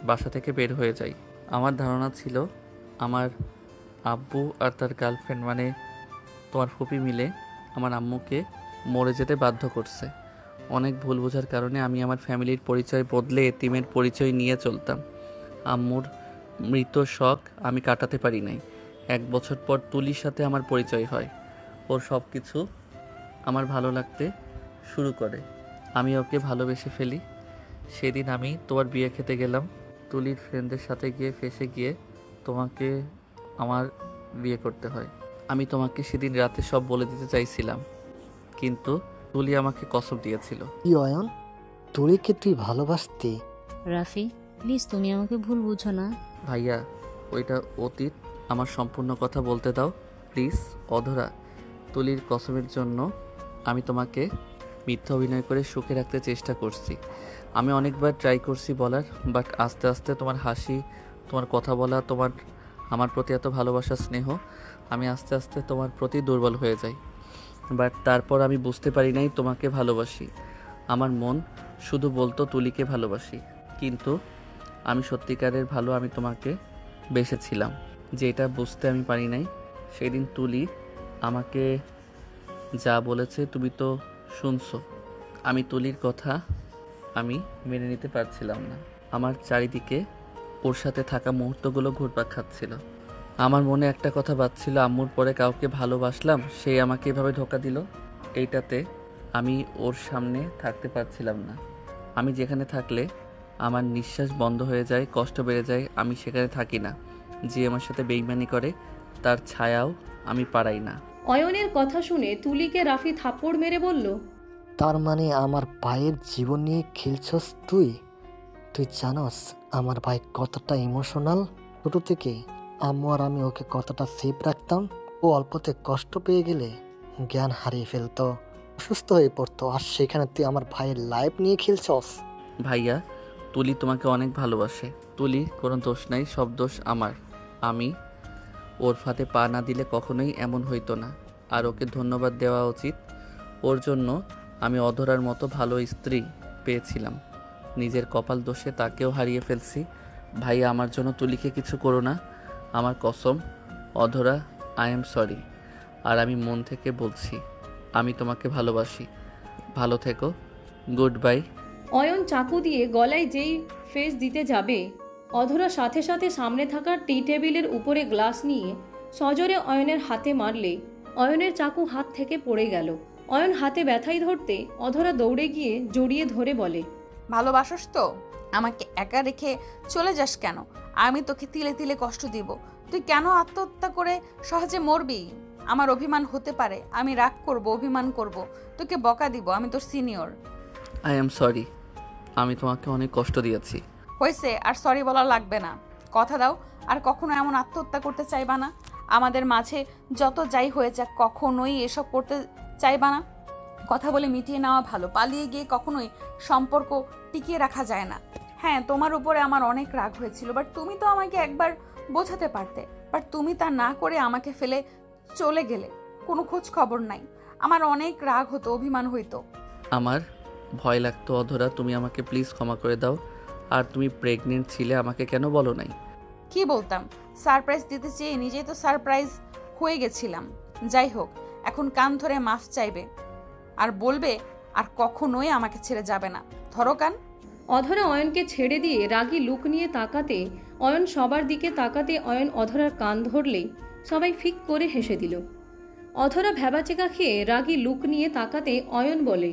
বাসা থেকে বের হয়ে যাই। আমার ধারণা ছিল আমার আব্বু আর তার গার্লফ্রেন্ড মানে তোমার ফুপি মিলে আমার আম্মুকে মরে যেতে বাধ্য করছে। অনেক ভুল বোঝার কারণে আমি আমার ফ্যামিলির পরিচয় বদলে এতিমের পরিচয় নিয়ে চলতাম। আম্মুর মৃত শখ আমি কাটাতে পারি নাই। 1 বছর পর তুলির সাথে আমার পরিচয় হয়। ওর সব কিছু আমার ভালো লাগতে শুরু করে। আমি ওকে ভালোবেসে ফেলি। সেদিন আমি তোমার বিয়ে খেতে গেলাম। তুলির ফ্রেন্ডদের সাথে গিয়ে ফেসে গিয়ে তোমাকে আমার বিয়ে করতে হয়। আমি তোমাকে সেদিন রাতে সব বলে দিতে চাইছিলাম, কিন্তু তুলি আমাকে কসম দিয়েছিল। কি অয়ন, তুলিকে তুই ভালোবাসতি? রাফি, প্লিজ তুমি আমাকে ভুল বুঝো না। ভাইয়া, ওইটা অতীত, আমার সম্পূর্ণ কথা বলতে দাও প্লিজ। অধরা, তুলির কসমের জন্য আমি তোমাকে মিথ্যা অভিনয় করে সুখে রাখতে চেষ্টা করছি। আমি অনেকবার ট্রাই করছি বলার, বাট আস্তে আস্তে তোমার হাসি, তোমার কথা বলা, তোমার আমার প্রতি এত ভালোবাসা, স্নেহ, আমি আস্তে আস্তে তোমার প্রতি দুর্বল হয়ে যাই। বাট তারপর আমি বুঝতে পারি নাই তোমাকে ভালোবাসি। আমার মন শুধু বলতো তুলিকে ভালোবাসি, কিন্তু আমি সত্যিকারের ভালো আমি তোমাকে বেসেছিলাম, যেটা বুঝতে আমি পারি নাই। সেদিন তুলি আমাকে যা বলেছে তুমি তো শুনছো। আমি তুলির কথা আমি মেনে নিতে পারছিলাম না। আমার চারিদিকে ওর সাথে থাকা মুহূর্তগুলো ঘুরপাক খাচ্ছিল। আমার মনে একটা কথা বাজছিল, আম্মুর পরে কাউকে ভালোবাসলাম, সেই আমাকে এভাবে ধোঁকা দিল। এইটাতে আমি ওর সামনে থাকতে পারছিলাম না। আমি যেখানে থাকলে আমার নিঃশ্বাস বন্ধ হয়ে যায়, কষ্ট বেড়ে যায়, আমি সেখানে থাকি না। যে আমার সাথে বেইমানি করে তার ছায়াও আমি পারাই না। অয়নের কথা শুনে তুলিকে রাফি থাপ্পড় মেরে বলল, তার মানে আমার ভাইয়ের জীবন নিয়ে খেলছস তুই? তুই জানোস আমার ভাই কতটা ইমোশনাল? ছোটো থেকে আম্মু আর আমি ওকে কতটা সেফ রাখতাম। ও অল্পতে কষ্ট পেয়ে গেলে জ্ঞান হারিয়ে ফেলতো, অসুস্থ হয়ে পড়তো, আর সেখানে তুই আমার ভাইয়ের লাইফ নিয়ে খেলছস। ভাইয়া, তুলি তোমাকে অনেক ভালোবাসে। তুলি কোনো দোষ নাই, সব দোষ আমার। আমি ওর ফাঁদে পা না দিলে কখনোই এমন হইতো না। আর ওকে ধন্যবাদ দেওয়া উচিত। ওর জন্য আমি অধরার মতো ভালো স্ত্রী পেয়েছিলাম। নিজের কপাল দোষে তাকেও হারিয়ে ফেলছি। ভাইয়া, আমার জন্য তুলিকে কিছু করো না, আমার কসম। অধরা, আই এম সরি। আর আমি মন থেকে বলছি, আমি তোমাকে ভালোবাসি। ভালো থেকো। Good bye. অয়ন চাকু দিয়ে গলায় যেই ফেস দিতে যাবে, অধরা সাথে সাথে সামনে থাকা টি টেবিলের উপরে গ্লাস নিয়ে সজোরে অয়নের হাতে মারলে অয়নের চাকু হাত থেকে পড়ে গেল। অয়ন হাতে ব্যথাই ধরতে অধরা দৌড়ে গিয়ে জড়িয়ে ধরে বলে, ভালোবাসস তো? আমাকে একা রেখে চলে যাস কেন? আমি তোকে তিলে তিলে কষ্ট দিব। তুই কেন আত্মহত্যা করে সহজে মরবি? আমার অভিমান হতে পারে, আমি রাগ করব, অভিমান করব, তোকে বকা দিব, আমি তোর সিনিয়র। আই এম সরি, আমি তোমাকে অনেক কষ্ট দিয়েছি। হয়েছে, আর সরি বলা লাগবে না। কথা দাও আর কখনো এমন আত্মহত্যা করতে চাইবা না। আমাদের মাঝে যত যাই হয়ে যাক, কখনোই এসব করতে চাইবা না। কথা বলে মিটিয়ে নেওয়া ভালো। পালিয়ে গিয়ে কখনোই সম্পর্ক টিকিয়ে রাখা যায় না। হ্যাঁ, তোমার উপরে আমার অনেক রাগ হয়েছিল, বাট তুমি তো আমাকে একবার বোঝাতে পারতে। বাট তুমি তা না করে আমাকে ফেলে চলে গেলে, কোনো খোঁজ খবর নাই। আমার অনেক রাগ হতো, অভিমান হইতো। আমার ভয় লাগতো। অধরা, তুমি আমাকে প্লিজ ক্ষমা করে দাও। আর তুমি প্রেগনেন্ট ছিলে, আমাকে কেন বলো নাই? কি বলতাম? সারপ্রাইজ দিতে চেয়ে নিজেই তো সারপ্রাইজ হয়ে গেছিলাম। যাই হোক, এখন কান ধরে মাফ চাইবে আর বলবে আর কখনোই আমাকে ছেড়ে যাবে না। ধরো কান। অধরা অয়নকে ছেড়ে দিয়ে রাগী লুক নিয়ে তাকাতে, অয়ন সবার দিকে তাকাতে অয়ন অধরার কান ধরলেই সবাই ফিক করে হেসে দিল। অধরা ভ্যাবাচেকা খেয়ে রাগী লুক নিয়ে তাকাতে অয়ন বলে,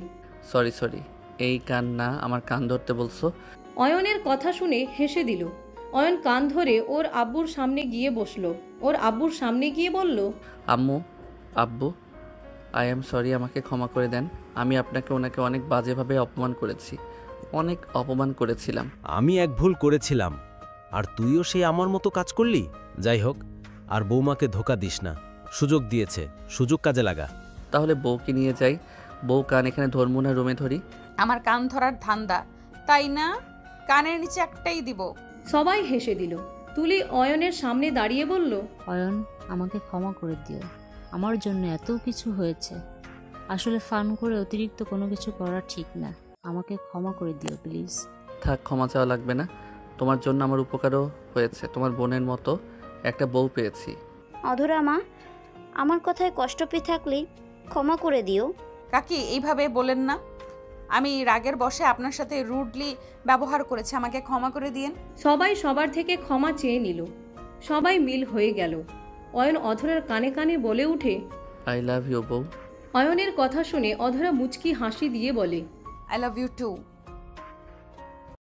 সরি সরি, এই কান না, আমার কান ধরতে বলছো? অয়নের কথা শুনে হেসে দিল। অয়ন কান ধরে ওর আব্বুর সামনে গিয়ে বসলো। ওর আব্বুর সামনে গিয়ে বলল, আম্মু, আব্বু, আই এম সরি, আমাকে ক্ষমা করে দেন। আমি আপনাকে ওনাকে অনেক বাজেভাবে অপমান করেছি, অনেক অপমান করেছিলাম। আমি এক ভুল করেছিলাম, আর তুইও সেই আমার মতো কাজ করলি। যাই হোক, আর বৌমাকে ধোকা দিস না। সুযোগ দিয়েছে, সুযোগ কাজে লাগা। তাহলে বউকে নিয়ে যাই। বউ কান এখানে ধরবো না, রুমে ধরি। আমার কান ধরার ধান্দা, তাই না? কানের নিচে একটাই দিব। সবাই হেসে দিল। তুলি অয়নের সামনে দাঁড়িয়ে বলল, অয়ন, আমাকে ক্ষমা করে দিও। আমার জন্য এত কিছু হয়েছে। আসলে ফান করে অতিরিক্ত কোনো কিছু করা ঠিক না। আমাকে ক্ষমা করে দিও প্লিজ। থাক, ক্ষমা চাওয়া লাগবে না। তোমার জন্য আমার উপকারও হয়েছে। তোমার বোনের মতো একটা বউ পেয়েছি। অধরা মা, আমার কথায় কষ্ট পেয়ে থাকলে ক্ষমা করে দিও। কাকি, এইভাবে বলেন না। আমি রাগের বশে আপনার সাথে রুডলি ব্যবহার করেছি, আমাকে ক্ষমা করে দিয়েন। সবাই সবার থেকে ক্ষমা চেয়ে নিল। সবাই মিল হয়ে গেল। অয়ন অধরার কানে কানে বলে উঠে, আই লাভ ইউ বউ। অয়নের কথা শুনে অধরা মুচকি হাসি দিয়ে বলে, আই লাভ ইউ টু।